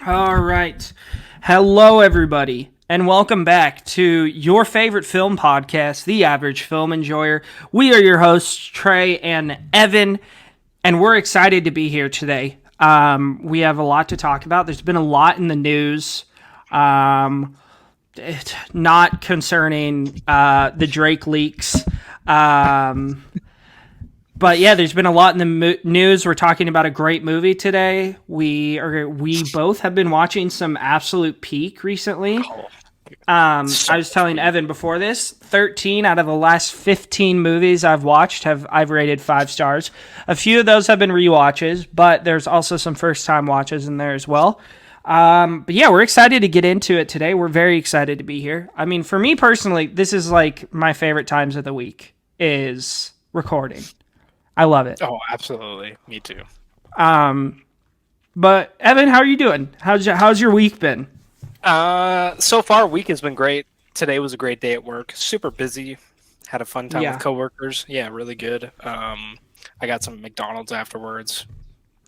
All right. Hello, everybody, and welcome back to your favorite film podcast, The Average Film Enjoyer. We are your hosts, Trey and Evan, and we're excited to be here today. We have a lot to talk about. There's been a lot in the news, not concerning the Drake leaks. But yeah, there's been a lot in the news. We're talking about a great movie today. We both have been watching some Absolute Peak recently. I was telling Evan before this, 13 out of the last 15 movies I've watched I've rated 5 stars. A few of those have been rewatches, but there's also some first time watches in there as well. But yeah, we're excited to get into it today. We're very excited to be here. I mean, for me personally, this is like my favorite times of the week is recording. I love it. Oh, absolutely. Me too. But Evan, how are you doing? How's your week been? So far, week has been great. Today was a great day at work. Super busy. Had a fun time with coworkers. Yeah, really good. I got some McDonald's afterwards.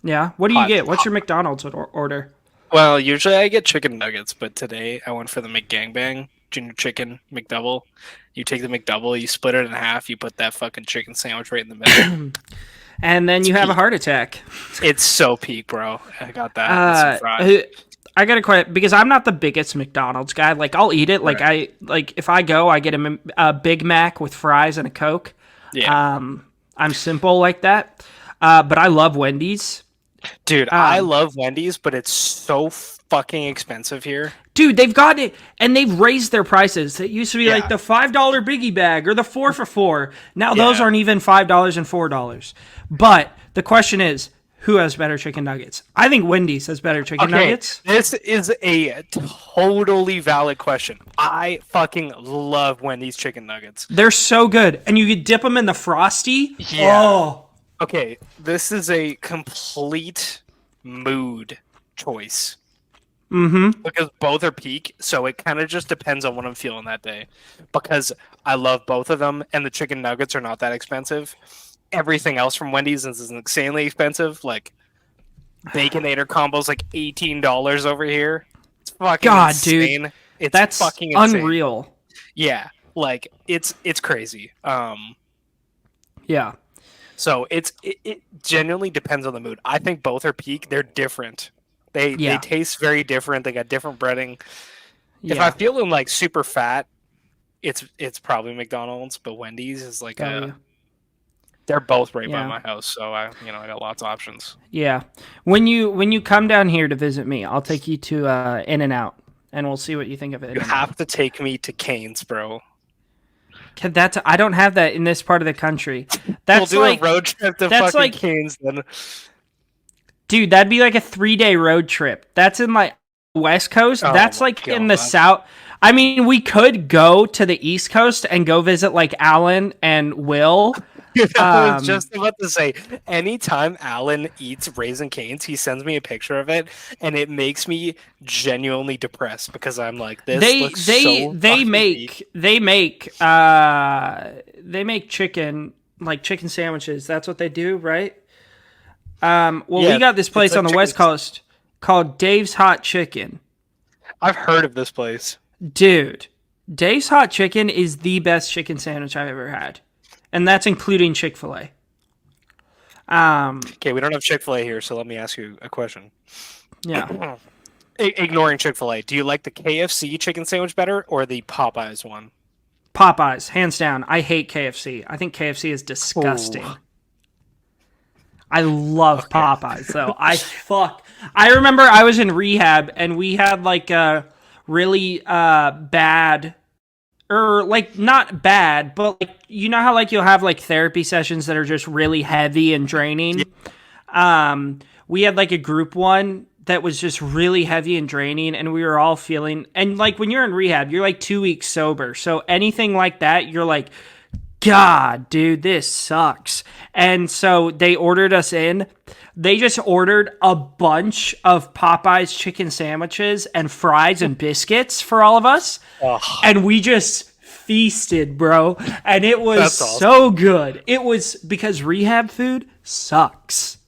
Yeah. What do you get? What's your McDonald's order? Well, usually I get chicken nuggets, but today I went for the McGangbang Junior Chicken McDouble. You take the McDouble, you split it in half, you put that fucking chicken sandwich right in the middle. And then you have a heart attack. It's so peak, bro. I got that. I gotta quit because I'm not the biggest McDonald's guy. Like, I'll eat it. Right. If I go, I get a Big Mac with fries and a Coke. Yeah. I'm simple like that. But I love Wendy's. Dude, I love Wendy's, but it's so fucking expensive here. Dude, they've got it, and they've raised their prices. It used to be like the $5 biggie bag or the 4 for $4. Now those aren't even $5 and $4. But the question is, who has better chicken nuggets? I think Wendy's has better chicken nuggets. This is a totally valid question. I fucking love Wendy's chicken nuggets. They're so good, and you could dip them in the Frosty. Yeah. Oh. Okay, this is a complete mood choice. Mm-hmm. Because both are peak, so it kind of just depends on what I'm feeling that day. Because I love both of them, and the chicken nuggets are not that expensive. Everything else from Wendy's is insanely expensive. Like, Baconator combos like $18 over here. It's fucking insane. Dude. It's That's fucking insane. Unreal. Yeah, like, it's crazy. Yeah. So it genuinely depends on the mood. I think both are peak. They're different. They taste very different. They got different breading. Yeah. If I'm feeling like super fat, it's probably McDonald's, but Wendy's is like they're both right by my house, so I got lots of options. Yeah. When you come down here to visit me, I'll take you to In-N-Out, and we'll see what you think of it. You have to take me to Cane's, bro. I don't have that in this part of the country. We'll do a road trip to fucking Cane's then. Dude, that'd be like a 3-day road trip. That's in like West Coast. That's like in the South. I mean, we could go to the East Coast and go visit like Alan and Will. I was just about to say, anytime Alan eats Raisin Cane's, he sends me a picture of it, and it makes me genuinely depressed because I'm like, this looks so they make chicken, like chicken sandwiches. That's what they do, right? We got this place on the West Coast called Dave's Hot Chicken. I've heard of this place. Dude, Dave's Hot Chicken is the best chicken sandwich I've ever had. And that's including Chick-fil-A. Okay, we don't have Chick-fil-A here, so let me ask you a question. Yeah. Ignoring Chick-fil-A, do you like the KFC chicken sandwich better or the Popeyes one? Popeyes, hands down. I hate KFC. I think KFC is disgusting. Ooh. I love Popeyes, though. I remember I was in rehab, and we had like a really bad... Or like not bad, but like you know how like you'll have like therapy sessions that are just really heavy and draining. We had like a group one that was just really heavy and draining, and we were all feeling. And like when you're in rehab, you're like 2 weeks sober, so anything like that, you're like, God, dude, this sucks. And so they ordered us in. They just ordered a bunch of Popeye's chicken sandwiches and fries and biscuits for all of us. And we just feasted, bro. And it was awesome. so good. It was because rehab food sucks.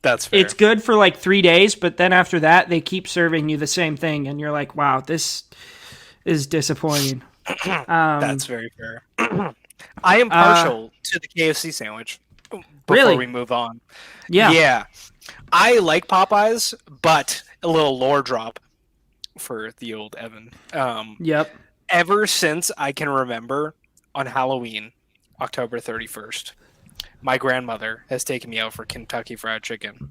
That's fair. It's good for like 3 days, but then after that, they keep serving you the same thing. And you're like, wow, this is disappointing. That's very fair. I am partial to the KFC sandwich. Before we move on. Yeah. I like Popeyes, but a little lore drop for the old Evan. Yep. Ever since I can remember, on Halloween, October 31st, my grandmother has taken me out for Kentucky Fried Chicken.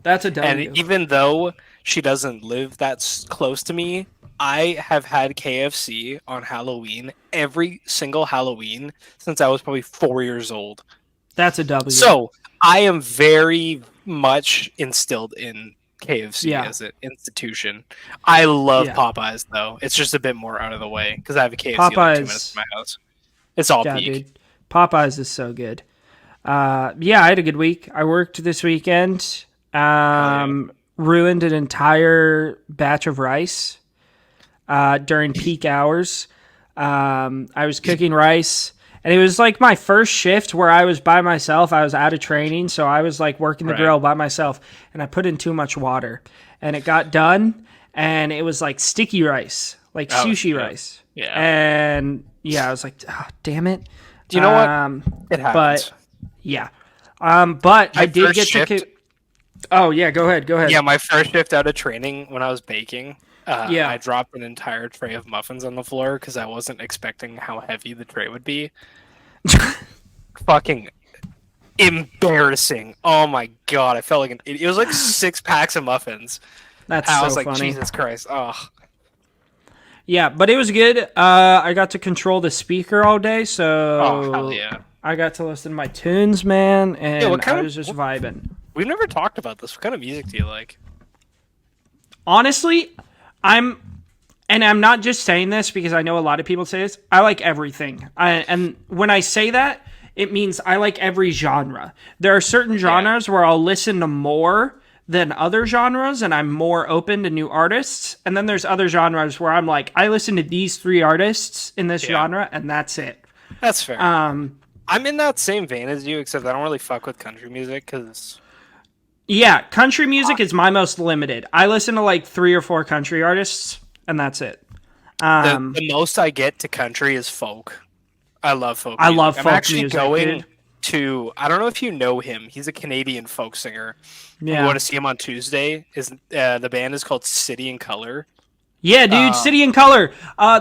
That's a W. And even though she doesn't live that close to me, I have had KFC on Halloween every single Halloween since I was probably 4 years old. That's a W. So I am very much instilled in KFC as an institution. I love Popeyes, though. It's just a bit more out of the way because I have a KFC like 2 minutes from my house. It's all peak. Dude. Popeyes is so good. I had a good week. I worked this weekend. Ruined an entire batch of rice during peak hours. I was cooking rice, and it was like my first shift where I was by myself. I was out of training, so I was like working the grill by myself, and I put in too much water, and it got done, and it was like sticky rice, like sushi rice. Yeah. And I was like, oh, damn it. Do you know what? It happens. But but I did get to. Oh yeah, go ahead. Yeah, my first shift out of training when I was baking, I dropped an entire tray of muffins on the floor because I wasn't expecting how heavy the tray would be. Fucking embarrassing! Oh my god, I felt like it was like 6 packs of muffins. That's so funny. I was like, Jesus Christ! Oh. Yeah, but it was good. I got to control the speaker all day, so hell yeah. I got to listen to my tunes, man, and I was just vibing. We've never talked about this. What kind of music do you like? Honestly, I'm not just saying this because I know a lot of people say this. I like everything. And when I say that, it means I like every genre. There are certain genres where I'll listen to more than other genres, and I'm more open to new artists. And then there's other genres where I'm like, I listen to these 3 artists in this genre, and that's it. That's fair. I'm in that same vein as you, except I don't really fuck with country music because... Yeah, country music is my most limited. I listen to like 3 or 4 country artists, and that's it. The most I get to country is folk. I love folk music. I love folk music. I'm actually going dude. to... I don't know if you know him. He's a Canadian folk singer. Yeah. You want to see him on Tuesday? The band is called City and Color. Yeah, dude, City and Color.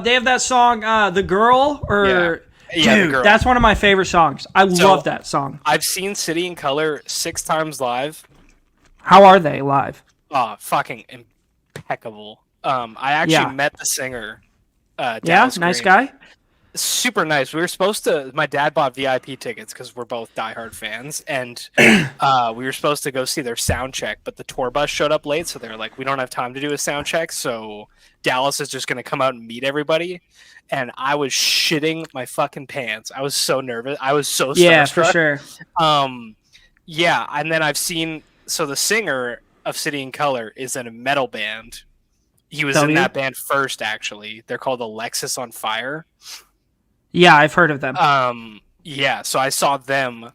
They have that song, The Girl, or... Yeah, dude, that's one of my favorite songs. I love that song. I've seen City and Color 6 times live. How are they live? Fucking impeccable. I actually met the singer. Nice Green. guy. Super nice. We were supposed to. My dad bought VIP tickets because we're both diehard fans, and we were supposed to go see their sound check, but the tour bus showed up late, so they're like, "We don't have time to do a sound check, so Dallas is just going to come out and meet everybody." And I was shitting my fucking pants. I was so nervous. I was so starstruck. Yeah, for sure. And then I've seen. So the singer of City and Color is in a metal band. He was in that band first, actually. They're called Alexis on Fire. Yeah, I've heard of them. So I saw them.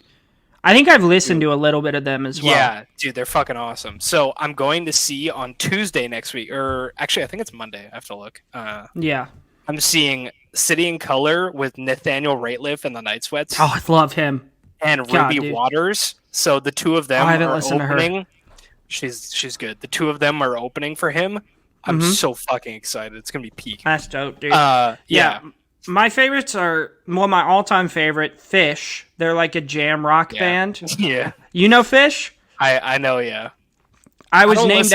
I think I've listened to a little bit of them as well. Yeah, dude, they're fucking awesome. So I'm going to see on Tuesday next week, or actually I think it's Monday. I have to look. I'm seeing City and Color with Nathaniel Rateliff and the Night Sweats. Oh, I love him. And Ruby Waters. So the two of them I haven't listened opening. To her. She's good. The two of them are opening for him. I'm so fucking excited. It's gonna be peak. That's dope, dude. Yeah. My favorites are my all-time favorite, Fish. They're like a jam rock band. Yeah. You know Fish? I know. Yeah. I was named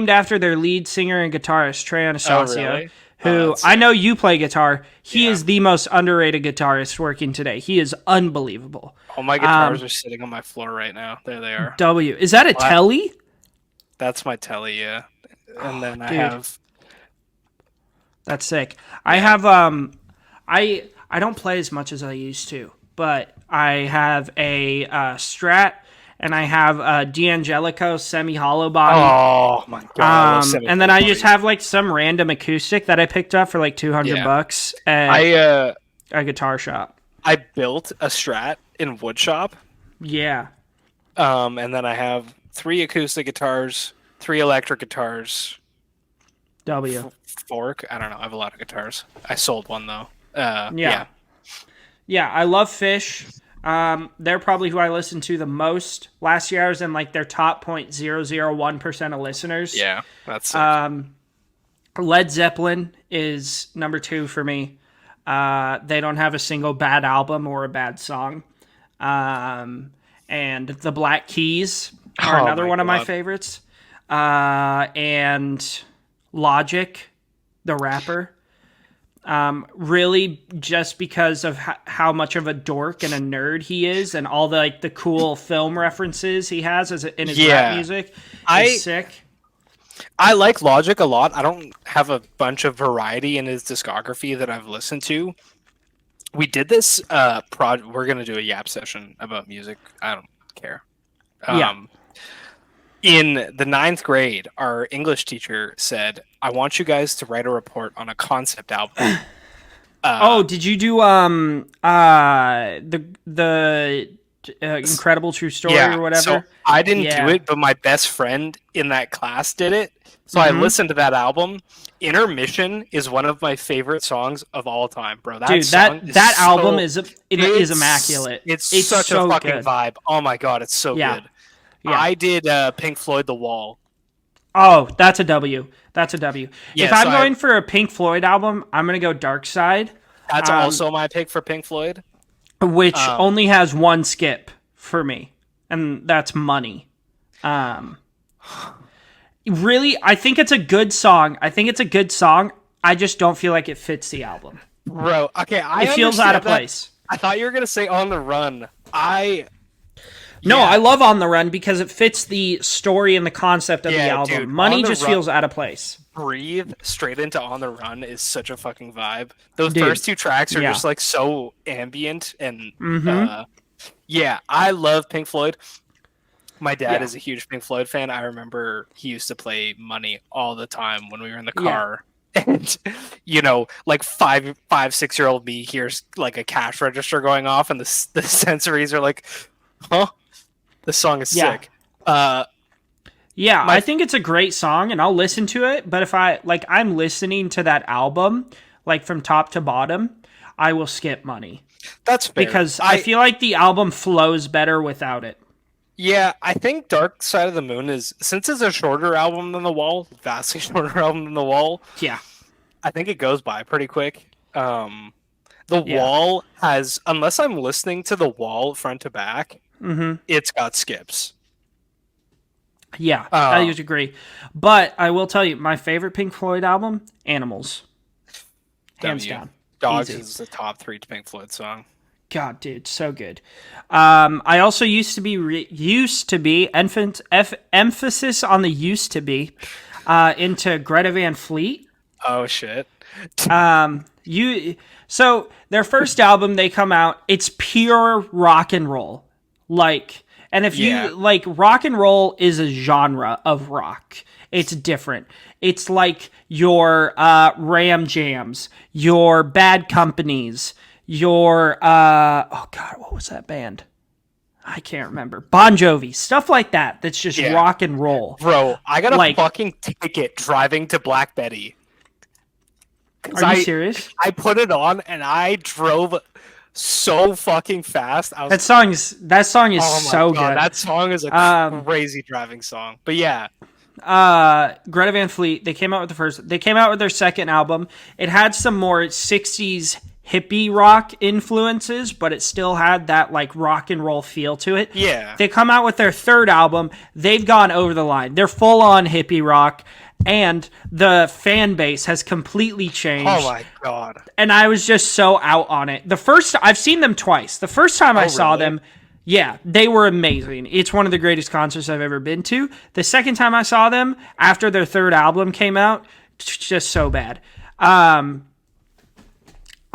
after their lead singer and guitarist Trey Anastasio. Oh, really? Who I know you play guitar. He is the most underrated guitarist working today. He is unbelievable. All my guitars are sitting on my floor right now. There they are. Is that a Telly? That's my Telly, yeah. And then I have. That's sick. I have I don't play as much as I used to, but I have a Strat and I have D'Angelico Semi Hollow Body. Oh my god! And then I just have like some random acoustic that I picked up for like $200 at a guitar shop. I built a Strat in woodshop. Yeah. And then I have 3 acoustic guitars, 3 electric guitars. Fork. I don't know. I have a lot of guitars. I sold one though. Yeah, I love Fish. They're probably who I listened to the most. Last year I was in like their top 0.001% of listeners. Yeah, that's sick. Led Zeppelin is number 2 for me. They don't have a single bad album or a bad song. And the Black Keys are another one of my favorites. And Logic, the rapper. Really just because of how much of a dork and a nerd he is, and all the like the cool film references he has in his rap music is sick. I like Logic a lot. I don't have a bunch of variety in his discography that I've listened to. We did this we're gonna do a Yap session about music. I don't care. In the 9th grade, our English teacher said, I want you guys to write a report on a concept album. Did you do the Incredible True Story or whatever? So I didn't do it, but my best friend in that class did it. So I listened to that album. Intermission is one of my favorite songs of all time, bro. That album is immaculate. It's such a fucking good vibe. Oh my god, it's so good. Yeah. I did Pink Floyd The Wall. Oh, that's a W. That's a W. If I'm going for a Pink Floyd album, I'm going to go Dark Side. That's also my pick for Pink Floyd. Which only has one skip for me, and that's Money. Really, I think it's a good song. I just don't feel like it fits the album. Bro, okay, it feels out of place. I thought you were going to say On the Run. No, I love On the Run because it fits the story and the concept of the album. Dude, Money just feels out of place. Breathe straight into On the Run is such a fucking vibe. Those first 2 tracks are just like so ambient and I love Pink Floyd. My dad is a huge Pink Floyd fan. I remember he used to play Money all the time when we were in the car. And like 6-year-old me hears like a cash register going off and the sensories are like, huh? This song is sick. I think it's a great song, and I'll listen to it. But if I'm listening to that album, like from top to bottom, I will skip Money. That's fair. Because I feel like the album flows better without it. Yeah, I think Dark Side of the Moon since it's a shorter album than The Wall, vastly shorter album than The Wall. Yeah, I think it goes by pretty quick. The Wall has, unless I'm listening to The Wall front to back, it's got skips. Yeah, I would agree. But I will tell you, my favorite Pink Floyd album, Animals. Hands down. Dogs is the top 3 Pink Floyd song. God, dude, so good. I also used to be emphasis on the used to be into Greta Van Fleet. Oh shit. So their first album, they come out, it's pure rock and roll. And if you like, rock and roll is a genre of rock. It's different. It's like your Ram Jams, your Bad Companies, your what was that band? I can't remember. Bon Jovi, stuff like that. That's just rock and roll. Bro, I got a fucking ticket driving to Black Betty. Are you serious? I put it on and I drove so fucking fast. That song is so good. That song is a crazy driving song. But yeah. Greta Van Fleet, they came out with their second album. It had some more 60s hippie rock influences, but it still had that like rock and roll feel to it. Yeah. They come out with their third album. They've gone over the line. They're full on hippie rock. And the fan base has completely changed. Oh my god. And I was just so out on it. I've seen them twice. The first time I saw them, they were amazing. It's one of the greatest concerts I've ever been to. The second time I saw them, after their third album came out, just so bad. And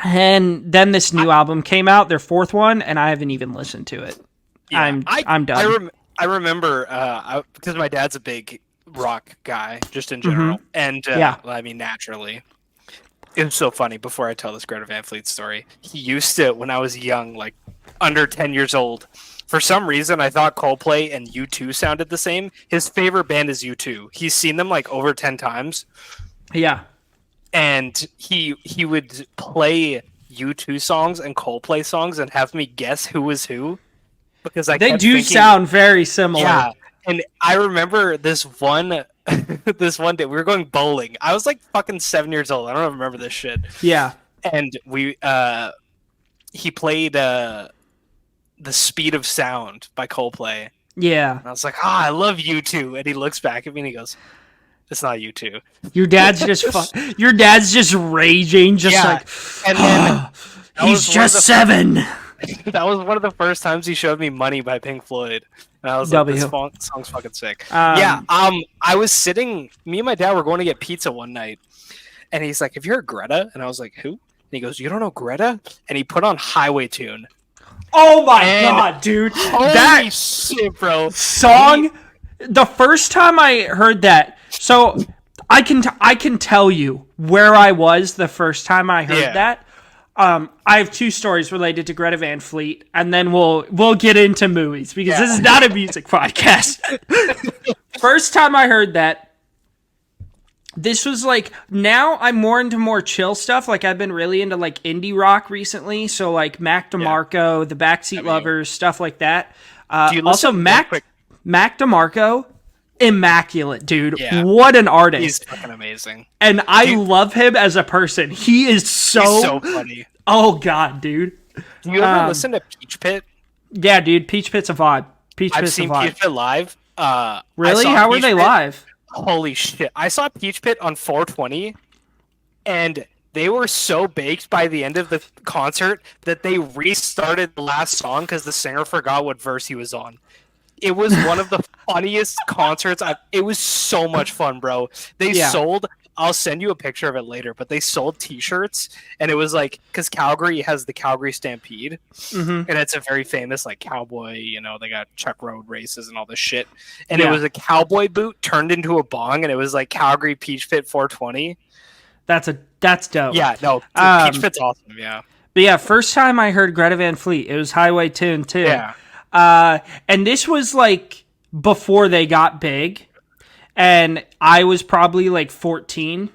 then this new album came out, their fourth one, and I haven't even listened to it. Yeah, I'm done. I remember because my dad's a big rock guy, just in general, and I mean, naturally. It was so funny. Before I tell this Greta Van Fleet story, he used to, when I was young, like under 10 years old, for some reason I thought Coldplay and U2 sounded the same. His favorite band is U2. He's seen them like over 10 times. Yeah. And he would play U2 songs and Coldplay songs and have me guess who was who. Because they do sound very similar. Yeah. And I remember this one this one day we were going bowling. I was like fucking 7 years old. I don't remember this shit. Yeah. And he played The Speed of Sound by Coldplay. Yeah. And I was like, I love U2. And he looks back at me and he goes, it's not U2. Your dad's just raging, just like, and then he's just 7. That was one of the first times he showed me Money by Pink Floyd. And I was like, this song's fucking sick. I was sitting, me and my dad were going to get pizza one night. And he's like, have you heard Greta? And I was like, who? And he goes, you don't know Greta? And he put on Highway Tune. Oh my god, dude. That shit, bro. Song, the first time I heard that, so I can tell you where I was the first time I heard that. I have 2 stories related to Greta Van Fleet, and then we'll get into movies because this is not a music podcast. First time I heard that, this was like, now I'm more into more chill stuff. Like I've been really into like indie rock recently, so like Mac DeMarco, the Backseat Lovers, stuff like that. Also Mac DeMarco, immaculate, dude. Yeah. What an artist. He's fucking amazing. And I love him as a person. He is he's so funny. Oh god, dude. Do you ever listen to Peach Pit? Yeah, dude. Peach Pit's a vibe. I've seen Peach Pit live. Really? How were they live? Holy shit. I saw Peach Pit on 420, and they were so baked by the end of the concert that they restarted the last song because the singer forgot what verse he was on. It was one of the funniest concerts. It was so much fun, bro. They sold, I'll send you a picture of it later, but they sold t-shirts, and it was like, because Calgary has the Calgary Stampede, and it's a very famous like cowboy, they got Chuck Road races and all this shit. And it was a cowboy boot turned into a bong, and it was like Calgary Peach Pit 420. That's dope. Yeah, no, Peach Pit's awesome, yeah. But yeah, first time I heard Greta Van Fleet, it was Highway Tune too. Yeah. And this was like before they got big, and I was probably like 14,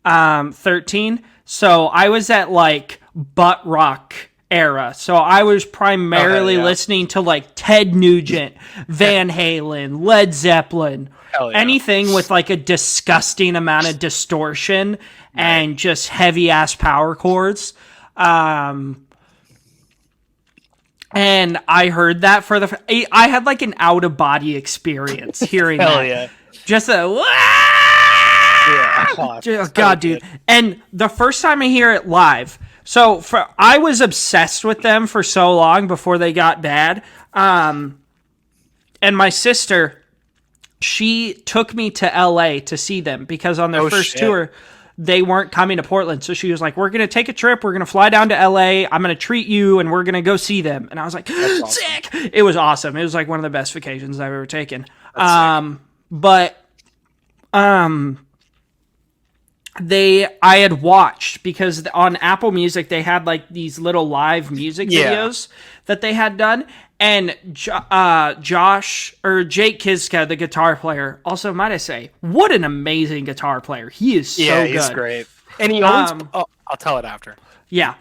13. So I was at like butt rock era. So I was primarily listening to like Ted Nugent, Van Halen, Led Zeppelin, anything with like a disgusting amount of distortion and just heavy ass power chords. And I heard that I had like an out of body experience hearing that. Yeah. Just a God, dude. And the first time I hear it live, I was obsessed with them for so long before they got bad. And my sister, she took me to LA to see them because on their first tour, they weren't coming to Portland. So she was like, we're going to take a trip. We're going to fly down to LA. I'm going to treat you and we're going to go see them. And I was like, sick. It was awesome. It was like one of the best vacations I've ever taken. I had watched because on Apple Music, they had like these little live music videos that they had done. And Jake Kiska, the guitar player, also might I say, what an amazing guitar player. He is so good. Yeah, he's great. And he always, I'll tell it after. Yeah.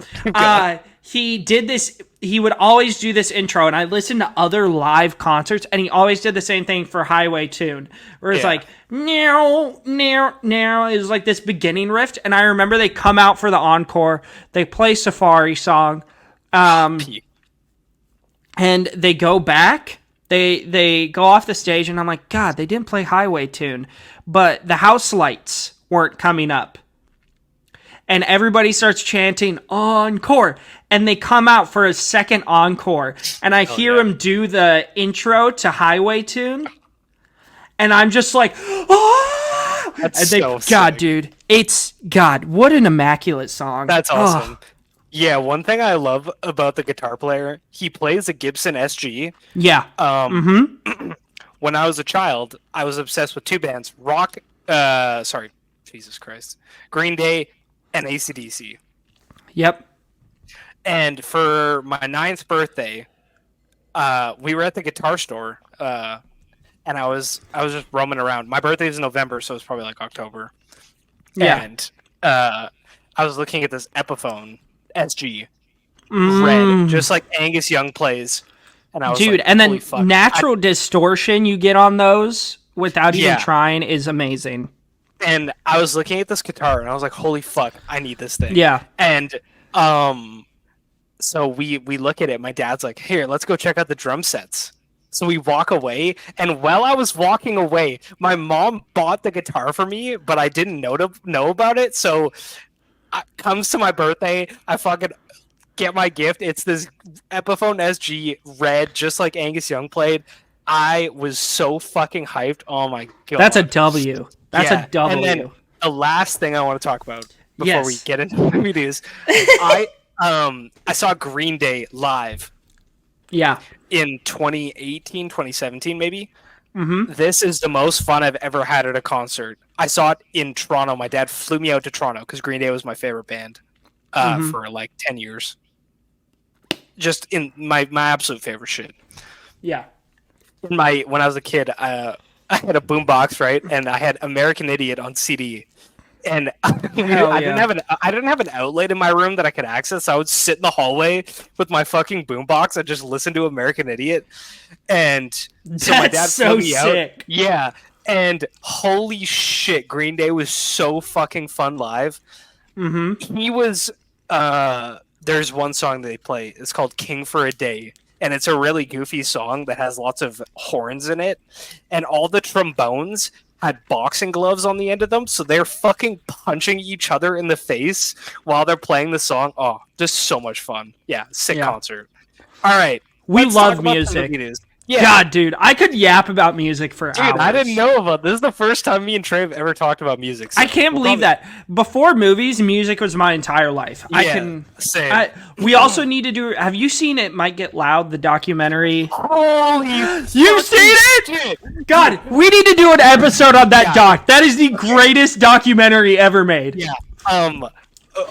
He did this, he would always do this intro, and I listened to other live concerts, and he always did the same thing for Highway Tune, where it's like, now, it was like this beginning riff, and I remember they come out for the encore, they play Safari song, and they go back, they go off the stage, and I'm like, God, they didn't play Highway Tune, but the house lights weren't coming up. And everybody starts chanting, encore. And they come out for a second encore. And I hear him do the intro to Highway Tune. And I'm just like, oh! That's so sick. God, dude. God, what an immaculate song. That's awesome. Oh. Yeah, one thing I love about the guitar player, he plays a Gibson SG. Yeah. when I was a child, I was obsessed with two bands: Jesus Christ, Green Day and AC/DC. Yep. And for my 9th birthday, we were at the guitar store, and I was just roaming around. My birthday is in November, so it's probably like October. Yeah. And I was looking at this Epiphone SG red, just like Angus Young plays. And I was dude, like, and then fuck. natural distortion you get on those without even trying is amazing. And I was looking at this guitar, and I was like, holy fuck, I need this thing. Yeah. And so we look at it. My dad's like, here, let's go check out the drum sets. So we walk away, and while I was walking away, my mom bought the guitar for me, but I didn't know about it. So comes to my birthday, I fucking get my gift. It's this Epiphone SG red, just like Angus Young played. I was so fucking hyped. Oh my god. That's a W. That's a W. And then the last thing I want to talk about before we get into the movies, I saw Green Day live. Yeah. In 2018, 2017 maybe. Mm-hmm. This is the most fun I've ever had at a concert. I saw it in Toronto. My dad flew me out to Toronto because Green Day was my favorite band for like 10 years. Just in my absolute favorite shit. Yeah. When I was a kid, I had a boombox, right? And I had American Idiot on CD. And I didn't have an outlet in my room that I could access. So I would sit in the hallway with my fucking boombox and just listen to American Idiot. And so my dad flew me out. Yeah. And holy shit, Green Day was so fucking fun live. Mm-hmm. He was there's one song they play. It's called King for a Day. And it's a really goofy song that has lots of horns in it. And all the trombones had boxing gloves on the end of them, so they're fucking punching each other in the face while they're playing the song. Oh, just so much fun. Yeah, sick concert. All right. We love music. Yeah. God, dude, I could yap about music for hours. Dude, I didn't know about this. This is the first time me and Trey have ever talked about music. So I can't believe that. Before movies, music was my entire life. Yeah, same. We also need to do... Have you seen It Might Get Loud, the documentary? Holy You've seen it? shit. God, we need to do an episode on that doc. That is the greatest documentary ever made. Yeah.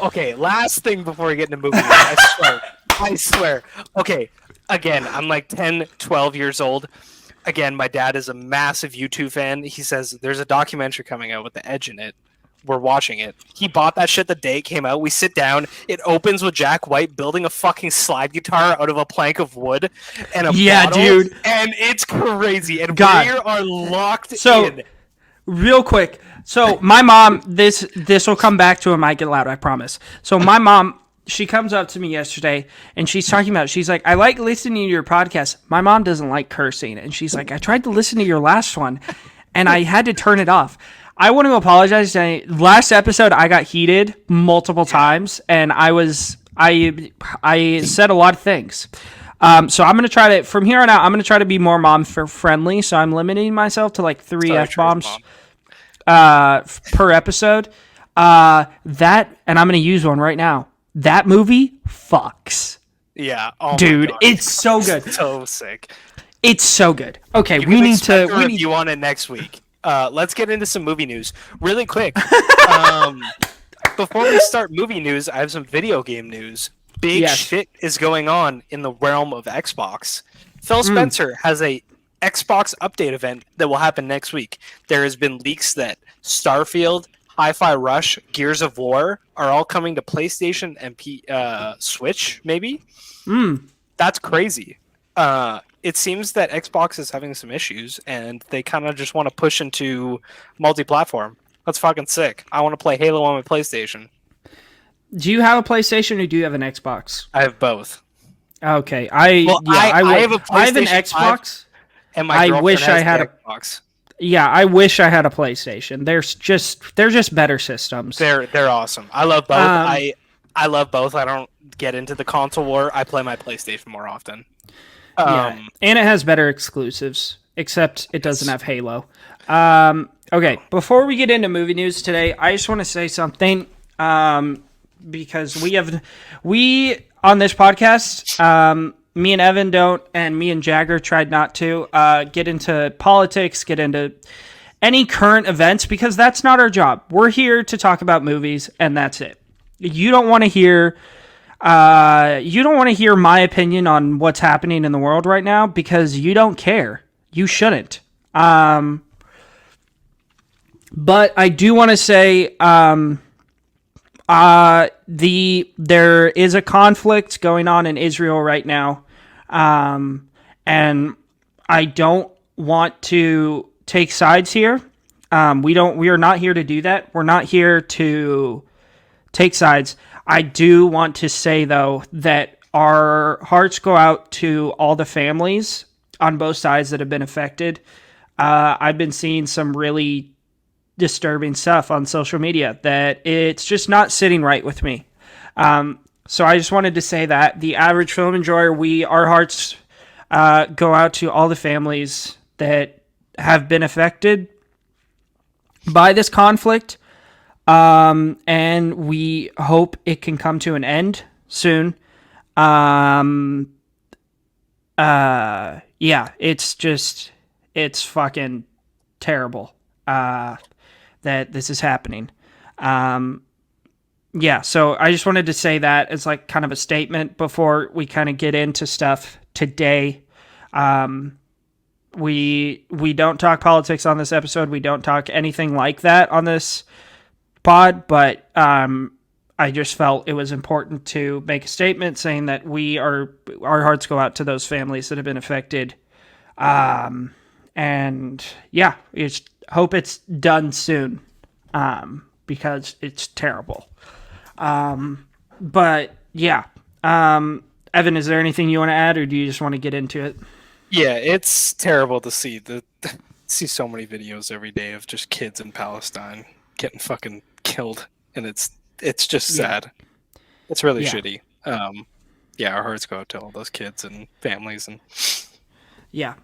Okay, last thing before we get into movies. I swear. Okay. Again, I'm like 10, 12 years old. Again, my dad is a massive U2 fan. He says there's a documentary coming out with The Edge in it. We're watching it. He bought that shit the day it came out. We sit down. It opens with Jack White building a fucking slide guitar out of a plank of wood and a bottle. Dude. And it's crazy. And we are locked in. Real quick. So my mom, this will come back to It Might Get Loud, I promise. So my mom... She comes up to me yesterday, and she's talking about, she's like, I like listening to your podcast. My mom doesn't like cursing, and she's like, I tried to listen to your last one, and I had to turn it off. I want to apologize. Last episode, I got heated multiple times, and I said a lot of things. So I'm going to try to, from here on out, I'm going to try to be more mom-friendly, so I'm limiting myself to like 3 F-bombs per episode. And I'm going to use one right now. That movie fucks. Yeah. Oh dude, it's so good. So sick. It's so good. Okay, we need to review on it next week. Let's get into some movie news really quick. Before we start movie news, I have some video game news. Big shit is going on in the realm of Xbox. Phil Spencer has a Xbox update event that will happen next week. There has been leaks that Starfield, Hi-Fi Rush, Gears of War are all coming to PlayStation and Switch, maybe? That's crazy. It seems that Xbox is having some issues, and they kind of just want to push into multi-platform. That's fucking sick. I want to play Halo on my PlayStation. Do you have a PlayStation, or do you have an Xbox? I have both. Okay. I have an Xbox, and my girlfriend wish I had an Xbox. Yeah, I wish I had a PlayStation. They're just better systems. They're awesome. I love both. I love both. I don't get into the console war. I play my PlayStation more often. And it has better exclusives, except it doesn't have Halo. Okay, before we get into movie news today, I just want to say something because we on this podcast me and Evan don't, and me and Jagger tried not to get into politics, get into any current events, because that's not our job. We're here to talk about movies, and that's it. You don't want to hear my opinion on what's happening in the world right now because you don't care. You shouldn't. But I do want to say there is a conflict going on in Israel right now, and I don't want to take sides here. We are not here to do that. We're not here to take sides. I do want to say, though, that our hearts go out to all the families on both sides that have been affected. I've been seeing some really disturbing stuff on social media that it's just not sitting right with me. So I just wanted to say that the average film enjoyer, our hearts go out to all the families that have been affected by this conflict. And we hope it can come to an end soon. Yeah, it's fucking terrible, that this is happening. Yeah, so I just wanted to say that as like kind of a statement before we kind of get into stuff today. We don't talk politics on this episode. We don't talk anything like that on this pod, but I just felt it was important to make a statement saying that our hearts go out to those families that have been affected. And yeah, hope it's done soon, because it's terrible. But yeah, Evan, is there anything you want to add, or do you just want to get into it? Yeah, it's terrible to see see so many videos every day of just kids in Palestine getting fucking killed, and it's just sad. It's really shitty. Yeah, our hearts go out to all those kids and families, and yeah.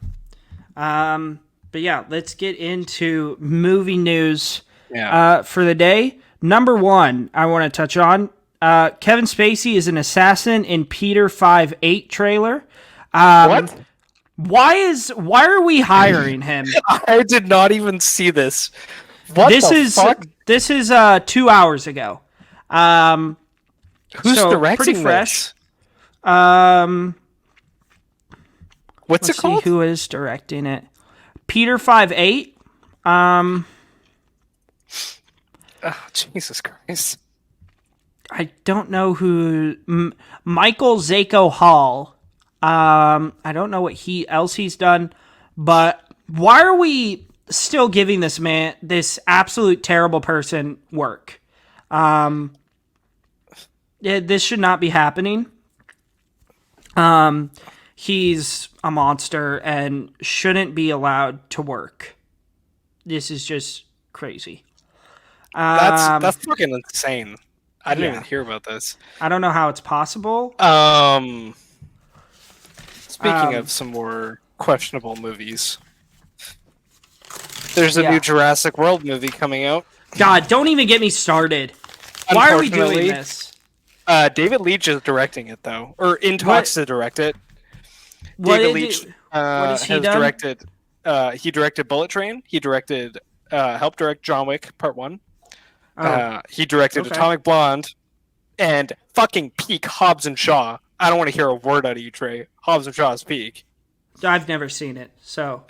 But yeah, let's get into movie news. For the day. Number one, I want to touch on Kevin Spacey is an assassin in Peter 5-8 trailer. What? Why are we hiring him? I did not even see this. What the fuck? This is 2 hours ago. Who's directing pretty fresh. this? What's it called? See who is directing it. Peter 5-8. Oh, Jesus Christ. I don't know who. Michael Zako Hall. I don't know what else he's done, but why are we still giving this man, this absolute terrible person, work? This should not be happening. He's a monster and shouldn't be allowed to work. This is just crazy. That's fucking insane. I didn't even hear about this. I don't know how it's possible. Speaking of some more questionable movies, there's a new Jurassic World movie coming out. God, don't even get me started. Why are we doing this? David Leitch is directing it, though, or in talks to direct it. David Leitch has directed. He directed Bullet Train. He directed, helped direct John Wick Part 1. He directed Atomic Blonde, and fucking peak Hobbs and Shaw. I don't want to hear a word out of you, Trey. Hobbs and Shaw's peak. I've never seen it, so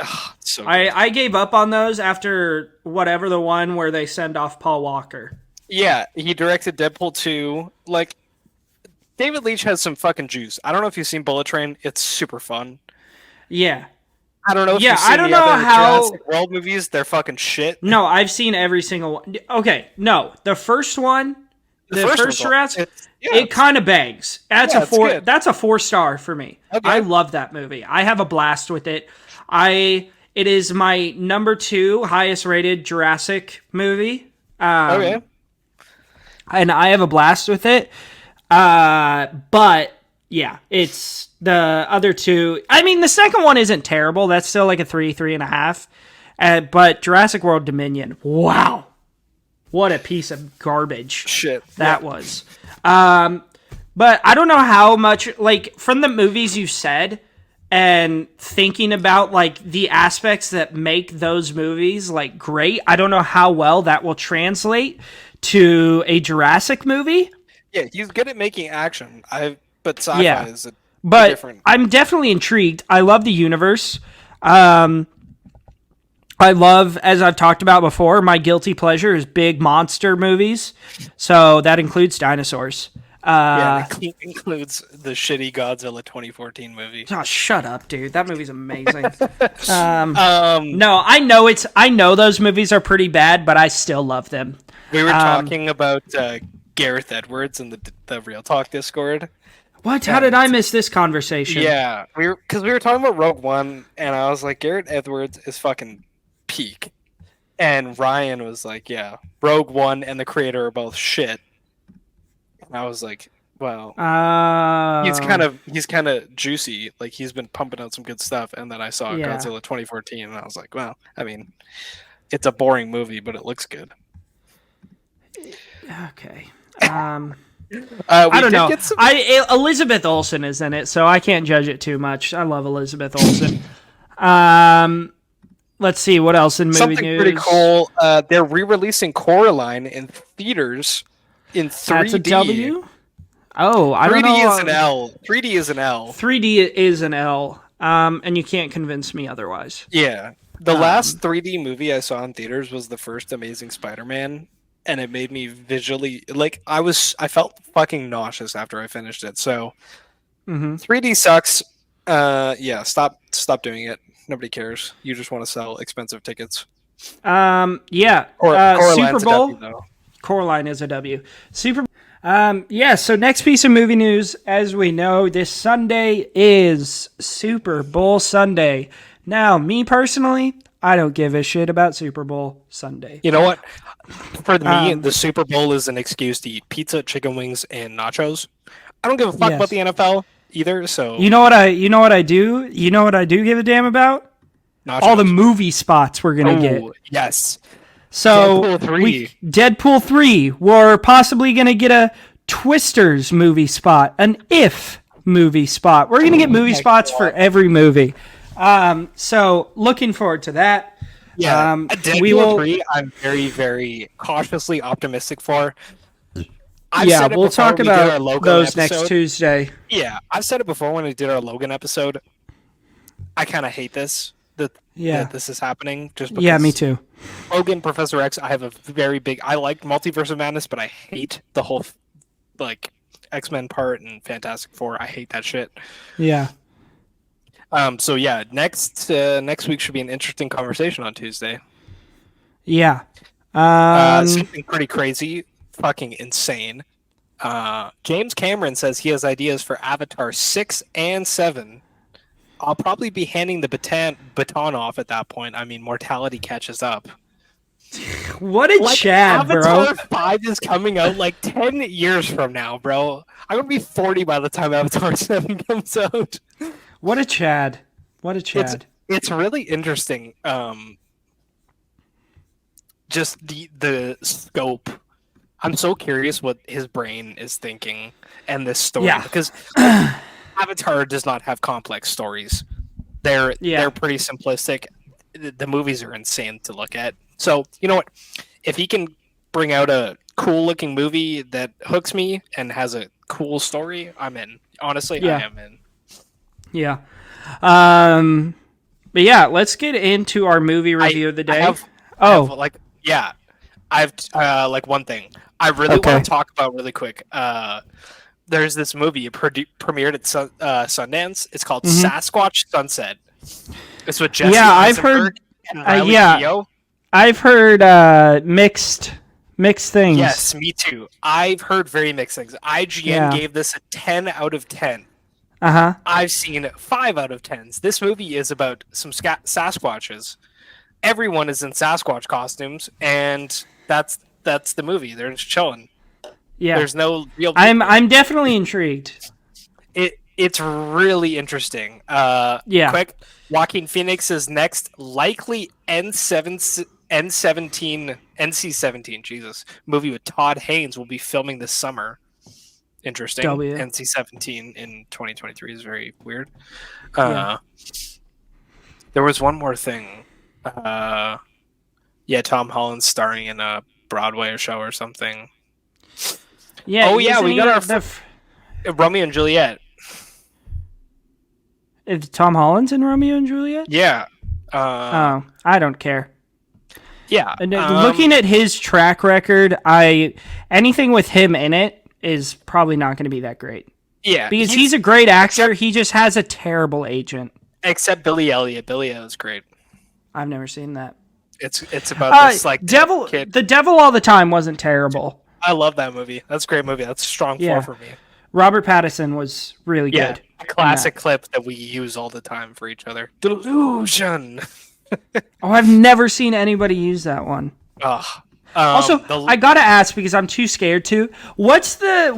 I gave up on those after whatever the one where they send off Paul Walker. Yeah, he directed Deadpool 2. Like, David Leitch has some fucking juice. I don't know if you've seen Bullet Train. It's super fun. Yeah. I don't know if you've seen the other Jurassic World movies. They're fucking shit. No, I've seen every single one. Okay, no. The first one, the first Jurassic, it kind of bangs. That's a 4. That's a 4-star for me. Okay. I love that movie. I have a blast with it. It is my number 2 highest rated Jurassic movie. And I have a blast with it. But yeah, it's the other 2. I mean, the second one isn't terrible. That's still like a 3.5. But Jurassic World Dominion, wow. What a piece of garbage shit that was. But I don't know how much, like, from the movies you said and thinking about, like, the aspects that make those movies, like, great, I don't know how well that will translate to a Jurassic movie. Yeah, he's good at making action. But sci-fi Yeah. is a But different. I'm definitely intrigued. I love the universe. I love, as I've talked about before, my guilty pleasure is big monster movies. So that includes dinosaurs. Yeah, it includes the shitty Godzilla 2014 movie. Oh, shut up, dude. That movie's amazing. No, I know those movies are pretty bad, but I still love them. We were talking about Gareth Edwards in the Real Talk Discord. What? How did I miss this conversation? Yeah, we were talking about Rogue One, and I was like, Gareth Edwards is fucking peak, and Ryan was like, yeah, Rogue One and the creator are both shit. And I was like, well, he's kind of juicy, like he's been pumping out some good stuff. And then I saw Godzilla 2014, and I was like, well, I mean, it's a boring movie, but it looks good. Okay. I don't know. Elizabeth Olsen is in it, so I can't judge it too much. I love Elizabeth Olsen. Let's see what else in movie Something news. Pretty cool. They're re-releasing Coraline in theaters in 3D. That's a W. Oh, I don't know. 3D is an L. 3D is an L. 3D is an L. And you can't convince me otherwise. Yeah. The last 3D movie I saw in theaters was the first Amazing Spider-Man, and it made me visually I felt fucking nauseous after I finished it. So 3D sucks. Yeah, stop doing it. Nobody cares. You just want to sell expensive tickets. Yeah. Super Bowl. W, Coraline is a W. Super. Yeah. So next piece of movie news, as we know, this Sunday is Super Bowl Sunday. Now, me personally, I don't give a shit about Super Bowl Sunday. You know what? For me, the Super Bowl is an excuse to eat pizza, chicken wings, and nachos. I don't give a fuck about the NFL either. So you know what I do? You know what I do give a damn about? Nachos. All the movie spots we're gonna get. Yes. So Deadpool 3, we're possibly gonna get a Twisters movie spot, an If movie spot. We're gonna get movie spots for every movie. So looking forward to that. Yeah, Deadpool 3, I'm very, very cautiously optimistic for. We'll talk about those next Tuesday. Yeah, I've said it before when we did our Logan episode. I kind of hate this. That this is happening. Just because me too. Logan, Professor X, I have a very big... I like Multiverse of Madness, but I hate the whole X-Men part and Fantastic Four. I hate that shit. Yeah. So yeah, next week should be an interesting conversation on Tuesday. Yeah. Something pretty crazy, fucking insane. James Cameron says he has ideas for Avatar 6 and 7. I'll probably be handing the baton off at that point. I mean, mortality catches up. What a Chad, bro. Avatar 5 is coming out 10 years from now, bro. I'm going to be 40 by the time Avatar 7 comes out. What a Chad. What a Chad. It's really interesting. Just the scope. I'm so curious what his brain is thinking and this story. Because Avatar does not have complex stories. They're pretty simplistic. The movies are insane to look at. So, you know what? If he can bring out a cool-looking movie that hooks me and has a cool story, I'm in. Honestly, I am in. Yeah. But yeah, let's get into our movie review of the day. I have one thing I really want to talk about really quick. There's this movie premiered at Sundance. It's called Sasquatch Sunset. It's with Jesse Eisenberg and Riley Keough. I've heard mixed things. Yes, me too. I've heard very mixed things. IGN gave this a 10 out of 10. I've seen 5 out of 10s. This movie is about some Sasquatches. Everyone is in Sasquatch costumes, and that's the movie. They're just chilling. Yeah, there's no real. I'm definitely intrigued. It's really interesting. Quick, Joaquin Phoenix's next likely NC-17 Jesus movie with Todd Haynes will be filming this summer. interesting. W. NC-17 in 2023 is very weird. Yeah. There was one more thing. Tom Holland starring in a Broadway show or something. Yeah. Oh yeah, we got our Romeo and Juliet. Is Tom Holland's in Romeo and Juliet? Yeah. I don't care. Yeah. And looking at his track record, anything with him in it is probably not going to be that great. Yeah. Because he's a great actor. He just has a terrible agent. Except Billy Elliot. Billy Elliot's great. I've never seen that. It's about this like devil kid. The Devil All the Time wasn't terrible. I love that movie. That's a great movie. That's a strong 4 for me. Robert Pattinson was really good. Classic clip that we use all the time for each other. Delusion. I've never seen anybody use that one. Also, I gotta ask because I'm too scared to. What's the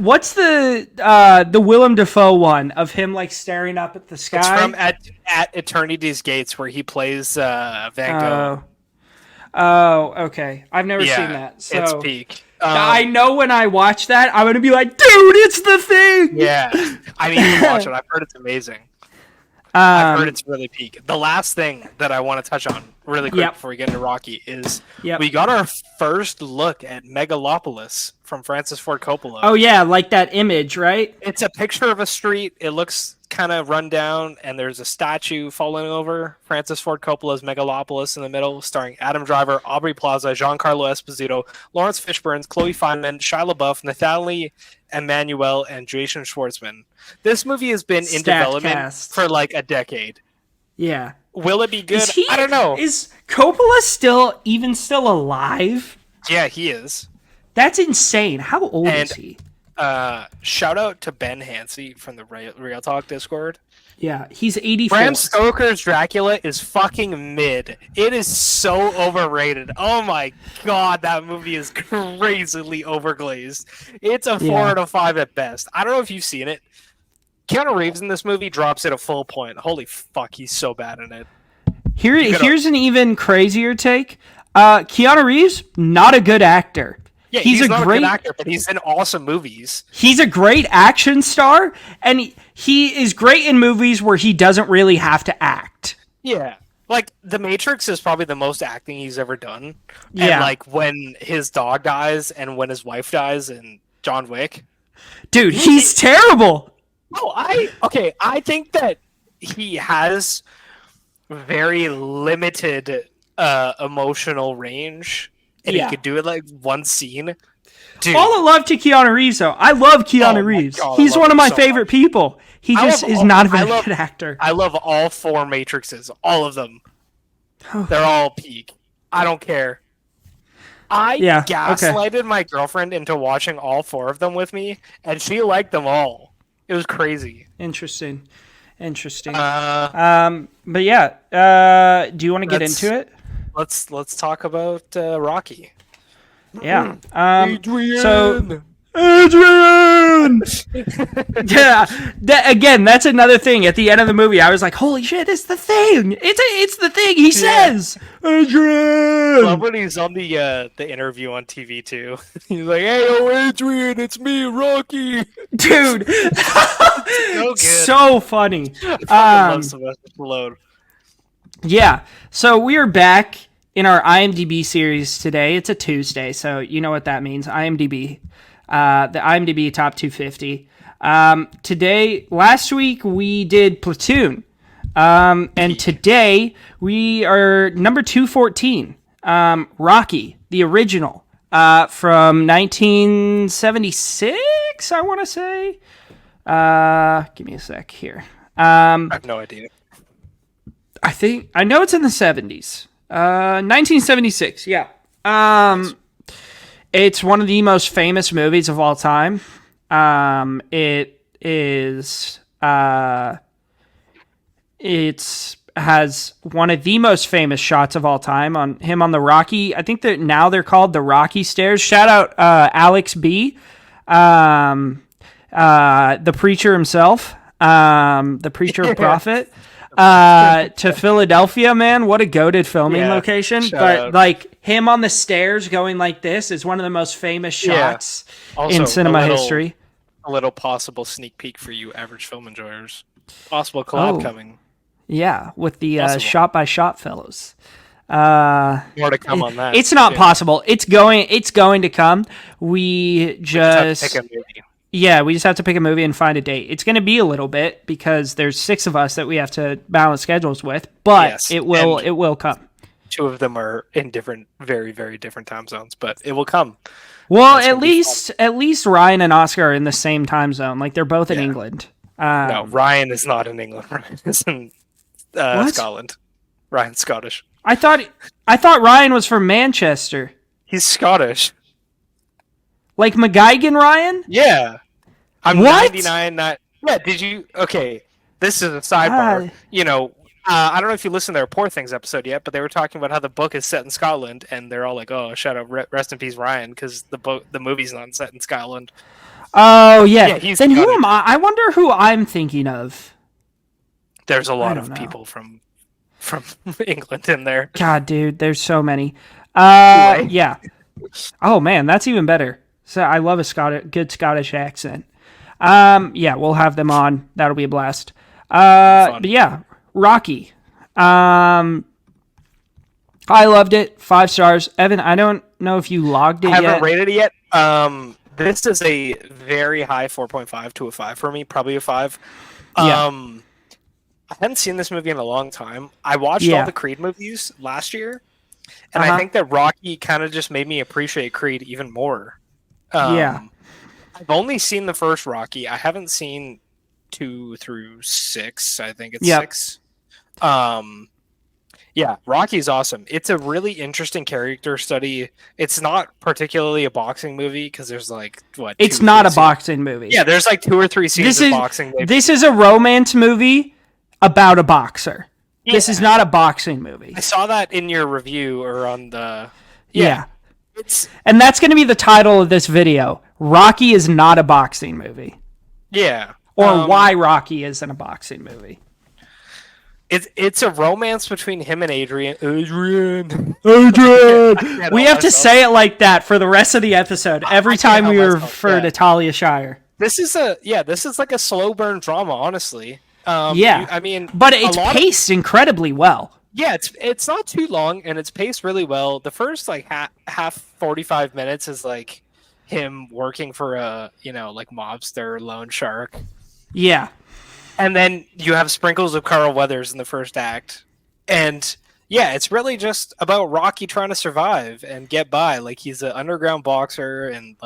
Willem Dafoe one of him like staring up at the sky? It's from at Eternity's Gates where he plays Van Gogh. Oh, okay. I've never seen that. So it's peak. I know when I watch that, I'm gonna be like, dude, it's the thing. Yeah, I need to watch it. I've heard it's amazing. I've heard it's really peak. The last thing that I want to touch on really quick before we get into Rocky is we got our first look at Megalopolis from Francis Ford Coppola. Oh yeah, like that image, right? It's a picture of a street. It looks kind of run down, and there's a statue falling over. Francis Ford Coppola's Megalopolis in the middle, starring Adam Driver, Aubrey Plaza, Giancarlo Esposito, Lawrence Fishburne, Chloe Fineman, Shia LaBeouf, Nathalie Emmanuel, and Jason Schwartzman. This movie has been in development for like a decade. Yeah. Will it be good? I don't know. Is Coppola still alive? Yeah, he is. That's insane. How old is he? Shout out to Ben Hansey from the Real Talk Discord. Yeah, he's 84. Bram Stoker's Dracula is fucking mid. It is so overrated. Oh my god, that movie is crazily overglazed. It's a 4 out of 5 at best. I don't know if you've seen it. Keanu Reeves in this movie drops it a full point. Holy fuck, he's so bad in it. Here's an even crazier take. Keanu Reeves, not a good actor. Yeah, he's not a good actor, but he's in awesome movies. He's a great action star, and he is great in movies where he doesn't really have to act. Yeah. Like, The Matrix is probably the most acting he's ever done. Yeah. And, like, when his dog dies and when his wife dies in John Wick. Dude, he's terrible! Oh, I think that he has very limited emotional range. And he could do it like one scene. Dude. All the love to Keanu Reeves, though. I love Keanu Reeves. God, he's one of my favorite people. He just is not a very good actor. I love all 4 Matrixes. All of them. They're all peak. I don't care. I gaslighted my girlfriend into watching all 4 of them with me, and she liked them all. It was crazy. Interesting. But yeah, do you want to get into it? Let's talk about Rocky. Yeah. Adrian. Again, that's another thing. At the end of the movie, I was like, "Holy shit! It's the thing! It's the thing!" He says, "Adrian." Love when he's on the interview on TV too. He's like, "Hey, yo, Adrian, it's me, Rocky." Dude, so good, so funny. I love Sylvester Stallone. Yeah, so we are back in our IMDb series today. It's a Tuesday, so you know what that means. IMDb, the IMDb Top 250. Last week we did Platoon, and today we are number 214, Rocky, the original, from 1976, I want to say. Give me a sec here. I have no idea. I know it's in the 70s. 1976, yeah. It's one of the most famous movies of all time. It has one of the most famous shots of all time on him on the Rocky. I think that now they're called the Rocky Stairs. Shout out Alex B, the preacher himself, the preacher of Prophet. To Philadelphia, man, what a goated filming location. But out. Like him on the stairs going like this is one of the most famous shots in cinema history. a little possible sneak peek for you average film enjoyers. Possible collab coming. Yeah, with the Shot by Shot fellows. More to come on that. It's not possible. It's going to come. We just have to pick a movie. Yeah, we just have to pick a movie and find a date. It's going to be a little bit because there's 6 of us that we have to balance schedules with, but it will come. 2 of them are in different, very, very different time zones, but it will come. Well, at least Ryan and Oscar are in the same time zone. Like they're both in England. No, Ryan is not in England. Ryan is in Scotland. Ryan's Scottish. I thought Ryan was from Manchester. He's Scottish. Like McGuigan Ryan? Yeah. I'm what? 99. Yeah, did you? Okay, this is a sidebar. I don't know if you listened to their Poor Things episode yet, but they were talking about how the book is set in Scotland, and they're all like, "Oh, shout out, rest in peace, Ryan," because the movie's not set in Scotland. Oh yeah. Then who am I? I wonder who I'm thinking of. There's a lot of people from England in there. God, dude, there's so many. Yeah. Oh man, that's even better. So I love a good Scottish accent. Yeah, we'll have them on. That'll be a blast. But yeah, Rocky. I loved it. 5 stars. Evan, I don't know if you logged it yet. I haven't rated it yet. This is a very high 4.5 to a 5 for me, probably a 5. Yeah. I hadn't seen this movie in a long time. I watched all the Creed movies last year, and I think that Rocky kind of just made me appreciate Creed even more. I've only seen the first Rocky. I haven't seen 2 through 6. I think it's 6. Yeah, Rocky's awesome. It's a really interesting character study. It's not particularly a boxing movie because there's It's not a boxing movie. Yeah, there's 2 or 3 scenes of boxing. This is a romance movie about a boxer. Yeah. This is not a boxing movie. I saw that in your review or on the... Yeah. And that's going to be the title of this video. Rocky is not a boxing movie. Yeah. Or why Rocky isn't a boxing movie. It's a romance between him and Adrian. We have to say it like that for the rest of the episode. Every time we refer to Talia Shire. This is like a slow burn drama, honestly. But it's paced incredibly well. Yeah, it's not too long and it's paced really well. The first half 45 minutes is him working for a mobster loan shark. Yeah. And then you have sprinkles of Carl Weathers in the first act. And yeah, it's really just about Rocky trying to survive and get by. He's an underground boxer and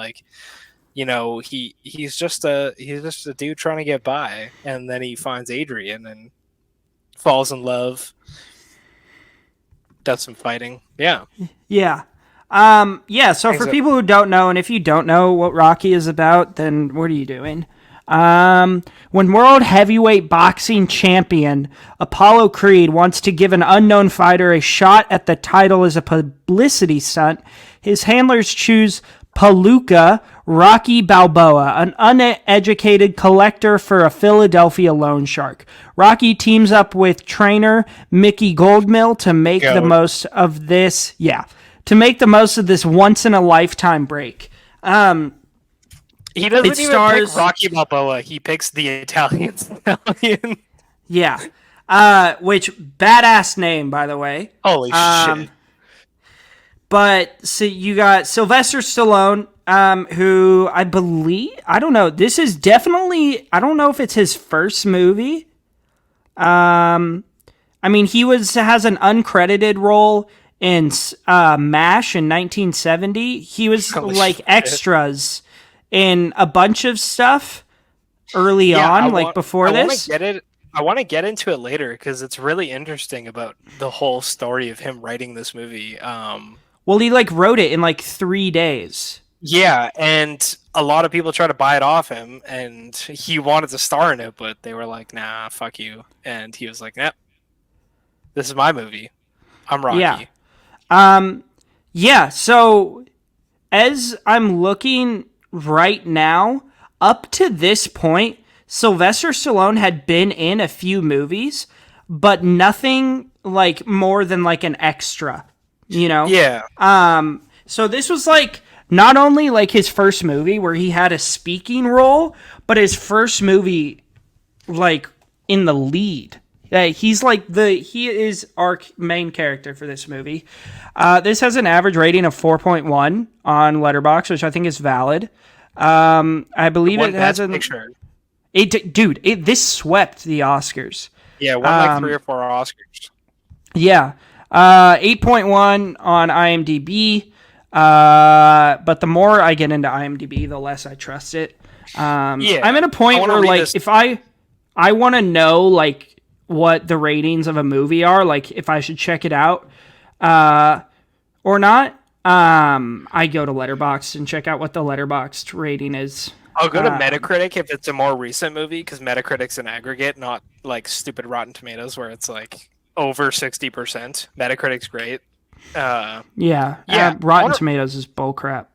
he's just a dude trying to get by. And then he finds Adrian and falls in love. Does some fighting. Yeah. Yeah. So for people who don't know, and if you don't know what Rocky is about, then what are you doing? When World Heavyweight Boxing Champion Apollo Creed wants to give an unknown fighter a shot at the title as a publicity stunt, his handlers choose Palooka Rocky Balboa, an uneducated collector for a Philadelphia loan shark. Rocky teams up with trainer Mickey Goldmill to make the most of this. Yeah, to make the most of this once-in-a-lifetime break. He doesn't even pick Rocky Balboa. He picks the Italian stallion. Yeah. Which, badass name, by the way. Holy shit. But, so you got Sylvester Stallone, who I believe... I don't know. This is definitely... I don't know if it's his first movie. I mean, he has an uncredited role in MASH in 1970. He was extras in a bunch of stuff early on, before this. I want to get into it later because it's really interesting about the whole story of him writing this movie. Well, he wrote it in 3 days. Yeah, and a lot of people try to buy it off him, and he wanted to star in it, but they were like, "Nah, fuck you." And he was like, "Nah, this is my movie. I'm Rocky." Yeah. So as I'm looking right now, up to this point, Sylvester Stallone had been in a few movies, but nothing more than an extra, Yeah. So this was not only like his first movie where he had a speaking role, but his first movie like in the lead. He's like he is our main character for this movie. This has an average rating of 4.1 on Letterboxd, which I think is valid. I believe it has a picture. This swept the Oscars. Yeah, won like 3 or 4 Oscars. Yeah, 8.1 on IMDb. But the more I get into IMDb, the less I trust it. I'm at a point where like if I want to know like what the ratings of a movie are, like if I should check it out or not, I go to Letterboxd and check out what the Letterboxd rating is. I'll go to Metacritic if it's a more recent movie, because Metacritic's an aggregate, not like stupid Rotten Tomatoes where it's like over 60%. Metacritic's great. Rotten Tomatoes is bullcrap.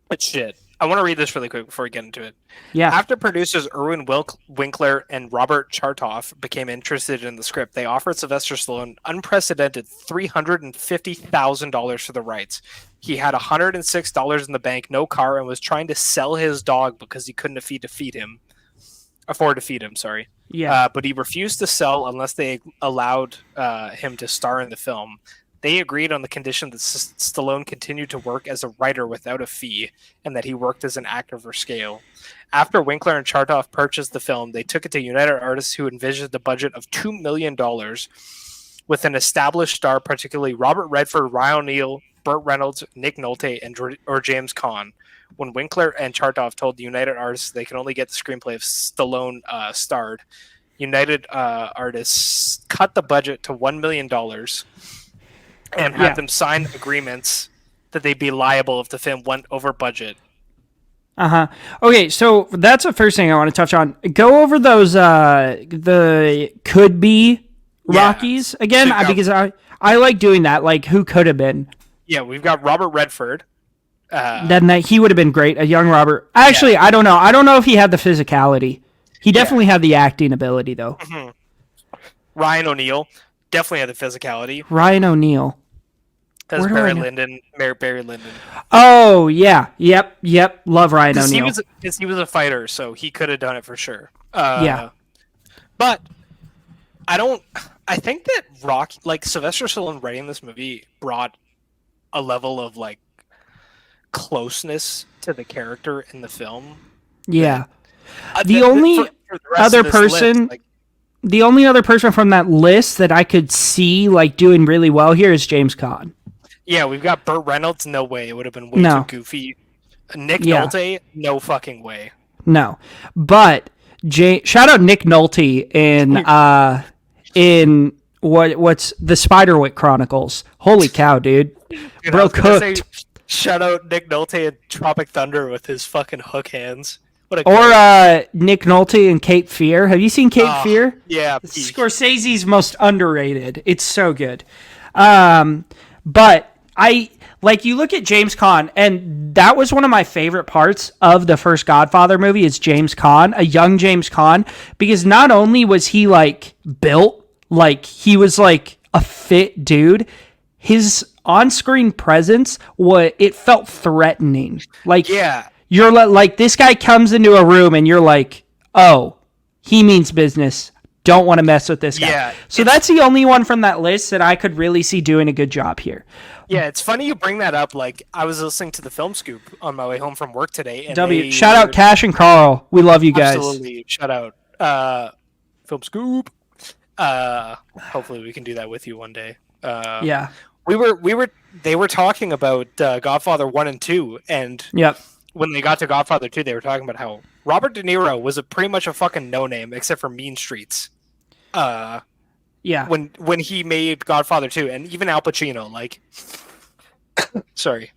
But shit. I want to read this really quick before we get into it. Yeah. After producers Irwin Winkler and Robert Chartoff became interested in the script, they offered Sylvester Stallone unprecedented $350,000 for the rights. He had $106 in the bank, no car, and was trying to sell his dog because he couldn't afford to feed him. Yeah. But he refused to sell unless they allowed him to star in the film. They agreed on the condition that Stallone continued to work as a writer without a fee, and that he worked as an actor for scale. After Winkler and Chartoff purchased the film, they took it to United Artists, who envisioned a budget of $2 million with an established star, particularly Robert Redford, Ryan O'Neal, Burt Reynolds, Nick Nolte, or James Caan. When Winkler and Chartoff told the United Artists they could only get the screenplay if Stallone starred, United Artists cut the budget to $1 million and had them sign agreements that they'd be liable if the film went over budget. Okay, so that's the first thing I want to touch on. Go over those the could be Rockies again, because I like doing that. Like, who could have been? Yeah, we've got Robert Redford. Then he would have been great, a young Robert. Actually, I don't know. I don't know if he had the physicality. He definitely had the acting ability, though. Mm-hmm. Ryan O'Neal definitely had the physicality. Ryan O'Neal. That's Barry Lyndon. Oh, yeah. Yep. Love Ryan O'Neal. He was a fighter, so he could have done it for sure. But I think that Sylvester Stallone writing this movie brought a level of like closeness to the character in the film. Yeah. The only other person from that list that I could see like doing really well here is James Caan. Yeah, we've got Burt Reynolds. No way. It would have been way too goofy. Nick Nolte. No fucking way. No. But shout out Nick Nolte in what's the Spiderwick Chronicles. Holy cow, dude. Bro cooked. Shout out Nick Nolte in Tropic Thunder with his fucking hook hands. Nick Nolte in Cape Fear. Have you seen Cape Fear? Yeah. Scorsese's most underrated. It's so good. But you look at James Caan, and that was one of my favorite parts of the first Godfather movie is James Caan, a young James Caan, because not only was he like built, like he was like a fit dude, his on-screen presence it felt threatening. Like, you're like, this guy comes into a room and you're like, oh, he means business. Don't want to mess with this guy. Yeah, so that's the only one from that list that I could really see doing a good job here. Yeah, it's funny you bring that up. Like, I was listening to the Film Scoop on my way home from work today. And shout out Cash and Carl. We love you guys. Absolutely. Shout out Film Scoop. Hopefully we can do that with you one day. Yeah. They were talking about Godfather 1 and 2, and when they got to Godfather 2, they were talking about how Robert De Niro was pretty much a fucking no-name except for Mean Streets. When he made Godfather 2, and even Al Pacino, like,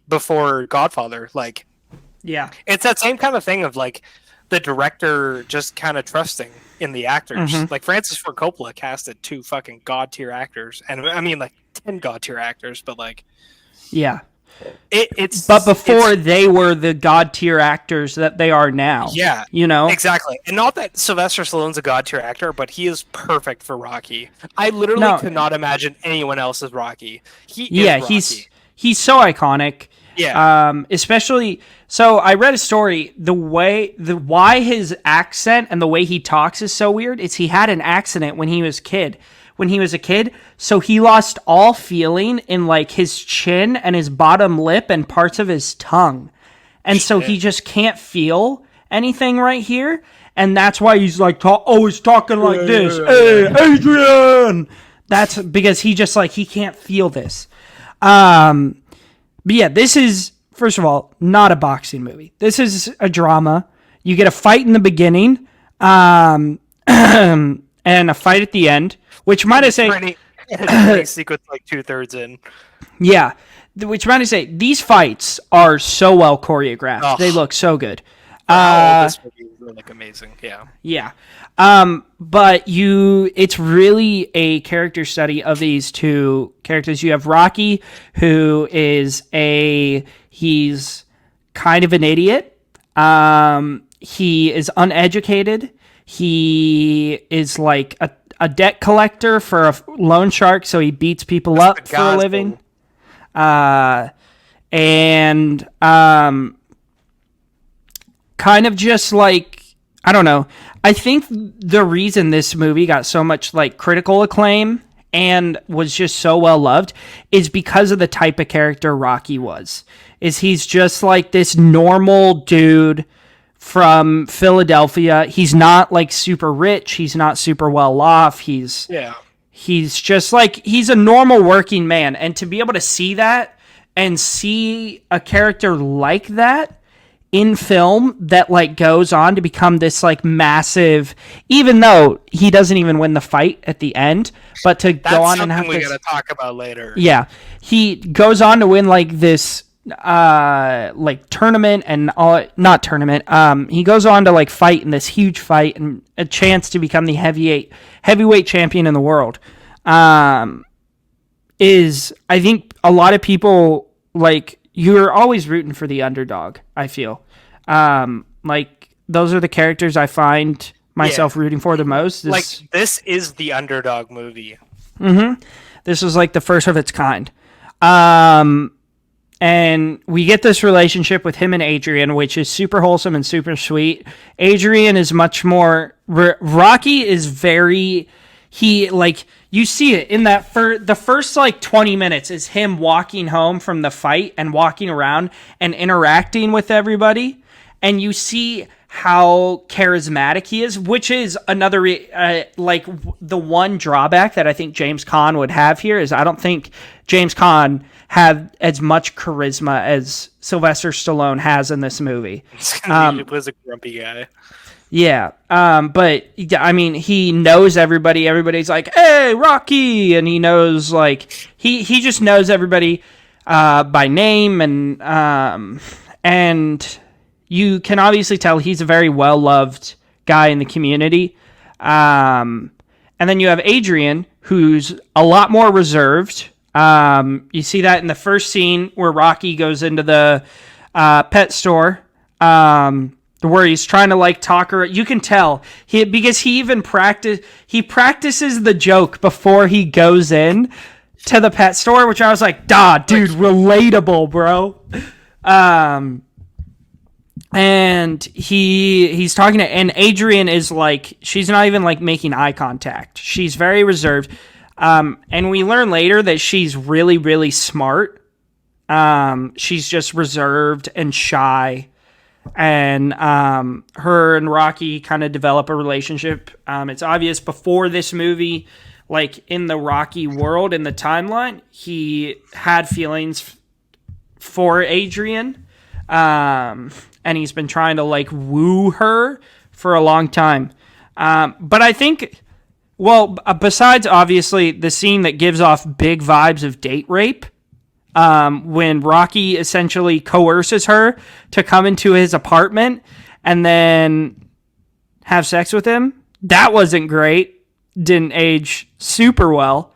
before Godfather, like, it's that same kind of thing of like the director just kind of trusting in the actors. Mm-hmm. Like Francis Ford Coppola casted 2 fucking god tier actors, and I mean like 10 god tier actors, but like, but before they were the god tier actors that they are now. Yeah, you know, exactly. And not that Sylvester Stallone's a god tier actor, but he is perfect for Rocky. I literally could not imagine anyone else as Rocky. He's so iconic. Especially, so I read a story, why his accent and the way he talks is so weird is he had an accident when he was a kid, so he lost all feeling in like his chin and his bottom lip and parts of his tongue. And so he just can't feel anything right here. And that's why he's like always talking like this. Hey, Adrian! That's because he just like, he can't feel this. But yeah, this is, first of all, not a boxing movie. This is a drama. You get a fight in the beginning, and a fight at the end, which might I say, training sequence like 2/3 in. Yeah, which might I say, these fights are so well choreographed. Oh. They look so good. This movie is like amazing. Yeah. Yeah. But it's really a character study of these two characters. You have Rocky, who is he's kind of an idiot. He is uneducated. He is like a debt collector for a loan shark, so he beats people up for a living. Kind of just like, I don't know. I think the reason this movie got so much like critical acclaim and was just so well loved is because of the type of character Rocky was. He's just like this normal dude from Philadelphia. He's not like super rich. He's not super well off. He's just like, he's a normal working man. And to be able to see that and see a character like that in film that like goes on to become this like massive, even though he doesn't even win the fight at the end, but to go on and have we gotta talk about later. Yeah, he goes on to win like this like tournament and all, not tournament. He goes on to like fight in this huge fight and a chance to become the heavyweight champion in the world. Is, I think a lot of people like, you're always rooting for the underdog, I feel. Like, those are the characters I find myself rooting for the most. This is the underdog movie. Mm-hmm. This was like the first of its kind. And we get this relationship with him and Adrian, which is super wholesome and super sweet. Adrian is much more... Rocky is very... you see it in that the first like 20 minutes is him walking home from the fight and walking around and interacting with everybody. And you see how charismatic he is, which is another, like the one drawback that I think James Caan would have here is I don't think James Caan had as much charisma as Sylvester Stallone has in this movie. He was a grumpy guy. Yeah, but I mean, he knows everybody. Everybody's like, "Hey, Rocky," and he knows like he just knows everybody by name, and you can obviously tell he's a very well loved guy in the community. And then you have Adrian, who's a lot more reserved. You see that in the first scene where Rocky goes into the pet store. Where he's trying to like talk her, you can tell because he even practices the joke before he goes in to the pet store, which I was like, dude, relatable, bro. And he's talking to, and Adrian is like, she's not even like making eye contact. She's very reserved. And we learn later that she's really, really smart. She's just reserved and shy. And her and Rocky kind of develop a relationship. It's obvious before this movie, like in the Rocky world, in the timeline, he had feelings for Adrian. And he's been trying to like woo her for a long time. But I think, besides obviously the scene that gives off big vibes of date rape, when Rocky essentially coerces her to come into his apartment and then have sex with him. That wasn't great. Didn't age super well.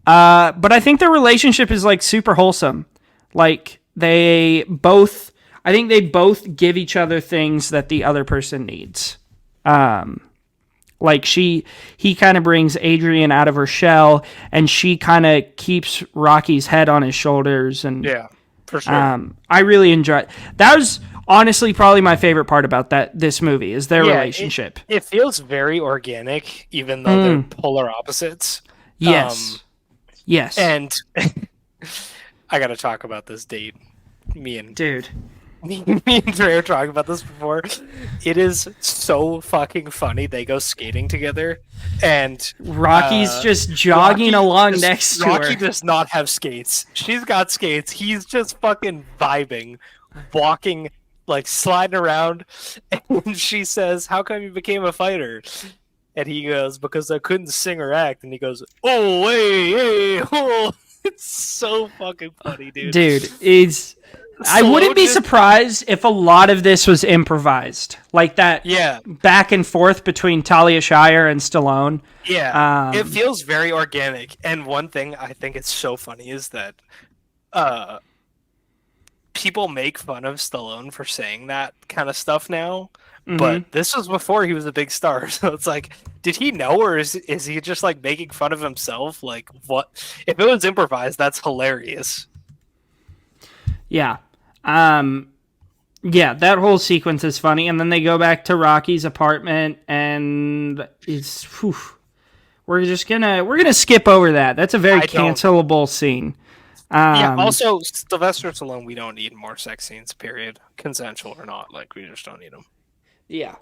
But I think their relationship is like super wholesome. Like I think they both give each other things that the other person needs. Like he kind of brings Adrian out of her shell, and she kind of keeps Rocky's head on his shoulders, and For sure. I really enjoyed. That was honestly probably my favorite part about this movie is their relationship. It feels very organic, even though they're polar opposites. Yes. Yes. And I got to talk about this date. Me and Trey were talking about this before. It is so fucking funny. They go skating together, and Rocky's just jogging along next to her. Rocky does not have skates. She's got skates. He's just fucking vibing, walking, like sliding around. And she says, "How come you became a fighter?" And he goes, "Because I couldn't sing or act." And he goes, "Oh, hey, oh." It's so fucking funny, dude. Dude, I wouldn't be surprised if a lot of this was improvised. Like that back and forth between Talia Shire and Stallone. Yeah. It feels very organic. And one thing I think it's so funny is that people make fun of Stallone for saying that kind of stuff now. But this was before he was a big star, so it's like, did he know, or is he just like making fun of himself? Like, what if it was improvised? That's hilarious. Yeah, yeah, that whole sequence is funny, and then they go back to Rocky's apartment, and it's we're gonna skip over that. That's a very cancelable scene. Also, Sylvester Stallone, we don't need more sex scenes. Period, consensual or not. Like, we just don't need them. Yeah.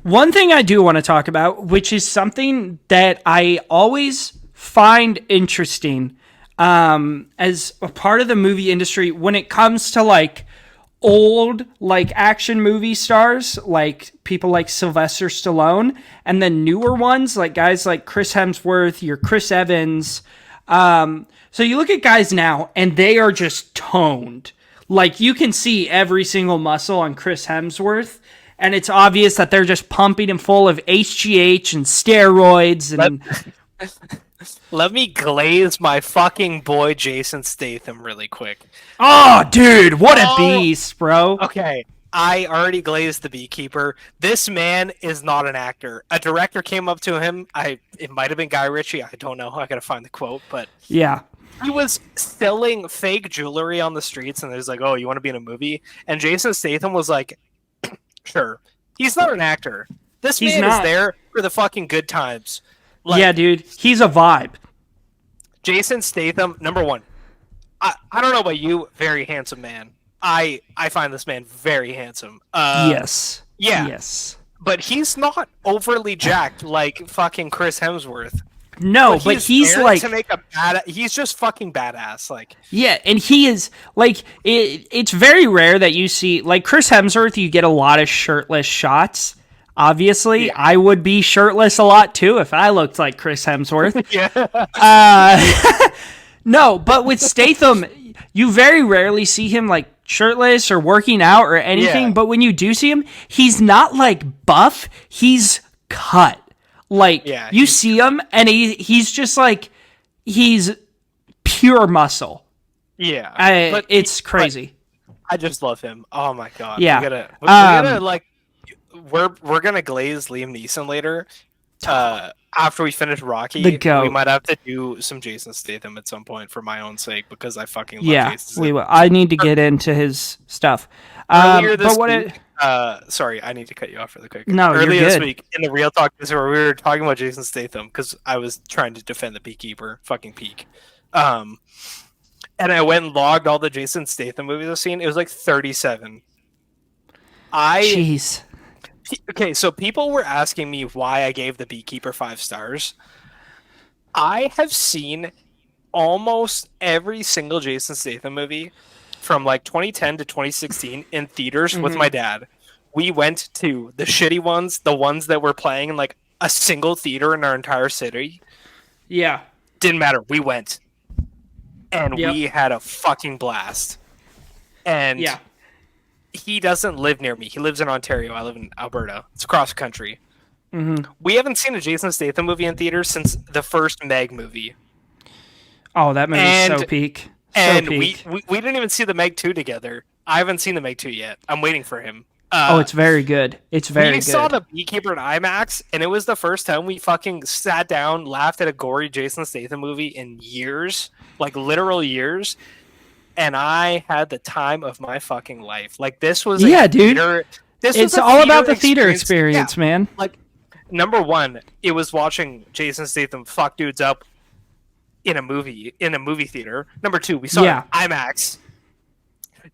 One thing I do want to talk about, which is something that I always find interesting as a part of the movie industry when it comes to like old like action movie stars, like people like Sylvester Stallone, and then newer ones like guys like Chris Hemsworth, your Chris Evans. So you look at guys now and they are just toned. Like, you can see every single muscle on Chris Hemsworth, and it's obvious that they're just pumping him full of HGH and steroids. And let me glaze my fucking boy Jason Statham really quick. Oh, dude, what a beast, bro. Okay, I already glazed the Beekeeper. This man is not an actor. A director came up to him. It might have been Guy Ritchie. I don't know. I gotta find the quote, but yeah. He was selling fake jewelry on the streets, and there's like, "Oh, you want to be in a movie?" And Jason Statham was like, "Sure." He's not an actor. This man is there for the fucking good times. Like, yeah, dude, he's a vibe. Jason Statham, number one. I don't know about you, very handsome man. I find this man very handsome. Yes. Yeah. Yes. But he's not overly jacked like fucking Chris Hemsworth. No, but he's like to make he's just fucking badass. Like, yeah, and he is like it's very rare that you see like Chris Hemsworth. You get a lot of shirtless shots. Obviously, I would be shirtless a lot too if I looked like Chris Hemsworth. No, but with Statham, you very rarely see him like shirtless or working out or anything. Yeah. But when you do see him, he's not like buff. He's cut. Like, you see him, and he's just like, he's pure muscle. Yeah. It's crazy. I just love him. Oh, my God. Yeah. We gotta like, we're going to glaze Liam Neeson later. After we finish Rocky, we might have to do some Jason Statham at some point for my own sake, because I fucking love Jason Statham. We will. I need to get into his stuff. Sorry, I need to cut you off really quick. No, earlier you're good. This week in the Real Talk, we were talking about Jason Statham because I was trying to defend the Beekeeper, fucking peak. And I went and logged all the Jason Statham movies I've seen. It was like 37. Jeez. Okay, so people were asking me why I gave the Beekeeper 5 stars. I have seen almost every single Jason Statham movie from like 2010 to 2016 in theaters with my dad. We went to the shitty ones, the ones that were playing in like a single theater in our entire city. Yeah. Didn't matter. We went. And we had a fucking blast. And he doesn't live near me. He lives in Ontario. I live in Alberta. It's across the country. Mm-hmm. We haven't seen a Jason Statham movie in theaters since the first Meg movie. Oh, that movie's so peak. We didn't even see the Meg 2 together. I haven't seen the Meg 2 yet. I'm waiting for him. It's very good. It's very good. We saw the Beekeeper in IMAX, and it was the first time we fucking sat down, laughed at a gory Jason Statham movie in years. Like, literal years. and I had the time of my fucking life. Like, this was dude. Theater, it's all about the theater experience, man. Like, number one, it was watching Jason Statham fuck dudes up in a movie theater. Number two, we saw it in IMAX.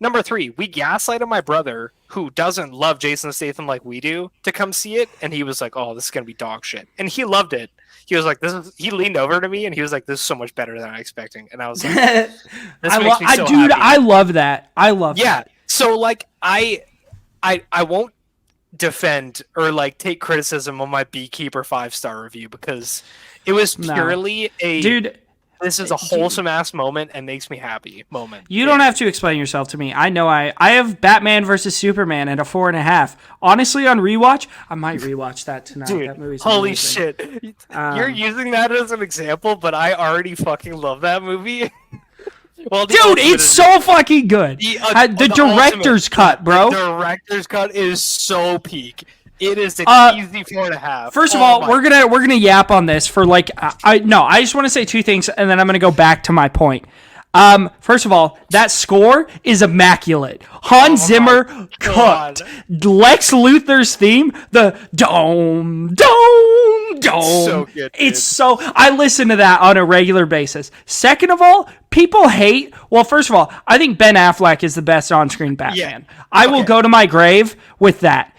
Number three, we gaslighted my brother, who doesn't love Jason Statham like we do, to come see it, and he was like, "Oh, this is gonna be dog shit," and he loved it. He was like, He leaned over to me and he was like, "This is so much better than I expecting," and I was like, "This makes me so dude, happy." I love that. I love that. Yeah. So like, I won't defend or like take criticism on my Beekeeper 5-star review because it was purely this is a wholesome ass moment and makes me happy moment. You don't have to explain yourself to me. I know I have Batman versus Superman at a 4.5. Honestly, on rewatch, I might rewatch that tonight. Dude, that movie's holy amazing. shit. You're using that as an example, but I already fucking love that movie. Well, dude, it's so fucking good. The director's cut, bro. The director's cut is so peak. It is an easy 4.5. First of all, we're gonna yap on this for like I just want to say two things and then I'm gonna go back to my point. First of all, that score is immaculate. Hans Zimmer cooked. Lex Luthor's theme, the dome. So good, it's so I listen to that on a regular basis. Second of all, people hate. Well, first of all, I think Ben Affleck is the best on-screen Batman. Yeah. I will go to my grave with that.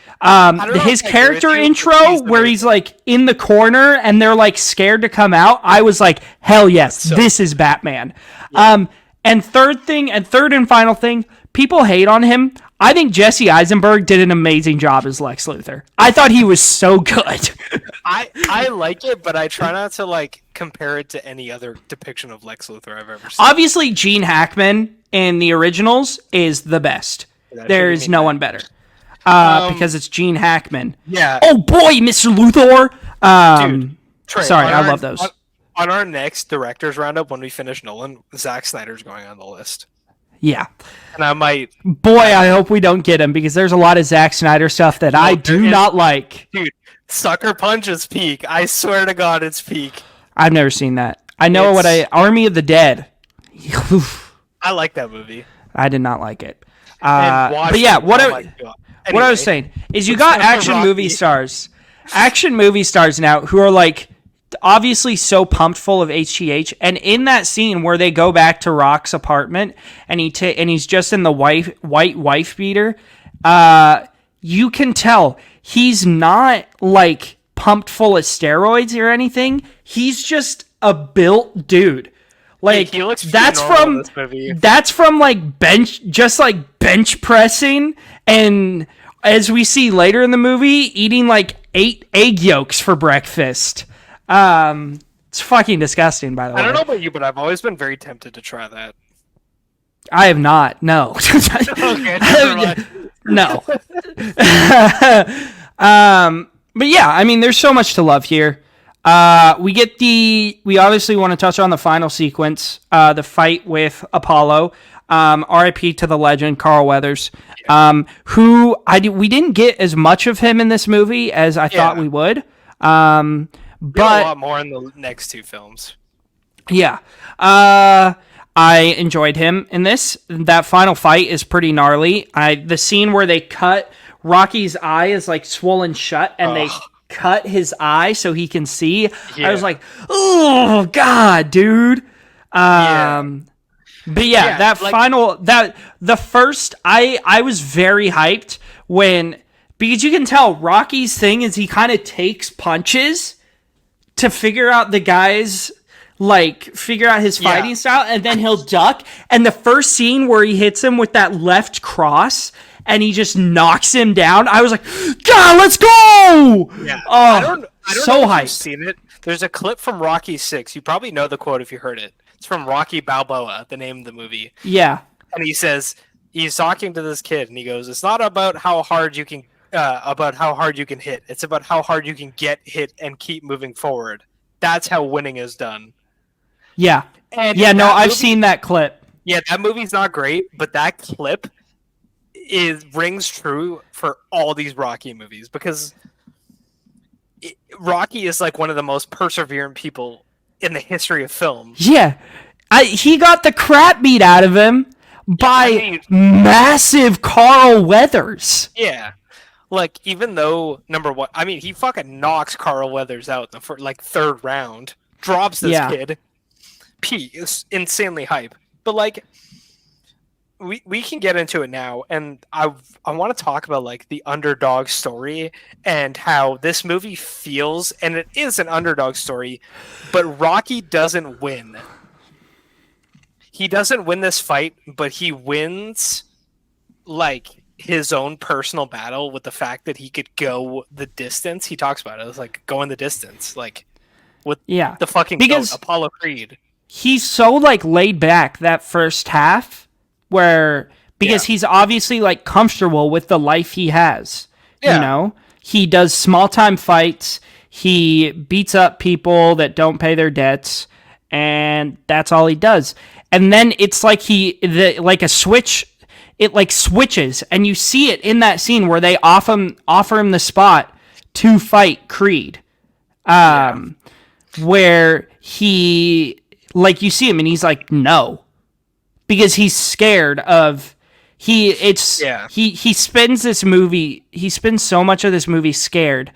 His character intro where he's like in the corner and they're like scared to come out. I was like, hell yes, this is Batman. Yeah. And third and final thing, people hate on him. I think Jesse Eisenberg did an amazing job as Lex Luthor. I thought he was so good. I like it, but I try not to like compare it to any other depiction of Lex Luthor I've ever seen. Obviously, Gene Hackman in the originals is the best. There's no one better. Because it's Gene Hackman. Yeah. Oh boy, Mr. Luthor. Dude, Trey, sorry, I love those. On our next director's roundup, when we finish Nolan, Zack Snyder's going on the list. Yeah. And I might... Boy, I hope we don't get him, because there's a lot of Zack Snyder stuff that I do not like. Dude, Sucker Punch is peak. I swear to God, it's peak. I've never seen that. I know Army of the Dead. I like that movie. I did not like it. But yeah, what I was saying is you got action movie stars now who are like obviously so pumped full of HGH, and in that scene where they go back to Rock's apartment and he's just in the white wife beater, you can tell he's not like pumped full of steroids or anything. He's just a built dude. Like he looks that's from like bench pressing, and as we see later in the movie, eating like 8 egg yolks for breakfast. It's fucking disgusting, by the way. I don't know about you, but I've always been very tempted to try that. I have not. No. Okay, no. But yeah, I mean, there's so much to love here. We obviously want to touch on the final sequence, the fight with Apollo. RIP to the legend, Carl Weathers, who we didn't get as much of him in this movie as I thought we would. But a lot more in the next two films. Yeah. I enjoyed him in this. That final fight is pretty gnarly. The scene where they cut Rocky's eye is like swollen shut and they cut his eye so he can see. Yeah. I was like, oh God, dude. But yeah, the first, I was very hyped because you can tell Rocky's thing is he kind of takes punches to figure out his fighting style, and then he'll duck. And the first scene where he hits him with that left cross and he just knocks him down, I was like, God, let's go! Yeah. I don't so know if hyped. You've seen it. There's a clip from Rocky 6. You probably know the quote if you heard it. It's from Rocky Balboa, the name of the movie. Yeah. And he says, he's talking to this kid, and he goes, "It's not about how hard you can hit. It's about how hard you can get hit and keep moving forward. That's how winning is done." Yeah. And I've seen that clip. Yeah, that movie's not great, but that clip rings true for all these Rocky movies, because Rocky is like one of the most perseverant people in the history of film. Yeah. He got the crap beat out of him, by massive Carl Weathers. Yeah. Like, even though, number one, I mean, he fucking knocks Carl Weathers out in the third round, drops this kid. P is insanely hype. But, like, we can get into it now, and I want to talk about, like, the underdog story and how this movie feels, and it is an underdog story, but Rocky doesn't win. He doesn't win this fight, but he wins, like, his own personal battle with the fact that he could go the distance. He talks about it. It's like going the distance, like with the fucking goat, Apollo Creed. He's so like laid back that first half because he's obviously like comfortable with the life he has. Yeah. You know, he does small time fights. He beats up people that don't pay their debts, and that's all he does. And then it's like like a switch. It like switches, and you see it in that scene where they offer him the spot to fight Creed, where he like you see him and he's like no, because he's scared of he spends this movie. He spends so much of this movie scared,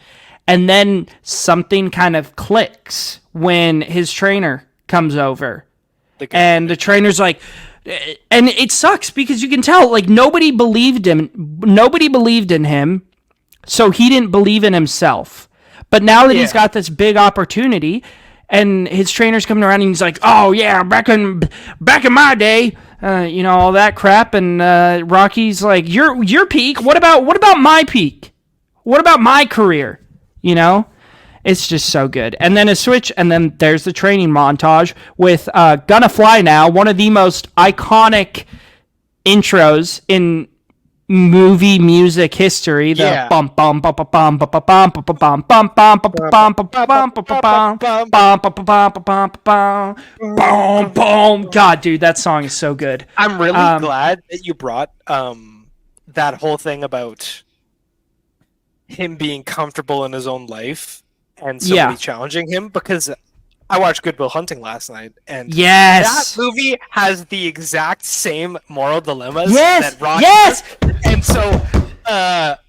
and then something kind of clicks when his trainer comes over, and the trainer's like. And it sucks because you can tell, like, nobody believed in him, so he didn't believe in himself. But now that he's got this big opportunity, and his trainer's coming around, and he's like, "Oh yeah, back in my day, all that crap." And Rocky's like, "Your peak. What about my peak? What about my career? You know." It's just so good. And then a switch, and then there's the training montage with Gonna Fly Now, one of the most iconic intros in movie music history. The bum bum bum bum bum bum bum bum bum bum bum bum bum bum. God, dude, that song is so good. I'm really glad that you brought that whole thing about him being comfortable in his own life. And somebody challenging him, because I watched Good Will Hunting last night, and that movie has the exact same moral dilemmas that Rocky does. And so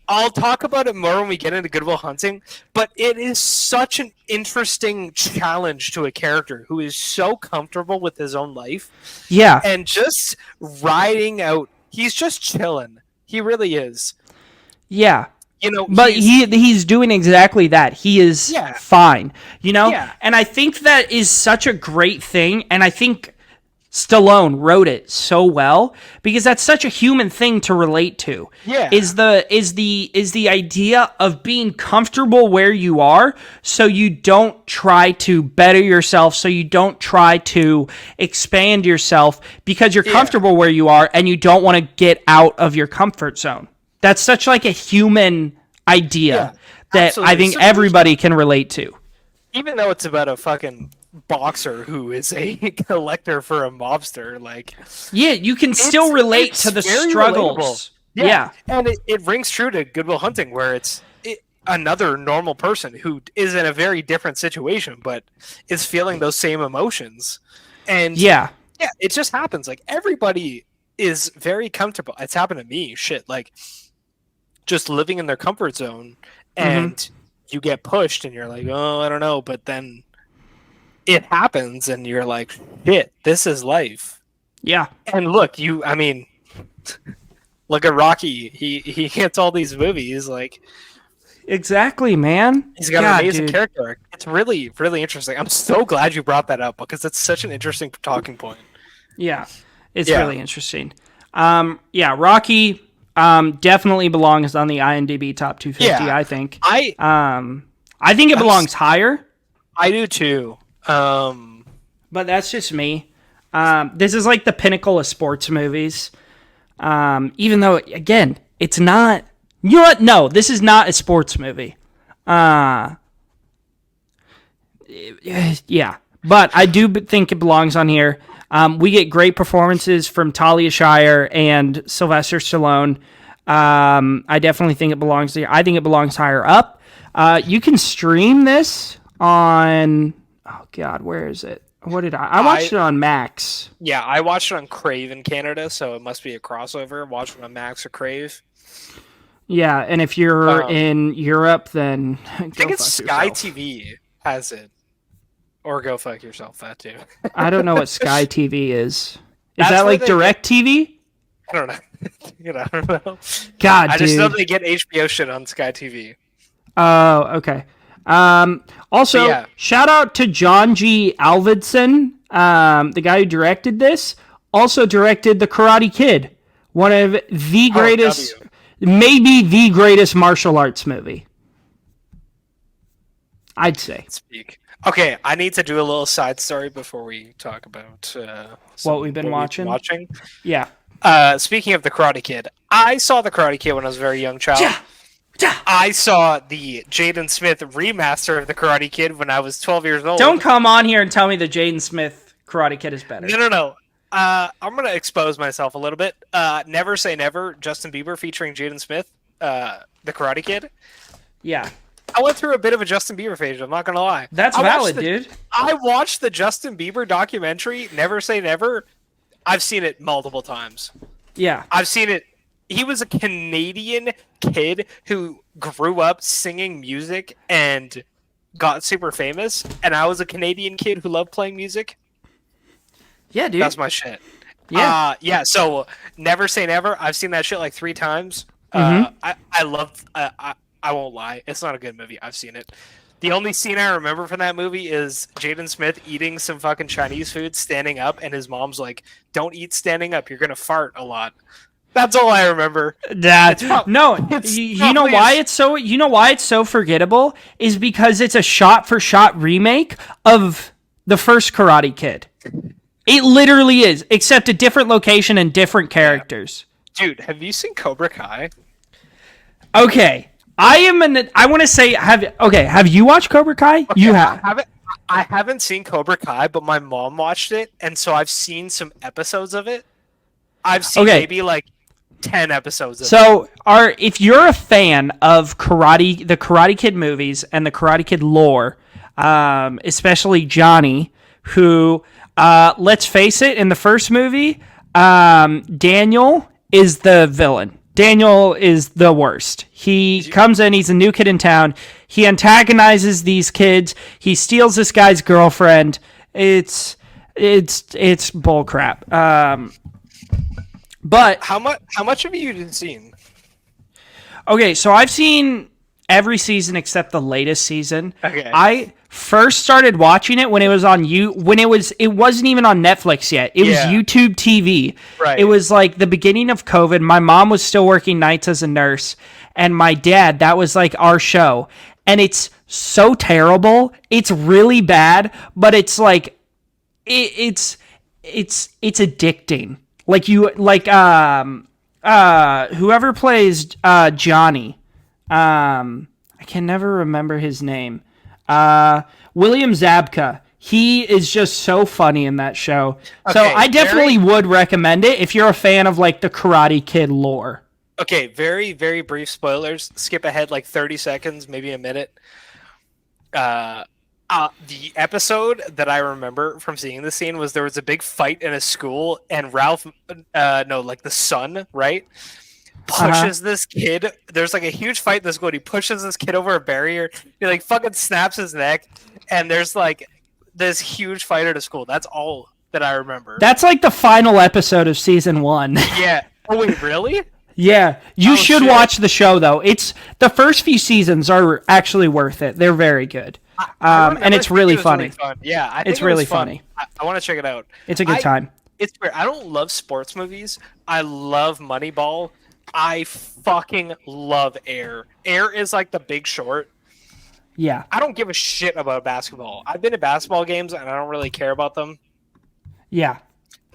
I'll talk about it more when we get into Good Will Hunting, but it is such an interesting challenge to a character who is so comfortable with his own life. Yeah. And just riding out, he's just chilling. He really is. Yeah. But he's doing exactly that. He is fine, And I think that is such a great thing, and I think Stallone wrote it so well because that's such a human thing to relate to. Yeah, is the idea of being comfortable where you are, so you don't try to better yourself, so you don't try to expand yourself because you're comfortable where you are and you don't want to get out of your comfort zone. That's such like a human idea that absolutely. I think everybody can relate to. Even though it's about a fucking boxer who is a collector for a mobster, like you can still relate to the struggles. Yeah. And it rings true to Good Will Hunting, where it's another normal person who is in a very different situation, but is feeling those same emotions. And it just happens. Like, everybody is very comfortable. It's happened to me. Shit, like, just living in their comfort zone, and you get pushed and you're like, oh, I don't know. But then it happens and you're like, shit, this is life. Yeah. And look, look at Rocky. He gets all these movies. Like, exactly, man. He's got an amazing character arc. It's really, really interesting. I'm so glad you brought that up because it's such an interesting talking point. Yeah. It's really interesting. Rocky definitely belongs on the IMDb top 250. I think. I think it belongs higher. I do too. But that's just me. This is like the pinnacle of sports movies. Even though, again, it's not. You know what? No, this is not a sports movie. Yeah, but I do think it belongs on here. We get great performances from Talia Shire and Sylvester Stallone. I definitely think it belongs there. I think it belongs higher up. You can stream this on... Oh, God, where is it? What did I watched it on Max. Yeah, I watched it on Crave in Canada, so it must be a crossover. Watch it on Max or Crave. Yeah, and if you're in Europe, then I think it's Sky TV has it. Or go fuck yourself, that too. I don't know what Sky TV is. Is that like Direct TV? I don't know. I don't know. God, I just know they get HBO shit on Sky TV. Oh, okay. Also, shout out to John G. Alvidson, the guy who directed this. Also directed The Karate Kid, one of the greatest, maybe the greatest martial arts movie. I'd say. Speak. Okay, I need to do a little side story before we talk about what we've been watching. Yeah. Speaking of The Karate Kid, I saw The Karate Kid when I was a very young child. I saw the Jaden Smith remaster of The Karate Kid when I was 12 years old. Don't come on here and tell me the Jaden Smith Karate Kid is better. No. I'm going to expose myself a little bit. Never Say Never, Justin Bieber featuring Jaden Smith, The Karate Kid. Yeah. I went through a bit of a Justin Bieber phase, I'm not going to lie. That's valid, dude. I watched the Justin Bieber documentary, Never Say Never. I've seen it multiple times. Yeah. I've seen it. He was a Canadian kid who grew up singing music and got super famous, and I was a Canadian kid who loved playing music. Yeah, dude. That's my shit. Yeah. So Never Say Never. I've seen that shit like 3 times. I loved. I won't lie. It's not a good movie. I've seen it. The only scene I remember from that movie is Jaden Smith eating some fucking Chinese food, standing up, and his mom's like, "Don't eat standing up. You're gonna fart a lot." That's all I remember. You know why it's so forgettable is because it's a shot-for-shot remake of the first Karate Kid. It literally is, except a different location and different characters. Dude, have you seen Cobra Kai? Okay. I want to say, have you watched Cobra Kai? Okay, you have. I haven't seen Cobra Kai, but my mom watched it, and so I've seen some episodes of it. I've seen maybe like 10 episodes of it. If you're a fan of the Karate Kid movies and the Karate Kid lore, especially Johnny, who, let's face it, in the first movie, Daniel is the villain. Daniel is the worst. He comes in, he's a new kid in town. He antagonizes these kids. He steals this guy's girlfriend. It's bullcrap. But how much have you seen? Okay, so I've seen every season except the latest season. Okay. I first started watching it when it was on it wasn't even on Netflix yet. It was YouTube TV. Right. It was like the beginning of COVID. My mom was still working nights as a nurse, and my dad, that was like our show. And it's so terrible. It's really bad, but it's like it's addicting. Whoever plays Johnny, I can never remember his name. William Zabka. He is just so funny in that show. So I definitely would recommend it if you're a fan of like the Karate Kid lore. Okay, very, very brief spoilers. Skip ahead like 30 seconds, maybe a minute. The episode that I remember from seeing the scene was there was a big fight in a school, and the son, right? Pushes this kid. There's like a huge fight in the school. And he pushes this kid over a barrier. He like fucking snaps his neck, and there's like this huge fight at a school. That's all that I remember. That's like the final episode of season 1. Yeah. Oh wait, really? Yeah. You should watch the show though. It's the first few seasons are actually worth it. They're very good. And it's really funny. Yeah, I think it's really funny. I want to check it out. It's a good time. It's weird. I don't love sports movies. I love Moneyball. I fucking love Air. Air is like The Big Short. Yeah. I don't give a shit about basketball. I've been to basketball games and I don't really care about them. Yeah.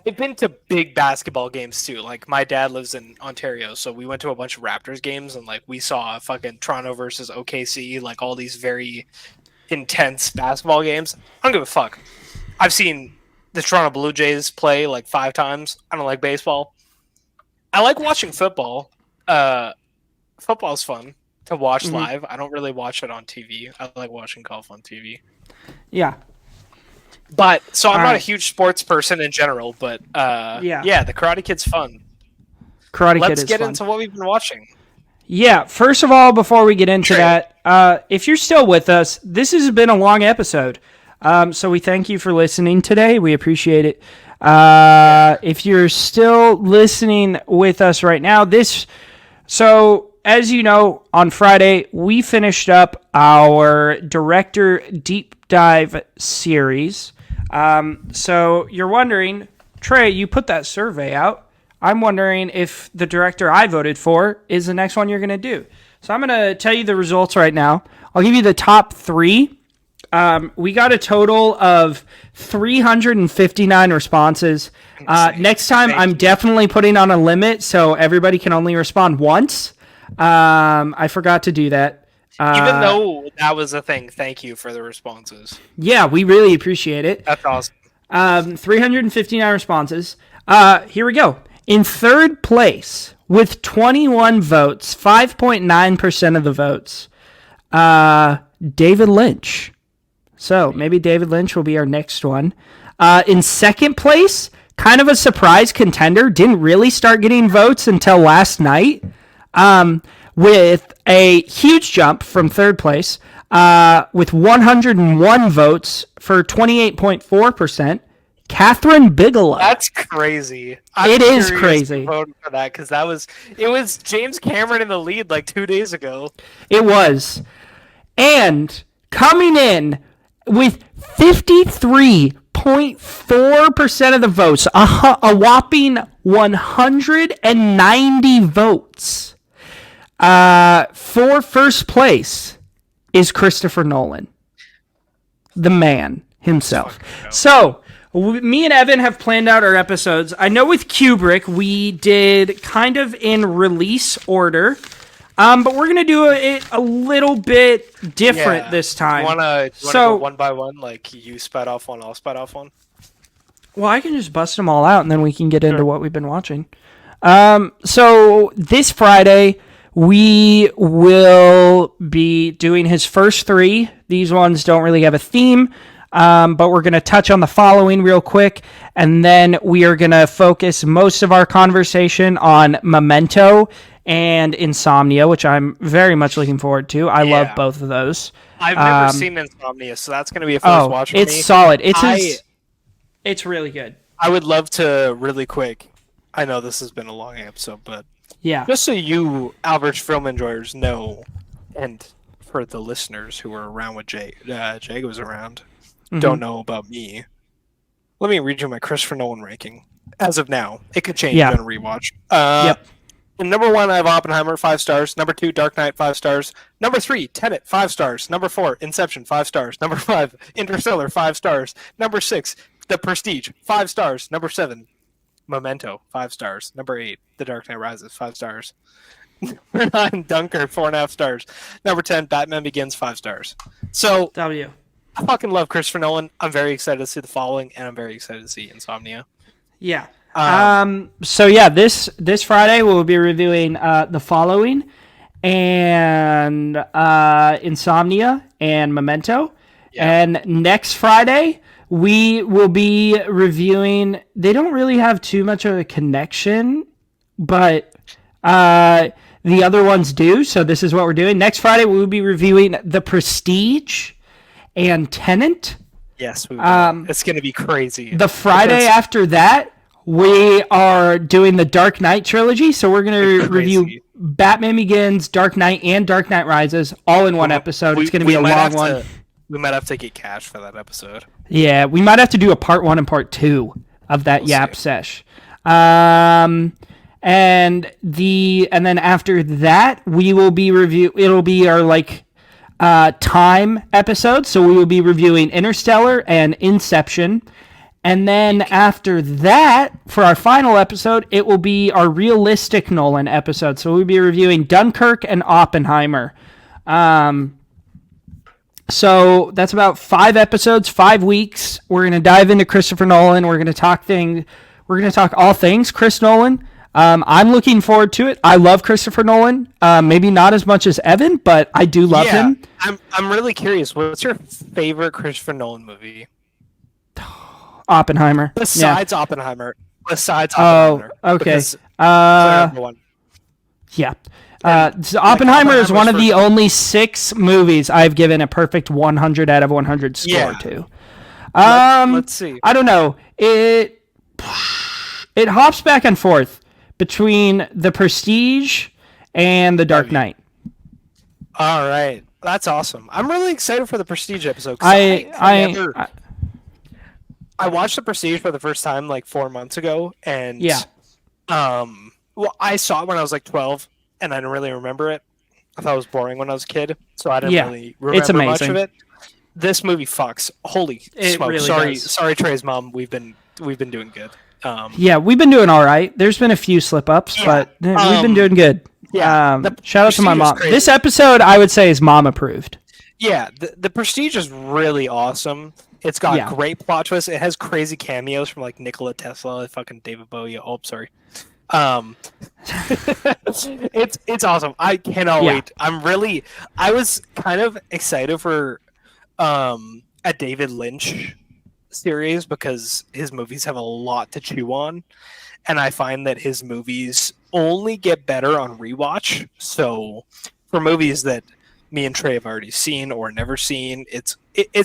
I've been to big basketball games too. Like my dad lives in Ontario, so we went to a bunch of Raptors games and like we saw fucking Toronto versus OKC, like all these very intense basketball games. I don't give a fuck. I've seen the Toronto Blue Jays play like 5 times. I don't like baseball. I like watching football. Football's fun to watch live. I don't really watch it on TV. I like watching golf on TV. Yeah. But so I'm not right. a huge sports person in general, but yeah, the Karate Kid's fun. Let's get fun. into what we've been watching. Yeah, first of all, before we get into that, if you're still with us, this has been a long episode. So we thank you for listening today. We appreciate it. If you're still listening with us right now, so as you know, on Friday, we finished up our director deep dive series. So you're wondering, Trey, you put that survey out. I'm wondering if the director I voted for is the next one you're going to do. So I'm going to tell you the results right now. I'll give you the top 3. We got a total of 359 responses. Next time, I'm definitely putting on a limit, so everybody can only respond once. I forgot to do that. Even though that was a thing, thank you for the responses. Yeah, we really appreciate it. That's awesome. 359 responses. Here we go. In third place, with 21 votes, 5.9% of the votes, David Lynch. So maybe David Lynch will be our next one. In second place, kind of a surprise contender, didn't really start getting votes until last night, with a huge jump from third place, with 101 votes for 28.4%. Catherine Bigelow. That's crazy. It is crazy. Voting for that because it was James Cameron in the lead like 2 days ago. It was, and coming in with 53.4% of the votes, a whopping 190 votes. For first place is Christopher Nolan, the man himself. So me and Evan have planned out our episodes. I know with Kubrick, we did kind of in release order, but we're going to do it a little bit different this time. You want to go one by one, like you spat off one, I'll spat off one? Well, I can just bust them all out, and then we can get into what we've been watching. So this Friday, we will be doing his first 3. These ones don't really have a theme. But we're going to touch on the following real quick, and then we are going to focus most of our conversation on Memento and Insomnia, which I'm very much looking forward to. I love both of those. I've never seen Insomnia, so that's going to be a first watch for me. It's solid. It's really good. I would love to, really quick, I know this has been a long episode, but just so you average film enjoyers know, and for the listeners who were around with Jay was around, don't know about me, let me read you my Christopher Nolan ranking. As of now, it could change on a rewatch. Number 1, I have Oppenheimer, 5 stars. Number 2, Dark Knight, 5 stars. Number 3, Tenet, 5 stars. Number 4, Inception, 5 stars. Number 5, Interstellar, 5 stars. Number 6, The Prestige, 5 stars. Number 7, Memento, 5 stars. Number 8, The Dark Knight Rises, 5 stars. Number 9, Dunkirk, 4.5 stars. Number 10, Batman Begins, 5 stars. So I fucking love Christopher Nolan. I'm very excited to see The Following, and I'm very excited to see Insomnia. Yeah. This Friday we'll be reviewing The Following and Insomnia and Memento. Yeah. And next Friday we will be reviewing, they don't really have too much of a connection, but the other ones do. So this is what we're doing. Next Friday we will be reviewing The Prestige and Tenet. Yes, we will. It's going to be crazy. The Friday after that, we are doing the Dark Knight trilogy. So we're going to review Batman Begins, Dark Knight, and Dark Knight Rises all in one episode. It's going to be a long one. We might have to get cash for that episode. Yeah, we might have to do a part 1 and part 2 of that sesh. And then after that, we will be it'll be our time episode, so we will be reviewing Interstellar and Inception, and then after that, for our final episode, it will be our realistic Nolan episode, so we'll be reviewing Dunkirk and Oppenheimer. So that's about 5 episodes, 5 weeks. We're going to dive into Christopher Nolan. We're going to talk all things Chris Nolan. I'm looking forward to it. I love Christopher Nolan. Maybe not as much as Evan, but I do love him. I'm really curious. What's your favorite Christopher Nolan movie? Oppenheimer. Besides Oppenheimer. Oh, okay. Number one. Yeah. Oppenheimer is one of the only 6 movies I've given a perfect 100 out of 100 score to. Let's see. I don't know. It hops back and forth between The Prestige and The Dark Knight. All right. That's awesome. I'm really excited for the Prestige episode. I watched the Prestige for the first time like 4 months ago, and well, I saw it when I was like 12, and I didn't really remember it. I thought it was boring when I was a kid, so I didn't really remember much of it. This movie fucks. Holy smoke! Really sorry, Trey's mom. We've been doing good. We've been doing all right. There's been a few slip ups, but we've been doing good. Yeah. Shout out to my mom. This episode, I would say, is mom approved. Yeah, the Prestige is really awesome. It's got great plot twists. It has crazy cameos from like Nikola Tesla, fucking David Bowie. Oh, sorry. It's awesome. I cannot wait. I was kind of excited for a David Lynch series because his movies have a lot to chew on, and I find that his movies only get better on rewatch. So for movies that me and Trey have already seen or never seen, it's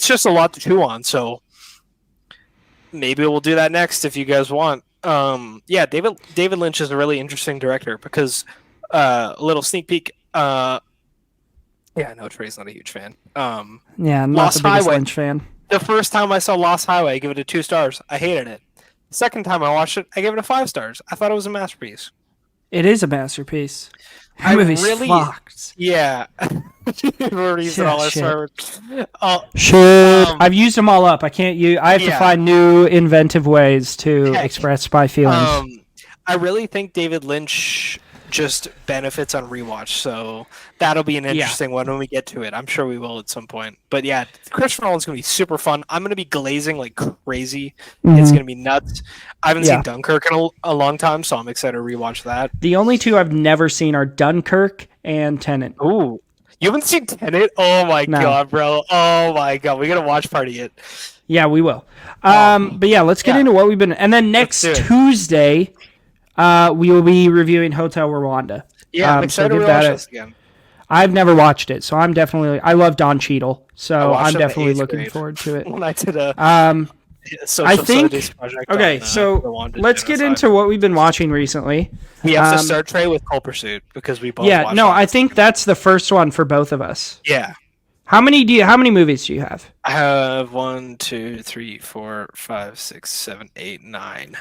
just a lot to chew on. So maybe we'll do that next if you guys want. David Lynch is a really interesting director because a little sneak peek. I know Trey's not a huge fan. Not the biggest Lynch fan. The first time I saw Lost Highway, I gave it 2 stars. I hated it. The second time I watched it, I gave it 5 stars. I thought it was a masterpiece. It is a masterpiece. That movie's fucked. Yeah. We're using all our stars. I've used them all up. I can't use. I have to find new inventive ways to express my feelings. I really think David Lynch just benefits on rewatch, so that'll be an interesting one when we get to it. I'm sure we will at some point. But yeah, Christopher Nolan's gonna be super fun. I'm gonna be glazing like crazy. It's gonna be nuts. I haven't seen Dunkirk in a long time, so I'm excited to rewatch that. The only 2 I've never seen are Dunkirk and Tenet. Ooh, you haven't seen Tenet? Oh my god, bro! Oh my god, we gotta watch party it. Yeah, we will. But yeah, let's get into what we've been. And then next Tuesday, we will be reviewing Hotel Rwanda. Yeah, I'm excited to watch this again. I've never watched it, so I love Don Cheadle, so I'm definitely looking forward to it. When I did a social studies project. Okay, so let's get into what we've been watching recently. We have to start Trey with Cold Pursuit because we both watched I think that's the first one for both of us. Yeah. How many movies do you have? I have 1, 2, 3, 4, 5, 6, 7, 8, 9.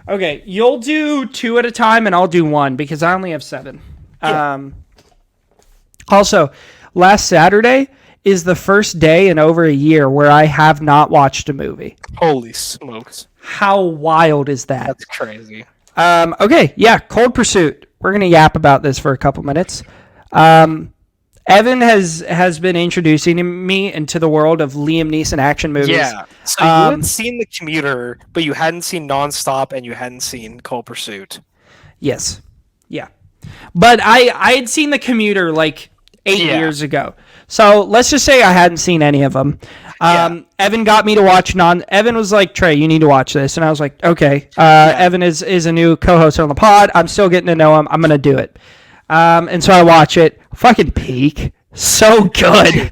Okay, you'll do 2 at a time, and I'll do 1 because I only have 7. Yeah. Also, last Saturday is the first day in over a year where I have not watched a movie. Holy smokes! How wild is that? That's crazy. Okay, yeah, Cold Pursuit. We're gonna yap about this for a couple minutes. Evan has been introducing me into the world of Liam Neeson action movies. Yeah. So you hadn't seen The Commuter, but you hadn't seen Nonstop, and you hadn't seen Cold Pursuit. Yes. Yeah. But I had seen The Commuter like 8 years ago. So let's just say I hadn't seen any of them. Evan got me to watch Evan was like, Trey, you need to watch this. And I was like, okay. Evan is a new co-host on the pod. I'm still getting to know him. I'm going to do it. And so I watch it. Fucking peak. So good.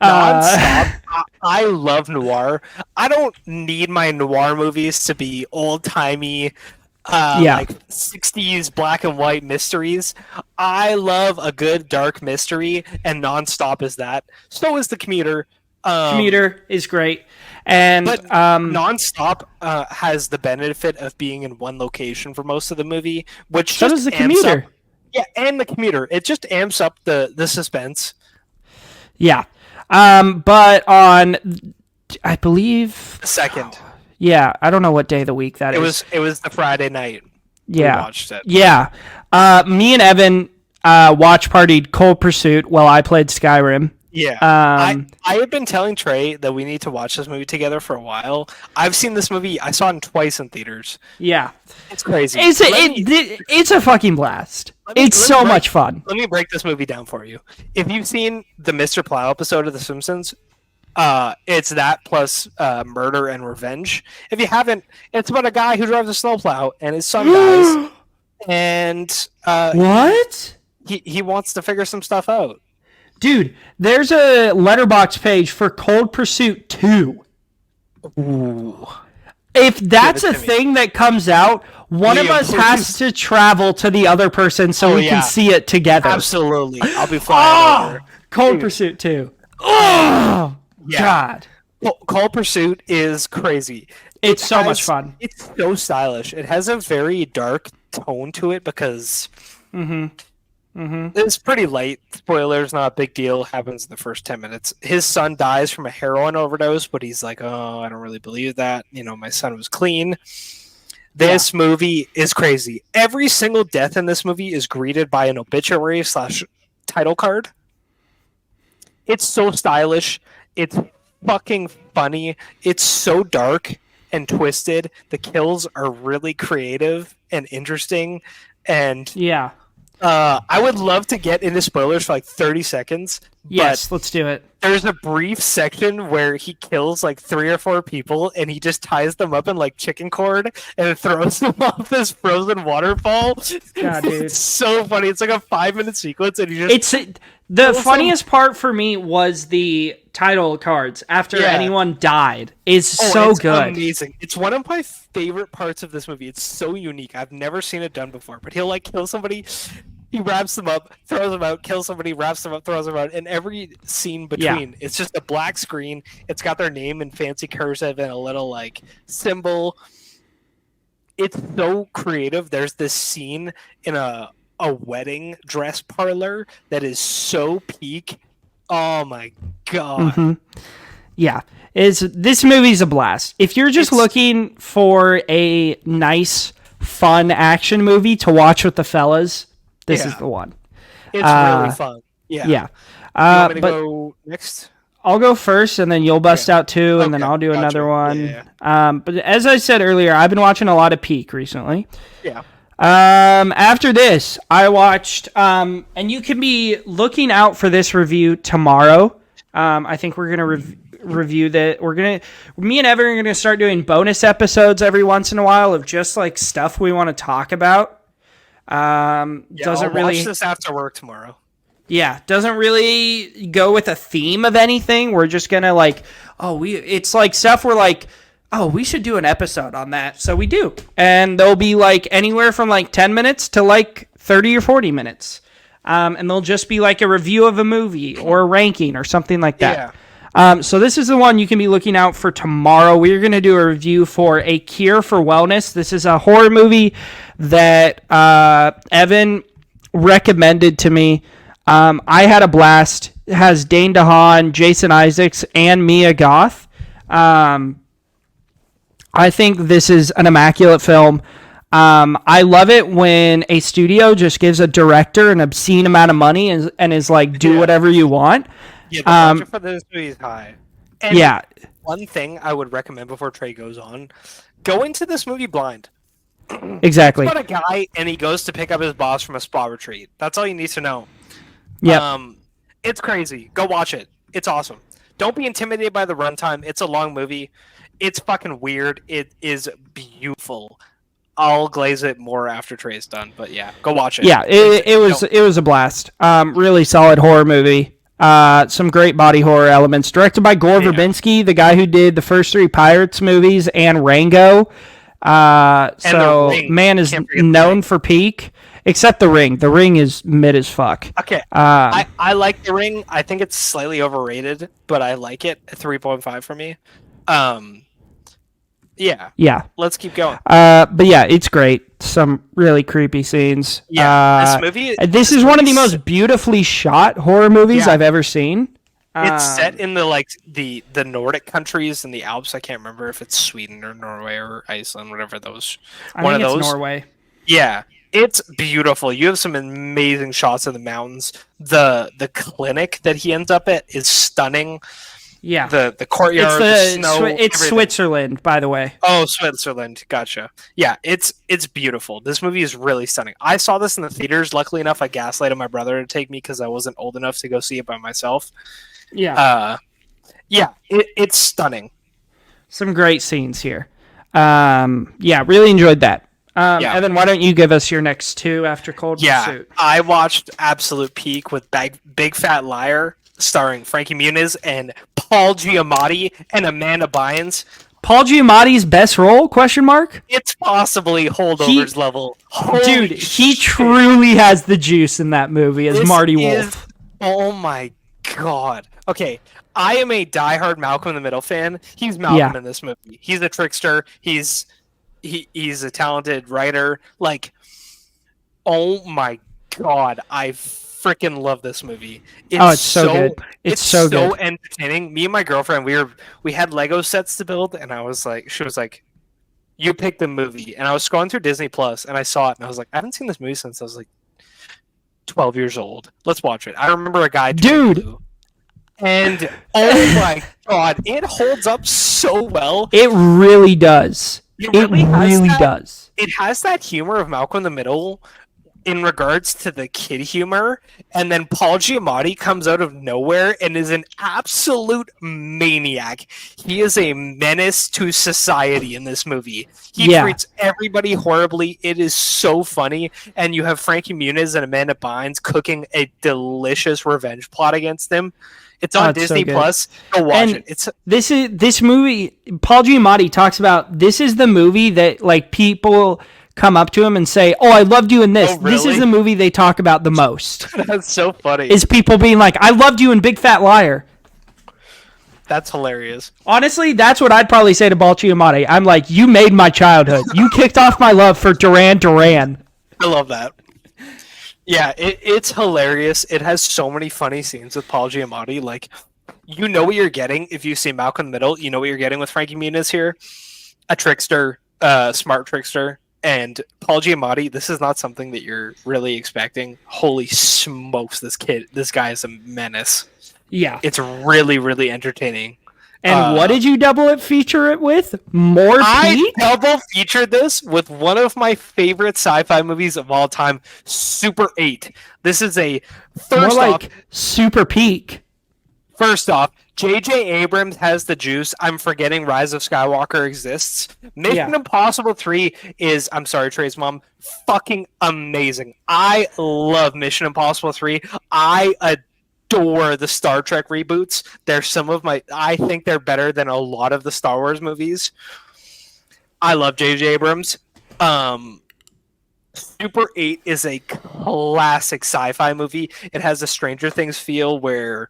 Nonstop. I love noir. I don't need my noir movies to be old-timey, like 60s black and white mysteries. I love a good dark mystery, and Nonstop is that. So is The Commuter. Commuter is great. But Nonstop has the benefit of being in one location for most of the movie, which so does The Commuter. And The Commuter. It just amps up the suspense. Yeah. But on, I believe... The second. Yeah, I don't know what day of the week that is. It was the Friday night. Yeah. We watched it. Yeah. Me and Evan watch partied Cold Pursuit while I played Skyrim. Yeah. I have been telling Trey that we need to watch this movie together for a while. I've seen this movie. I saw it twice in theaters. Yeah. It's crazy. It's a fucking blast. It's so much fun. Let me break this movie down for you. If you've seen the Mr. Plow episode of The Simpsons, It's that plus murder and revenge. If you haven't, it's about a guy who drives a snowplow and his son dies, and what? He wants to figure some stuff out. Dude, there's a letterbox page for Cold Pursuit 2. Ooh. If that's a thing that comes out, one of us has to travel to the other person so we can see it together. Absolutely. I'll be flying over. Cold Pursuit 2. Oh, God. Cold Pursuit is crazy. It's so much fun. It's so stylish. It has a very dark tone to it because it's pretty light. Spoilers, not a big deal. Happens in the first 10 minutes. His son dies from a heroin overdose, but he's like, oh, I don't really believe that. You know, my son was clean. This movie is crazy. Every single death in this movie is greeted by an obituary / title card. It's so stylish. It's fucking funny. It's so dark and twisted. The kills are really creative and interesting. And I would love to get into spoilers for like 30 seconds. Yes, let's do it. There's a brief section where he kills like 3 or 4 people and he just ties them up in like chicken cord and throws them off this frozen waterfall. God, dude. It's so funny. It's like a 5-minute sequence and he just... The funniest part for me was the title cards after anyone died is so good. Amazing. It's one of my favorite parts of this movie. It's so unique. I've never seen it done before. But he'll like kill somebody, he wraps them up, throws them out, kills somebody, wraps them up, throws them out, and every scene between, it's just a black screen. It's got their name in fancy cursive and a little like symbol. It's so creative. There's this scene in a wedding dress parlor that is so peak. Oh my god. Yeah, this movie's a blast. If you're just looking for a nice, fun action movie to watch with the fellas, this is the one. It's really fun. Yeah. You want me to go next? I'll go first, and then you'll bust out 2, and then I'll do another one. But as I said earlier, I've been watching a lot of Peak recently. Yeah. After this, I watched, and you can be looking out for this review tomorrow. I think we're going to review that. Me and Evan are going to start doing bonus episodes every once in a while of just like stuff we want to talk about. I'll watch this after work tomorrow. Yeah, doesn't really go with a theme of anything. We're just going to it's like stuff we're like, oh, we should do an episode on that. So we do. And they'll be like anywhere from like 10 minutes to like 30 or 40 minutes. And they'll just be like a review of a movie or a ranking or something like that. Yeah. So this is the one you can be looking out for tomorrow. We're going to do a review for A Cure for Wellness. This is a horror movie that Evan recommended to me. I had a blast. It has Dane DeHaan, Jason Isaacs, and Mia Goth. I think this is an immaculate film. I love it when a studio just gives a director an obscene amount of money and is like, do whatever you want. Yeah, the budget for this movie is high. And one thing I would recommend before Trey goes on, go into this movie blind. Exactly. It's about a guy and he goes to pick up his boss from a spa retreat. That's all you need to know. Yeah. It's crazy. Go watch it. It's awesome. Don't be intimidated by the runtime. It's a long movie. It's fucking weird. It is beautiful. I'll glaze it more after Trey's done, but yeah, go watch it. Yeah, it was a blast. Really solid horror movie. Some great body horror elements. Directed by Gore Verbinski, the guy who did the first 3 Pirates movies and Rango. Man is known for Peak, except The Ring. The Ring is mid as fuck. Okay, I like The Ring. I think it's slightly overrated, but I like it. 3.5 for me. Yeah. Let's keep going. But yeah, it's great. Some really creepy scenes. Yeah, this is one of the most beautifully shot horror movies I've ever seen. It's set in the Nordic countries in the Alps. I can't remember if it's Sweden or Norway or Iceland, whatever those. I think it's Norway. Yeah, it's beautiful. You have some amazing shots of the mountains. The clinic that he ends up at is stunning. Yeah, the courtyard, the snow. It's everything. Switzerland, by the way. Oh, Switzerland. Gotcha. Yeah, it's beautiful. This movie is really stunning. I saw this in the theaters. Luckily enough, I gaslighted my brother to take me because I wasn't old enough to go see it by myself. Yeah. Yeah, it's stunning. Some great scenes here. Yeah, really enjoyed that. Yeah. Evan, why don't you give us your next two after Cold Pursuit? I watched Absolute Peak with Big Fat Liar, starring Frankie Muniz and Paul Giamatti and Amanda Bynes. Paul Giamatti's best role? Question mark. It's possibly Holdovers level. Dude, he truly has the juice in that movie as Marty Wolf. Oh my god. Okay, I am a diehard Malcolm in the Middle fan. He's Malcolm in this movie. He's a trickster. He's a talented writer. Like, oh my god, I freaking love this movie. It's so good. It's so good. Entertaining. Me and my girlfriend, we had Lego sets to build, and she was like, "You pick the movie." And I was scrolling through Disney Plus, and I saw it, and I was like, "I haven't seen this movie since I was like 12 years old. Let's watch it." I remember a guy, dude. And oh my god, it holds up so well. It really does. It really does. It has that humor of Malcolm in the Middle in regards to the kid humor, and then Paul Giamatti comes out of nowhere and is an absolute maniac. He is a menace to society in this movie. He treats everybody horribly. It is so funny, and you have Frankie Muniz and Amanda Bynes cooking a delicious revenge plot against him. It's on Disney Plus. Go watch it. This movie. Paul Giamatti talks about. This is the movie that like people come up to him and say, "Oh, I loved you in this." Oh, really? This is the movie they talk about the most. That's so funny. Is people being like, "I loved you in Big Fat Liar." That's hilarious. Honestly, that's what I'd probably say to Paul Giamatti. I'm like, "You made my childhood. You kicked off my love for Duran Duran." I love that. Yeah, it's hilarious. It has so many funny scenes with Paul Giamatti. Like, you know what you're getting if you see Malcolm in the Middle. You know what you're getting with Frankie Muniz here. A trickster, smart trickster. And Paul Giamatti, this is not something that you're really expecting. Holy smokes, this guy is a menace. Yeah. It's really, really entertaining. And what did you feature it with? More Peak? I double featured this with one of my favorite sci-fi movies of all time, Super 8. This is Super Peak. First off, J.J. Abrams has the juice. I'm forgetting Rise of Skywalker exists. Mission Impossible 3 is, I'm sorry, Trey's mom, fucking amazing. I love Mission Impossible 3. I adore the Star Trek reboots. I think they're better than a lot of the Star Wars movies. I love J.J. Abrams. Super 8 is a classic sci-fi movie. It has a Stranger Things feel where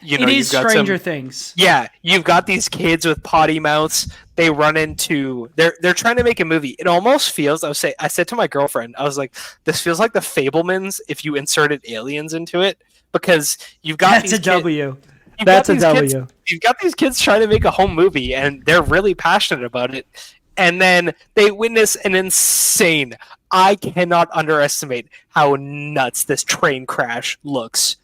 it is Stranger Things. Yeah, you've got these kids with potty mouths. They run into. They're trying to make a movie. It almost feels. I said to my girlfriend, I was like, "This feels like the Fabelmans if you inserted aliens into it." Because you've got That's a W. That's a W. You've got these kids trying to make a home movie, and they're really passionate about it. And then they witness an insane. I cannot underestimate how nuts this train crash looks.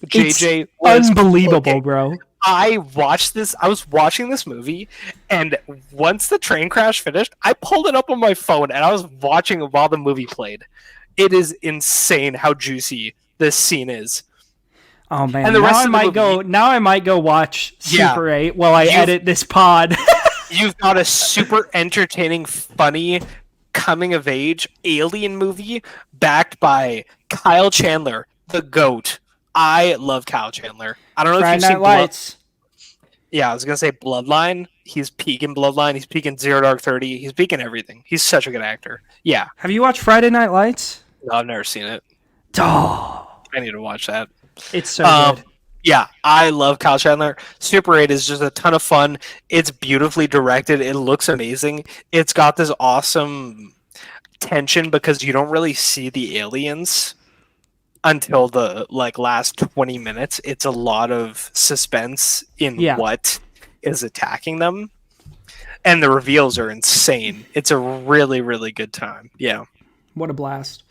JJ was unbelievable, bro. I was watching this movie, and once the train crash finished, I pulled it up on my phone and I was watching it while the movie played. It is insane how juicy this scene is. Oh man! And now I might go watch Super 8 while I edit this pod. You've got a super entertaining, funny, coming of age alien movie backed by Kyle Chandler, the GOAT. I love Kyle Chandler. I don't know if you've seen Lights. Yeah, I was gonna say Bloodline. He's peaking Bloodline. He's peaking Zero Dark 30. He's peaking everything. He's such a good actor. Yeah. Have you watched Friday Night Lights? No, I've never seen it. Oh, I need to watch that. It's so good. Yeah, I love Kyle Chandler. Super 8 is just a ton of fun. It's beautifully directed. It looks amazing. It's got this awesome tension because you don't really see the aliens until the last 20 minutes. It's a lot of suspense in what is attacking them. And the reveals are insane. It's a really, really good time. Yeah. What a blast.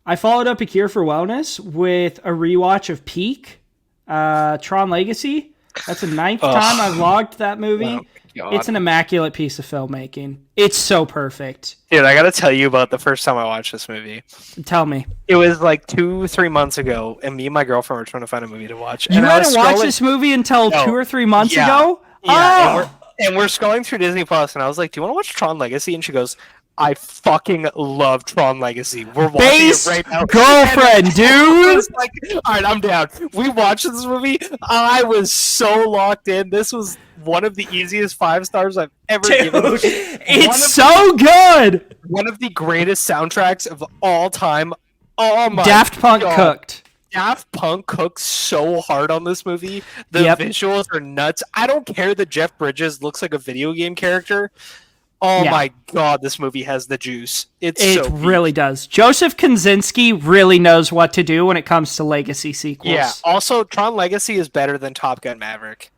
I followed up A Cure for Wellness with a rewatch of Peak, Tron Legacy. That's the 9th time I've logged that movie. God. It's an immaculate piece of filmmaking. It's so perfect. Dude, I gotta tell you about the first time I watched this movie. Tell me. It was like 2-3 months ago, and me and my girlfriend were trying to find a movie to watch. You hadn't watched this movie until 2 or 3 months ago? Yeah, and we're scrolling through Disney Plus, and I was like, "Do you want to watch Tron Legacy?" And she goes, "I fucking love Tron Legacy. We're watching it right now." Girlfriend, dude. Like, all right, I'm down. We watched this movie. I was so locked in. This was one of the easiest 5 stars I've ever given. It's so good. One of the greatest soundtracks of all time. Oh my Daft Punk God. cooked. Daft Punk cooks so hard on this movie. The visuals are nuts. I don't care that Jeff Bridges looks like a video game character. Oh my God, this movie has the juice. It so really does. Joseph Kosinski really knows what to do when it comes to legacy sequels. Yeah. Also, Tron Legacy is better than Top Gun Maverick.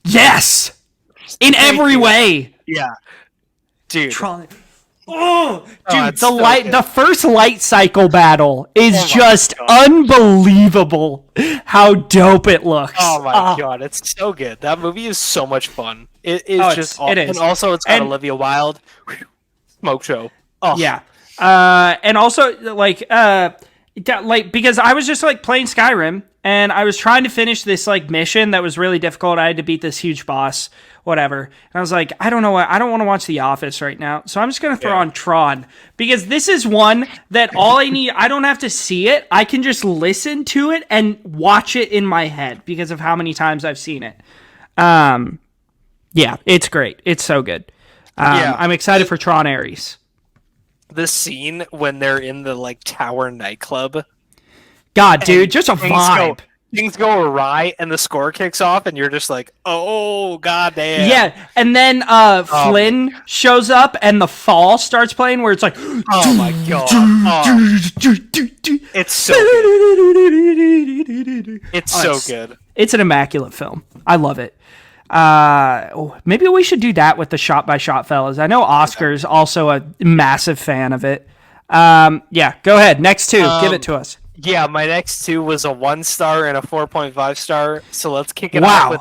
Yes! In every way. Yeah. Dude. Tron. Oh, dude, the first light cycle battle is just unbelievable how dope it looks. Oh my God, it's so good. That movie is so much fun. It is it is. And also it's got Olivia Wilde. Smoke show. Oh. Yeah. And also because I was just like playing Skyrim and I was trying to finish this like mission that was really difficult. I had to beat this huge boss, whatever. And I was like, I don't know what, I don't want to watch The Office right now. So I'm just going to throw on Tron because this is one that all I need, I don't have to see it. I can just listen to it and watch it in my head because of how many times I've seen it. Yeah, it's great. It's so good. I'm excited for Tron Ares. The scene when they're in the like tower nightclub. God, dude, just a vibe. Things go awry and the score kicks off and you're just like, oh, God damn. Yeah, and then Flynn shows up and the fall starts playing where it's like, oh my God. Oh. It's so good. It's so good. It's an immaculate film. I love it. Maybe we should do that with the shot by shot fellas. I know Oscar's also a massive fan of it. Yeah, go ahead. Next 2, give it to us. Yeah, my next 2 was a 1 star and a 4.5 star. So let's kick it off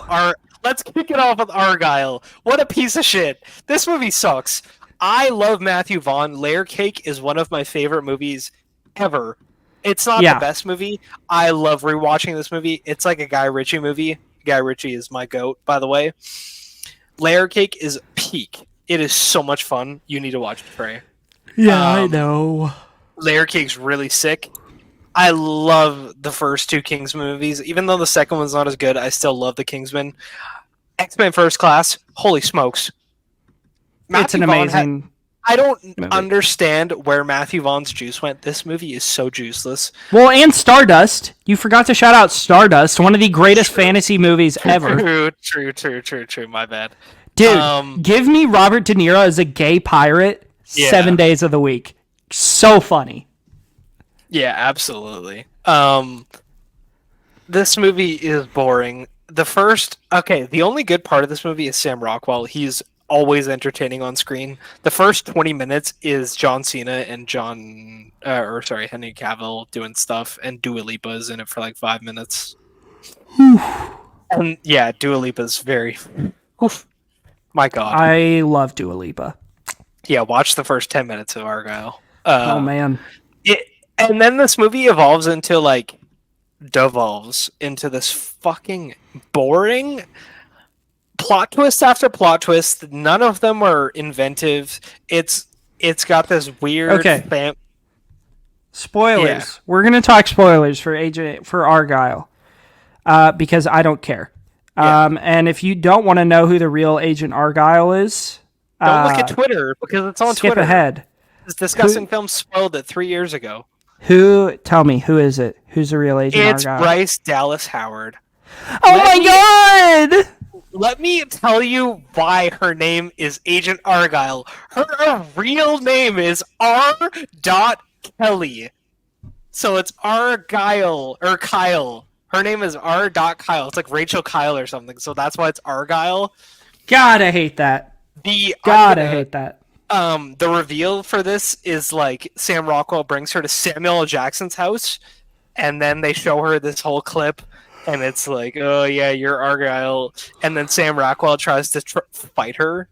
with Argyle. What a piece of shit. This movie sucks. I love Matthew Vaughn. Layer Cake is one of my favorite movies ever. It's not the best movie. I love rewatching this movie. It's like a Guy Ritchie movie. Guy Ritchie is my goat, by the way. Layer Cake is peak. It is so much fun. You need to watch it, Trey. Yeah, I know. Layer Cake's really sick. I love the first 2 Kingsman movies. Even though the second one's not as good, I still love the Kingsman. X-Men First Class, holy smokes. It's an amazing... I don't understand where Matthew Vaughn's juice went. This movie is so juiceless. Well, and Stardust. You forgot to shout out Stardust, one of the greatest fantasy movies ever. True. My bad. Dude, give me Robert De Niro as a gay pirate 7 days of the week. So funny. Yeah, absolutely. This movie is boring. The only good part of this movie is Sam Rockwell. He's always entertaining on screen. The first 20 minutes is John Cena and Henry Cavill doing stuff, and Dua Lipa's in it for like 5 minutes. And yeah, Dua Lipa's very... Oof. My God. I love Dua Lipa. Yeah, watch the first 10 minutes of Argyle. Oh, man. And then this movie devolves into this fucking boring plot twist after plot twist. None of them are inventive. It's got this weird spoilers. Yeah. We're gonna talk spoilers for Argyle, because I don't care. Yeah. And if you don't want to know who the real Agent Argyle is, don't look at Twitter because it's on skip Twitter. Ahead. This disgusting film spoiled it 3 years ago. Tell me, who is it? Who's the real Agent Argyle? It's Bryce Dallas Howard. Oh my God! Let me tell you why her name is Agent Argyle. Her real name is R. Kelly. So it's Argyle, or Kyle. Her name is R. Kyle. It's like Rachel Kyle or something. So that's why it's Argyle. God, I hate that. I hate that. The reveal for this is like Sam Rockwell brings her to Samuel L. Jackson's house, and then they show her this whole clip, and it's like, oh yeah, you're Argyle, and then Sam Rockwell tries to fight her,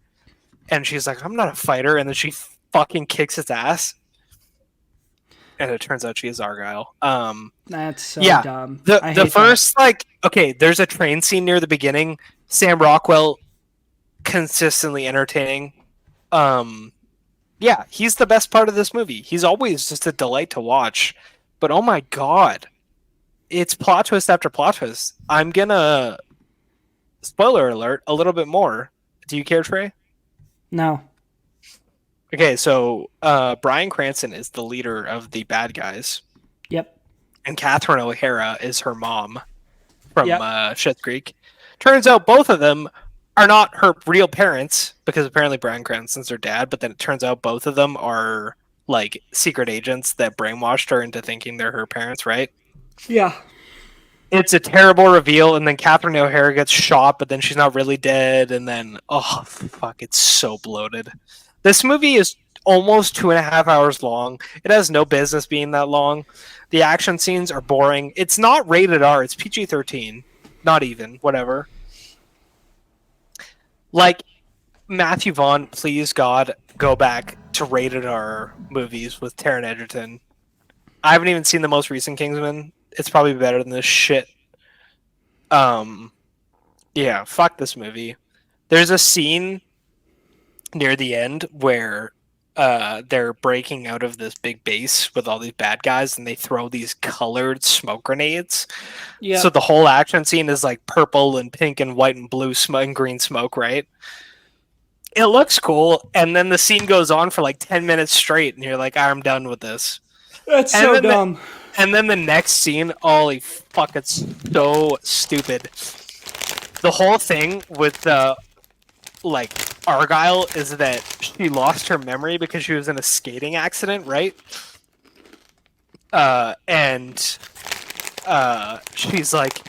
and she's like, I'm not a fighter, and then she fucking kicks his ass, and it turns out she is Argyle. That's so yeah, dumb. The first that. Like, okay, there's a train scene near the beginning. Sam Rockwell, consistently entertaining. Yeah, he's the best part of this movie. He's always just a delight to watch. But oh my god, it's plot twist after plot twist. I'm gonna spoiler alert a little bit more. Do you care, Trey? No. Okay, so Bryan Cranston is the leader of the bad guys. Yep. And Catherine O'Hara is her mom from Schitt's Creek. Turns out both of them are not her real parents, because apparently Bryan Cranston's her dad, but then it turns out both of them are like secret agents that brainwashed her into thinking they're her parents, right? Yeah. It's a terrible reveal, and then Catherine O'Hara gets shot, but then she's not really dead, and then, oh, fuck, it's so bloated. This movie is almost 2.5 hours long. It has no business being that long. The action scenes are boring. It's not rated R, it's PG-13. Not even, whatever. Like, Matthew Vaughn, please God, go back to rated R movies with Taron Egerton. I haven't even seen the most recent Kingsman. It's probably better than this shit. Yeah, fuck this movie. There's a scene near the end where they're breaking out of this big base with all these bad guys, and they throw these colored smoke grenades. Yeah. So the whole action scene is like purple and pink and white and blue smoke and green smoke, right? It looks cool, and then the scene goes on for like 10 minutes straight, and you're like, I'm done with this. That's so dumb. And then the next scene, holy fuck, it's so stupid. The whole thing with like Argyle is that she lost her memory because she was in a skating accident, right? And she's like,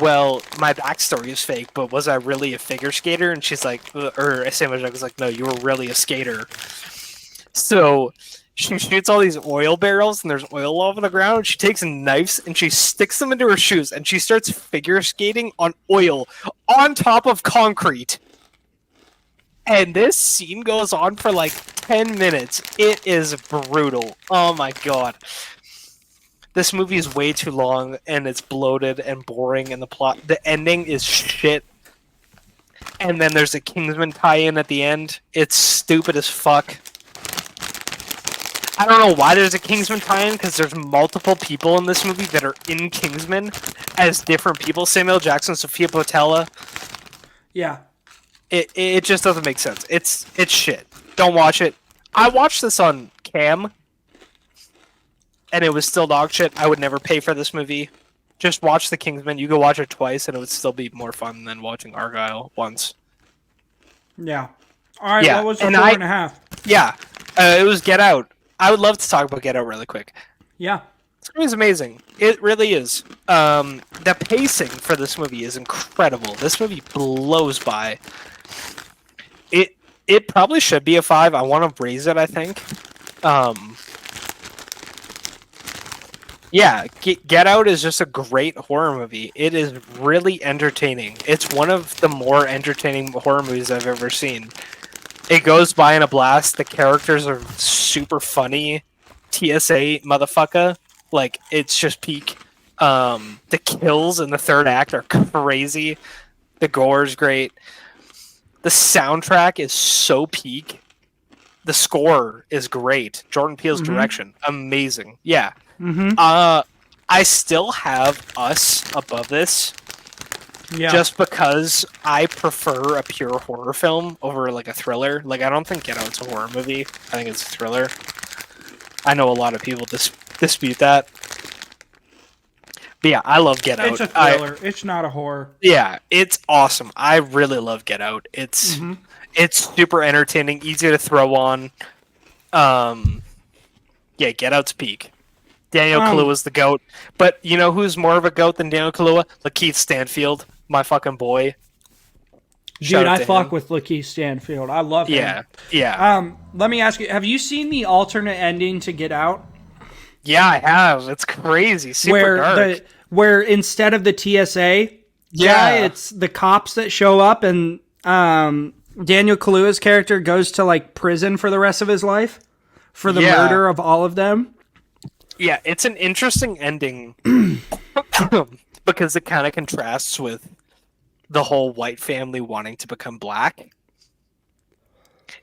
well, my backstory is fake, but was I really a figure skater? And she's like, or Samuel Jackson's like, no, you were really a skater. So she shoots all these oil barrels, and there's oil all over the ground. She takes knives and she sticks them into her shoes, and she starts figure skating on oil on top of concrete. And this scene goes on for like 10 minutes. It is brutal. Oh my god. This movie is way too long, and it's bloated and boring, and the ending is shit. And then there's a Kingsman tie-in at the end. It's stupid as fuck. I don't know why there's a Kingsman tie-in, because there's multiple people in this movie that are in Kingsman as different people. Samuel Jackson, Sophia Boutella. Yeah. It just doesn't make sense. It's shit. Don't watch it. I watched this on Cam, and it was still dog shit. I would never pay for this movie. Just watch The Kingsman. You could watch it twice, and it would still be more fun than watching Argyle once. Yeah. All right, what was the 4.5? Yeah, it was Get Out. I would love to talk about Get Out really quick. Yeah. This movie is amazing. It really is. The pacing for this movie is incredible. This movie blows by. It probably should be a 5. I want to raise it, I think. Yeah, Get Out is just a great horror movie. It is really entertaining. It's one of the more entertaining horror movies I've ever seen. It goes by in a blast. The characters are super funny. TSA motherfucker. Like, it's just peak. The kills in the third act are crazy. The gore is great. The soundtrack is so peak. The score is great. Jordan Peele's direction, amazing. Yeah. I still have Us above this. Yeah. Just because I prefer a pure horror film over like a thriller. Like, I don't think Get Out's a horror movie. I think it's a thriller. I know a lot of people dispute that. But yeah, I love Get Out. It's a thriller. It's not a horror. Yeah, it's awesome. I really love Get Out. It's super entertaining, easy to throw on. Yeah, Get Out's peak. Daniel Kaluuya's the GOAT. But you know who's more of a GOAT than Daniel Kaluuya? Lakeith Stanfield, my fucking boy. Dude, I fuck with Lakeith Stanfield. I love him. Yeah. Let me ask you, have you seen the alternate ending to Get Out? Yeah, I have. It's crazy. Super dark. where instead of the TSA guy, it's the cops that show up, and Daniel Kaluuya's character goes to like prison for the rest of his life for the murder of all of them. Yeah, it's an interesting ending because it kind of contrasts with the whole white family wanting to become black.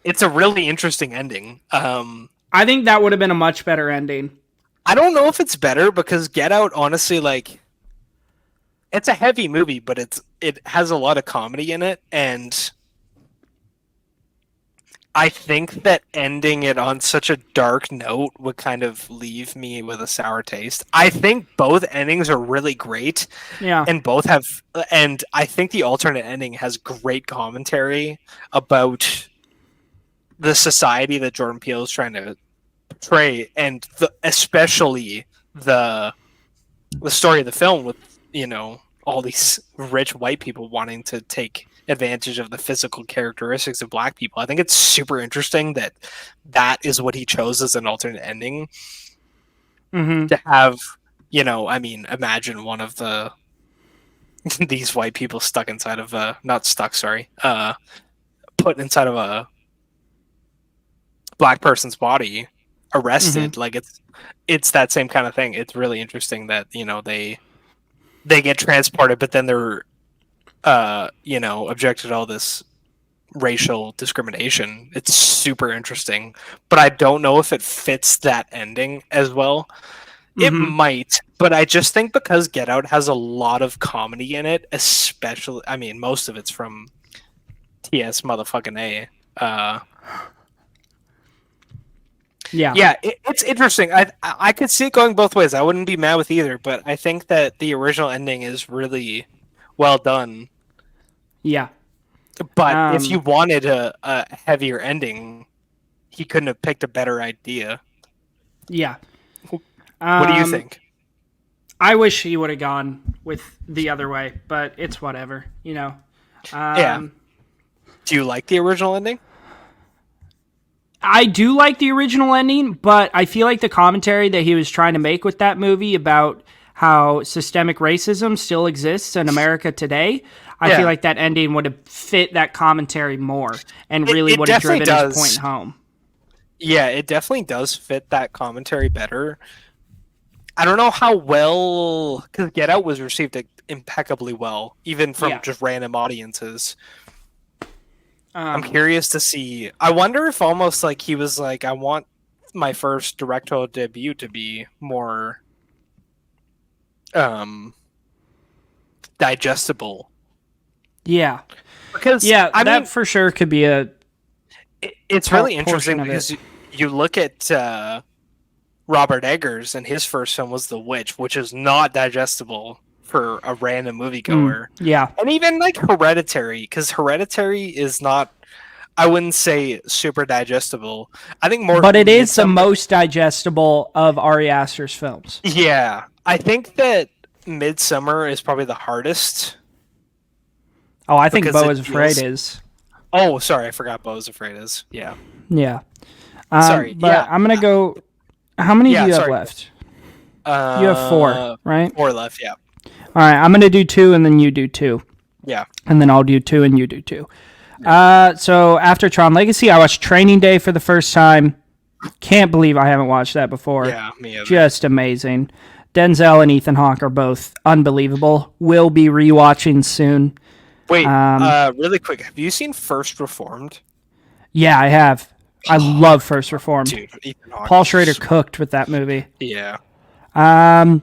It's a really interesting ending. I think that would have been a much better ending. I don't know if it's better because Get Out, honestly, like, it's a heavy movie, but it has a lot of comedy in it, and I think that ending it on such a dark note would kind of leave me with a sour taste. I think both endings are really great. Yeah. And both have, and I think the alternate ending has great commentary about the society that Jordan Peele is trying to portray, and especially the story of the film with, you know, all these rich white people wanting to take advantage of the physical characteristics of black people. I think it's super interesting that that is what he chose as an alternate ending. To have, you know, I mean, imagine one of the these white people stuck inside of a, not stuck, sorry, put inside of a black person's body, arrested. Like, it's that same kind of thing. It's really interesting that, you know, they get transported, but then they're you know, objected to all this racial discrimination. It's super interesting, but I don't know if it fits that ending as well. It might, but I just think because Get Out has a lot of comedy in it, especially, I mean, most of it's from TS motherfucking A. Yeah, it's interesting. I could see it going both ways. I wouldn't be mad with either, but I think that the original ending is really well done. Yeah. But if you wanted a heavier ending, he couldn't have picked a better idea. Yeah. What do you think? I wish he would have gone with the other way, but it's whatever, you know. Yeah. Do you like the original ending? I do like the original ending, but I feel like the commentary that he was trying to make with that movie about how systemic racism still exists in America today, I feel like that ending would have fit that commentary more and really would have driven his point home. Yeah, it definitely does fit that commentary better. I don't know how well, because Get Out was received impeccably well, even from just random audiences. I'm curious to see. I wonder if almost like he was like, I want my first directorial debut to be more digestible. Yeah. Because I mean, for sure could be a. It's really interesting because you look at Robert Eggers, and his first film was The Witch, which is not digestible for a random moviegoer. Yeah. And even like Hereditary, because Hereditary is not, I wouldn't say super digestible. I think more. But it is the most digestible of Ari Aster's films. Yeah. I think that Midsommar is probably the hardest. Oh, I think Beau is Afraid is. Oh, sorry, I forgot Beau is Afraid is. Yeah. Yeah. Sorry. But I'm going to go. How many do you have left? You have 4, right? 4 left, yeah. All right, I'm going to do 2 and then you do 2. Yeah. And then I'll do 2 and you do 2. So after Tron Legacy, I watched Training Day for the first time. Can't believe I haven't watched that before. Yeah, me either. Just amazing. Denzel and Ethan Hawke are both unbelievable. We'll be rewatching soon. Wait, really quick. Have you seen First Reformed? Yeah, I have. I love First Reformed. Dude, Ethan Hawke. Paul Schrader cooked with that movie. Yeah. And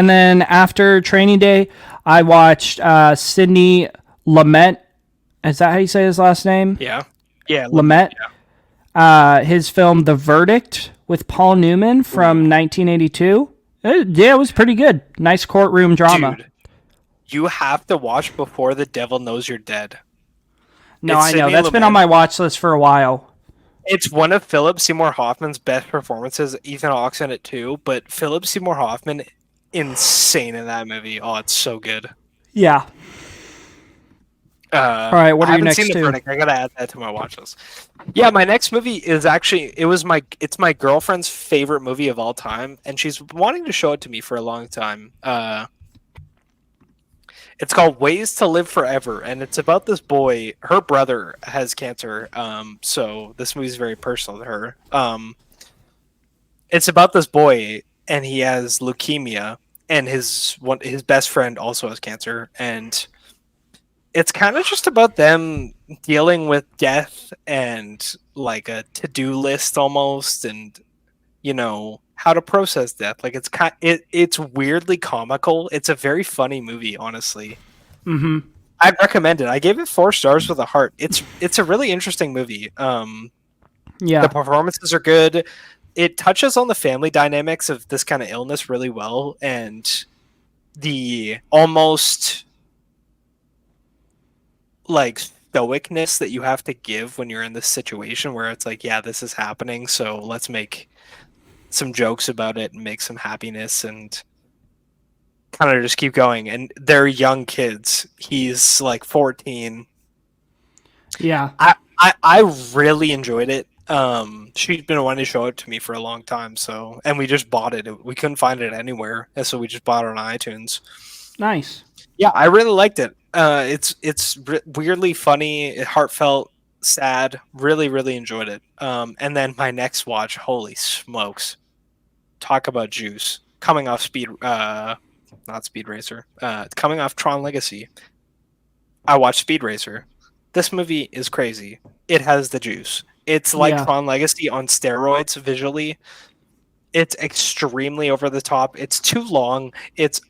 then after Training Day, I watched Sidney Lumet. Is that how you say his last name? Yeah. Yeah. Lumet. Yeah. His film The Verdict with Paul Newman from 1982. Yeah, it was pretty good. Nice courtroom drama. Dude, you have to watch Before the Devil Knows You're Dead. No, I know. That's been on my watch list for a while. It's one of Philip Seymour Hoffman's best performances. Ethan Hawke's in it too, but Philip Seymour Hoffman, insane in that movie. Oh, it's so good. Yeah. All right, what I are your haven't next seen The two? Verdict. I gotta add that to my watch list. Yeah, my next movie is actually it's my girlfriend's favorite movie of all time, and she's wanting to show it to me for a long time. It's called Ways to Live Forever, and it's about this boy. Her brother has cancer, so this movie is very personal to her. It's about this boy, and he has leukemia, and his best friend also has cancer, and it's kind of just about them dealing with death and like a to-do list almost, and how to process death. Like it's weirdly comical. It's a very funny movie, honestly. Mm-hmm. I'd recommend it. I gave it 4 stars with a heart. It's a really interesting movie. The Yeah. performances are good. It touches on the family dynamics of this kind of illness really well, and the almost like stoicness that you have to give when you're in this situation where it's like, yeah, this is happening, so let's make some jokes about it and make some happiness and kind of just keep going. And they're young kids. He's like 14. Yeah. I really enjoyed it. She's been wanting to show it to me for a long time, so and we just bought it. We couldn't find it anywhere, and so we just bought it on iTunes. Nice. Yeah, I really liked it. It's weirdly funny, heartfelt, sad. Really, really enjoyed it. And then my next watch, holy smokes, talk about juice. Coming off not Speed Racer. Coming off Tron Legacy, I watched Speed Racer. This movie is crazy. It has the juice. It's like Yeah. Tron Legacy on steroids visually. It's extremely over the top. It's too long. It's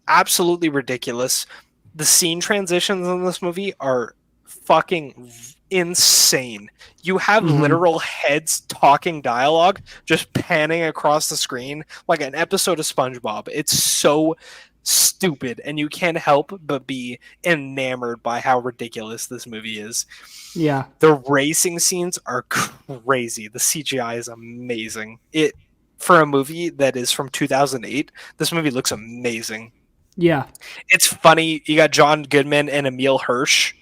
absolutely ridiculous. The scene transitions in this movie are fucking insane. You have Mm-hmm. literal heads talking dialogue just panning across the screen like an episode of SpongeBob. It's so stupid, and you can't help but be enamored by how ridiculous this movie is. Yeah. The racing scenes are crazy. The CGI is amazing. It for a movie that is from 2008, this movie looks amazing. Yeah. It's funny. You got John Goodman and Emil Hirsch.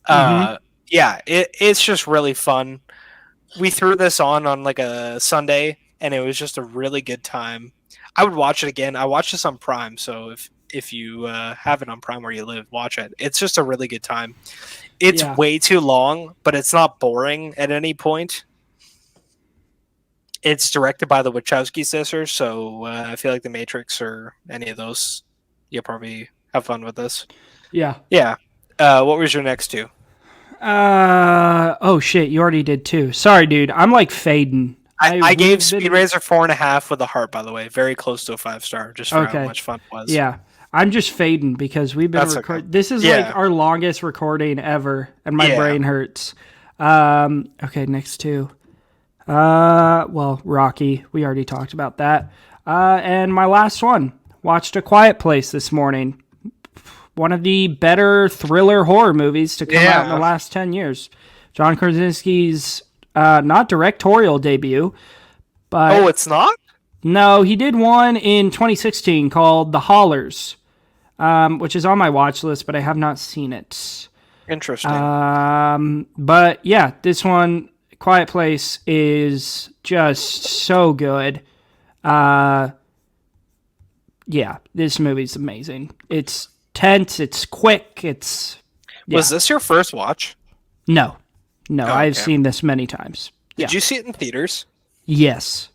Mm-hmm. Yeah, it's just really fun. We threw this on like a Sunday, and it was just a really good time. I would watch it again. I watched this on Prime, so if you have it on Prime where you live, watch it. It's just a really good time. It's Yeah. way too long, but it's not boring at any point. It's directed by the Wachowski sisters, so I feel like The Matrix or any of those, you'll probably have fun with this. Yeah. Yeah. What was your next two? Oh shit, you already did two. Sorry, dude. I'm like fading. I gave We've Speed been Racer 4.5 with a heart, by the way. Very close to a 5 star, just for how okay. much fun it was. Yeah. I'm just fading because we've been That's okay. recording. This is Yeah. like our longest recording ever, and my Yeah. brain hurts. Okay, next two. Well, Rocky. We already talked about that. And my last one. Watched A Quiet Place this morning. One of the better thriller horror movies to come out in the last 10 years. John Krasinski's not directorial debut, but Oh, it's not? no, he did one in 2016 called The Hollers, which is on my watch list, but I have not seen it. Interesting. But yeah, this one, Quiet Place, is just so good. Yeah, this movie's amazing. It's tense, it's quick, it's Was this your first watch? no. Oh, I've okay. seen this many times. Did you see it in theaters? Yes.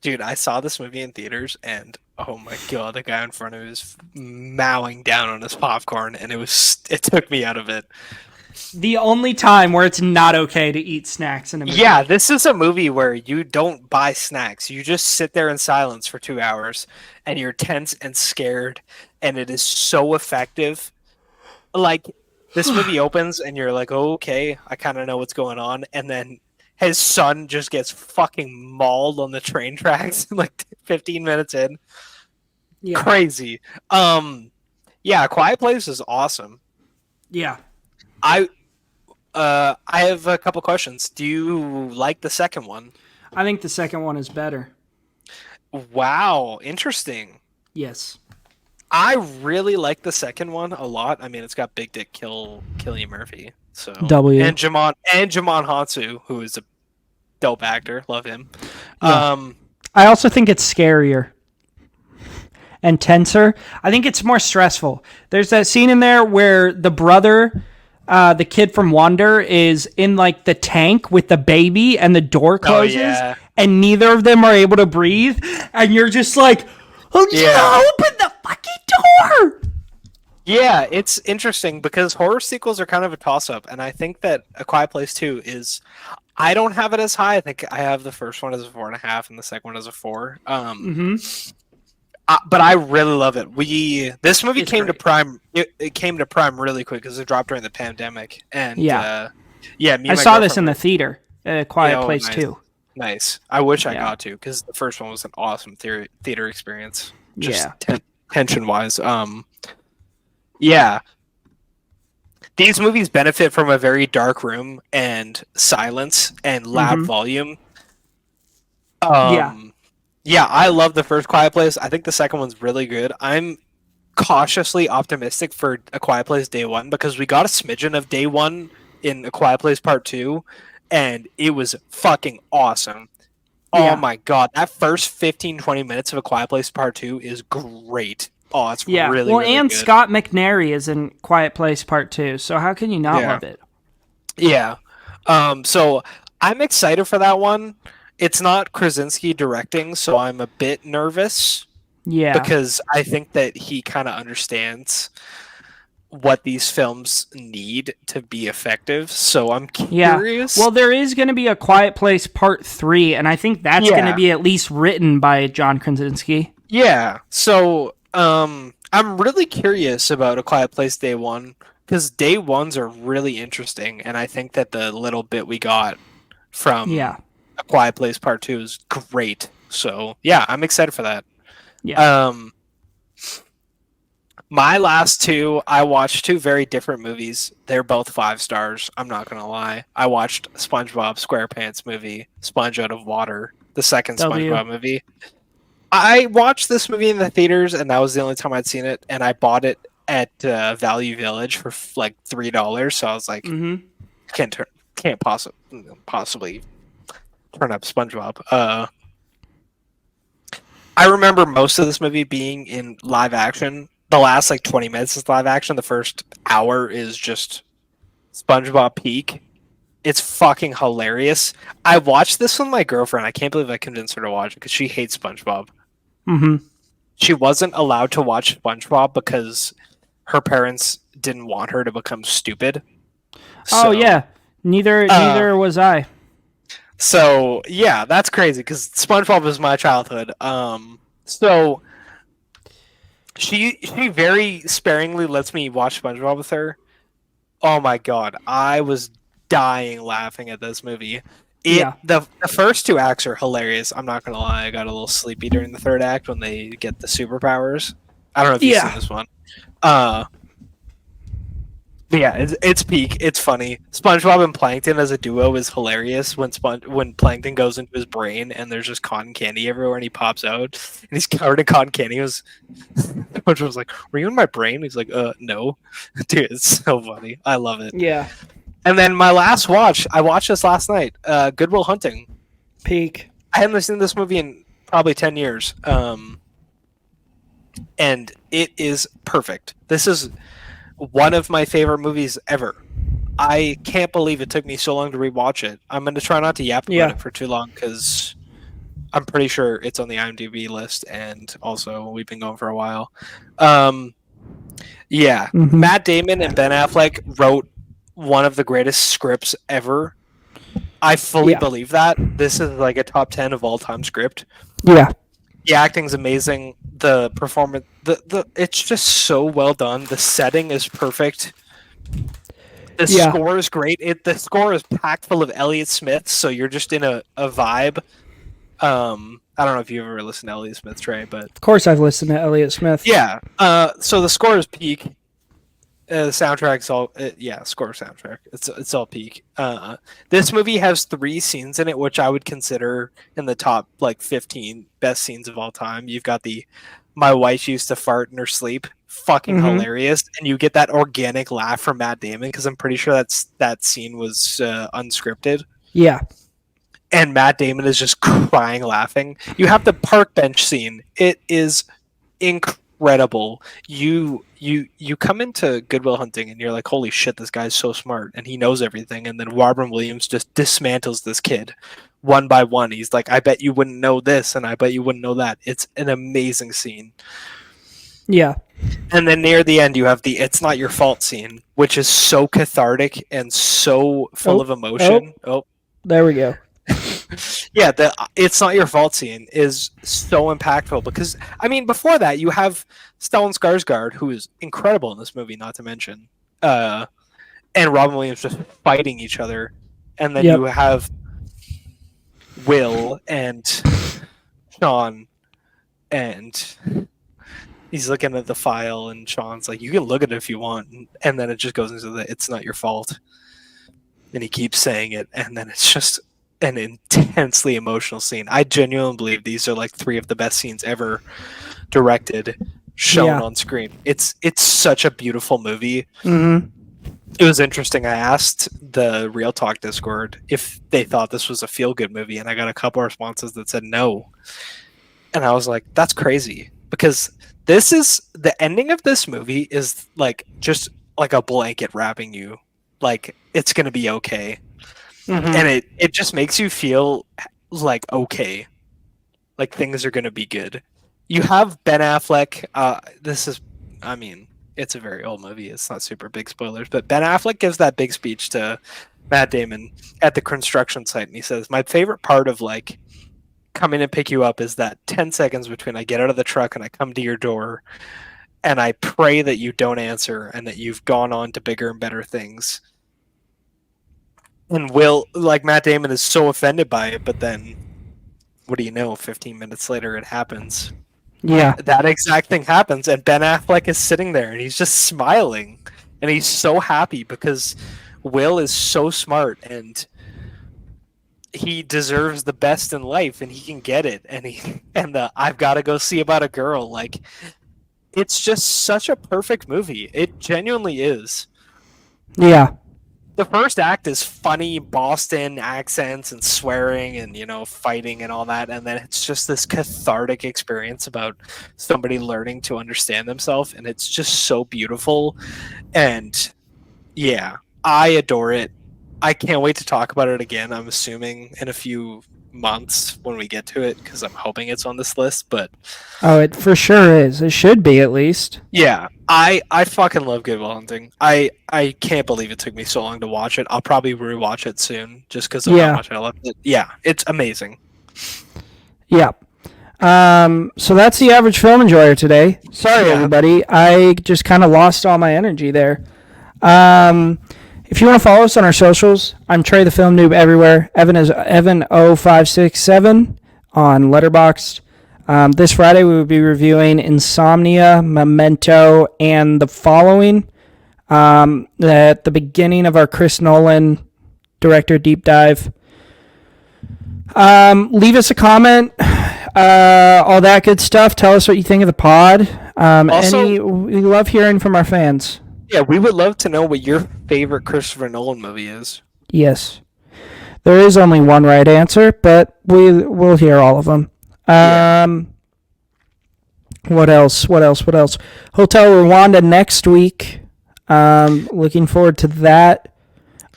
Dude, I saw this movie in theaters, and oh my god, the guy in front of me was mowing down on his popcorn, and it took me out of it. The only time where it's not okay to eat snacks in a movie. Yeah, this is a movie where you don't buy snacks. You just sit there in silence for 2 hours, and you're tense and scared, and it is so effective. Like, this movie opens, and you're like, oh, okay, I kind of know what's going on, and then his son just gets fucking mauled on the train tracks like 15 minutes in. Yeah. Crazy. Yeah, Quiet Place is awesome. Yeah. I have a couple questions. Do you like the second one? I think the second one is better. Wow, interesting. Yes. I really like the second one a lot. I mean, it's got Big Dick Cillian Murphy, so W. and Jamon Hansu, who is a dope actor. Love him. Yeah. I also think it's scarier and tenser. I think it's more stressful. There's that scene in there where the brother, the kid from Wonder, is in like the tank with the baby and the door closes and neither of them are able to breathe. And you're just like, oh, yeah, open the fucking door. Yeah, it's interesting because horror sequels are kind of a toss-up. And I think that A Quiet Place 2 is... I don't have it as high. I think I have the first one as a 4.5 and the second one as a 4. But I really love it. This movie came to Prime. It came to Prime really quick because it dropped during the pandemic. And I saw this in the theater. Quiet Place 2. Nice. I wish I got to because the first one was an awesome theater experience. Just tension wise. Yeah. These movies benefit from a very dark room and silence and loud volume. Yeah, I love the first Quiet Place. I think the second one's really good. I'm cautiously optimistic for A Quiet Place Day 1 because we got a smidgen of Day 1 in A Quiet Place Part 2, and it was fucking awesome. Oh my god, that first 15-20 minutes of A Quiet Place Part 2 is great. Oh, it's really, really and good. Scott McNairy is in Quiet Place Part 2, so how can you not love it? Yeah. So I'm excited for that one. It's not Krasinski directing, so I'm a bit nervous. Yeah. Because I think that he kind of understands what these films need to be effective. So I'm curious. Well, there is going to be A Quiet Place Part 3, and I think that's going to be at least written by John Krasinski. Yeah. So I'm really curious about A Quiet Place Day 1 because Day 1s are really interesting, and I think that the little bit we got from A Quiet Place Part 2 is great. So, yeah, I'm excited for that. Yeah. My last two, I watched two very different movies. They're both 5 stars. I'm not going to lie. I watched SpongeBob SquarePants movie, Sponge Out of Water, the second SpongeBob movie. I watched this movie in the theaters, and that was the only time I'd seen it, and I bought it at Value Village for like $3. So I was like, can't possibly turn up SpongeBob. I remember most of this movie being in live action. The last like 20 minutes is live action. The first hour is just SpongeBob peak. It's fucking hilarious. I watched this with my girlfriend. I can't believe I convinced her to watch it because she hates SpongeBob. She wasn't allowed to watch SpongeBob because her parents didn't want her to become stupid. So, neither was I. So yeah, that's crazy because SpongeBob was my childhood. So she very sparingly lets me watch SpongeBob with her. Oh my god, I was dying laughing at this movie. The first 2 acts are hilarious. I'm not gonna lie, I got a little sleepy during the 3rd act when they get the superpowers. I don't know if you've seen this one. Yeah, it's peak. It's funny. SpongeBob and Plankton as a duo is hilarious when Plankton goes into his brain and there's just cotton candy everywhere and he pops out and he's covered in cotton candy. SpongeBob was like, "Were you in my brain?" He's like, no." Dude, it's so funny. I love it. Yeah. And then my last watch, I watched this last night. Good Will Hunting. Peak. I haven't seen this movie in probably 10 years. And it is perfect. This is one of my favorite movies ever. I can't believe it took me so long to rewatch it. I'm going to try not to yap about it for too long because I'm pretty sure it's on the IMDb list, and also we've been going for a while. Matt Damon and Ben Affleck wrote one of the greatest scripts ever. I fully believe that. This is like a top 10 of all time script. Yeah. The acting's amazing. The performance, it's just so well done. The setting is perfect. The score is great. The score is packed full of Elliott Smith, so you're just in a vibe. I don't know if you ever listened to Elliott Smith, Trey, but of course I've listened to Elliott Smith. Yeah. So the score is peak. The soundtrack's all score soundtrack. It's all peak. This movie has 3 scenes in it, which I would consider in the top like 15 best scenes of all time. You've got the my wife used to fart in her sleep. Fucking hilarious. And you get that organic laugh from Matt Damon, because I'm pretty sure that scene was unscripted. Yeah. And Matt Damon is just crying laughing. You have the park bench scene. It is incredible. You come into Good Will Hunting and you're like, holy shit, this guy's so smart and he knows everything. And then Robin Williams just dismantles this kid one by one. He's like, I bet you wouldn't know this and I bet you wouldn't know that. It's an amazing scene. Yeah. And then near the end you have the "It's Not Your Fault" scene, which is so cathartic and so full of emotion. There we go. Yeah, the "It's Not Your Fault" scene is so impactful because, I mean, before that you have Stellan Skarsgård, who is incredible in this movie, not to mention, and Robin Williams just fighting each other, and then you have Will and Sean, and he's looking at the file, and Sean's like, "You can look at it if you want," and then it just goes into the "It's not your fault," and he keeps saying it, and then it's just an intensely emotional scene. I genuinely believe these are like 3 of the best scenes ever directed, shown on screen. It's such a beautiful movie. It was interesting. I asked the Real Talk Discord if they thought this was a feel-good movie, and I got a couple of responses that said no. And I was like, that's crazy, because this is the ending of this movie is like just like a blanket wrapping you, like it's gonna be okay. And it just makes you feel like okay, like things are gonna be good. You have Ben Affleck. This is, I mean, it's a very old movie. It's not super big spoilers, but Ben Affleck gives that big speech to Matt Damon at the construction site, and he says, "My favorite part of like coming and pick you up is that 10 seconds between I get out of the truck and I come to your door, and I pray that you don't answer and that you've gone on to bigger and better things." And Matt Damon is so offended by it, but then what do you know? 15 minutes later, it happens. Yeah. That exact thing happens, and Ben Affleck is sitting there, and he's just smiling, and he's so happy because Will is so smart, and he deserves the best in life, and he can get it, and I've got to go see about a girl. Like, it's just such a perfect movie. It genuinely is. Yeah. The first act is funny Boston accents and swearing and, fighting and all that. And then it's just this cathartic experience about somebody learning to understand themselves. And it's just so beautiful. And yeah, I adore it. I can't wait to talk about it again. I'm assuming in a few months when we get to it, because I'm hoping it's on this list. But it for sure is. It should be, at least. Yeah, I fucking love Good Will Hunting. I can't believe it took me so long to watch it. I'll probably rewatch it soon just because of how much I love it. Yeah, it's amazing. Yeah. So that's the average film enjoyer today. Sorry, everybody. I just kind of lost all my energy there. If you want to follow us on our socials, I'm Trey the Film Noob everywhere. Evan is Evan0567 on Letterboxd. This Friday we will be reviewing Insomnia, Memento, and The Following at the beginning of our Chris Nolan director deep dive. Leave us a comment, all that good stuff. Tell us what you think of the pod. We love hearing from our fans. Yeah, we would love to know what your favorite Christopher Nolan movie is. Yes. There is only one right answer, but we'll hear all of them. What else? Hotel Rwanda next week. Looking forward to that.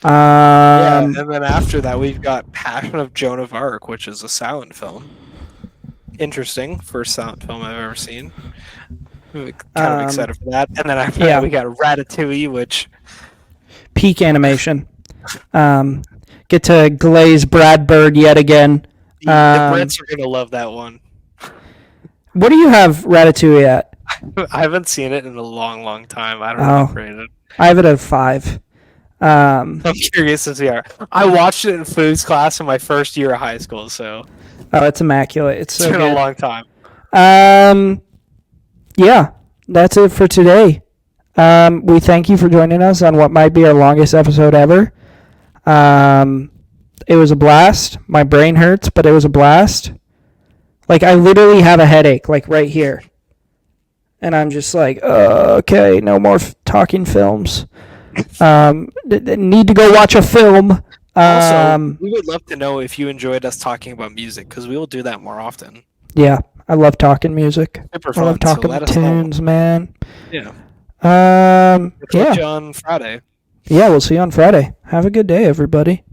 And then after that, we've got Passion of Joan of Arc, which is a silent film. Interesting. First silent film I've ever seen. Kind of excited for that. And then after that, we got Ratatouille, which... Peak animation. Get to glaze Brad Bird yet again. The Brits are going to love that one. What do you have Ratatouille at? I haven't seen it in a long, long time. I don't know if rated. I have it at 5. I'm curious to see how... I watched it in foods class in my first year of high school, so... Oh, it's immaculate. It's so been good. A long time. Yeah, that's it for today. We thank you for joining us on what might be our longest episode ever. It was a blast. My brain hurts, but it was a blast. Like, I literally have a headache, like, right here. And I'm just like, okay, no more talking films. Need to go watch a film. Also, we would love to know if you enjoyed us talking about music, because we will do that more often. Yeah, I love talking music. Super fun. I love talking tunes, man. Yeah. Yeah. We'll catch you on Friday. Yeah, we'll see you on Friday. Have a good day, everybody.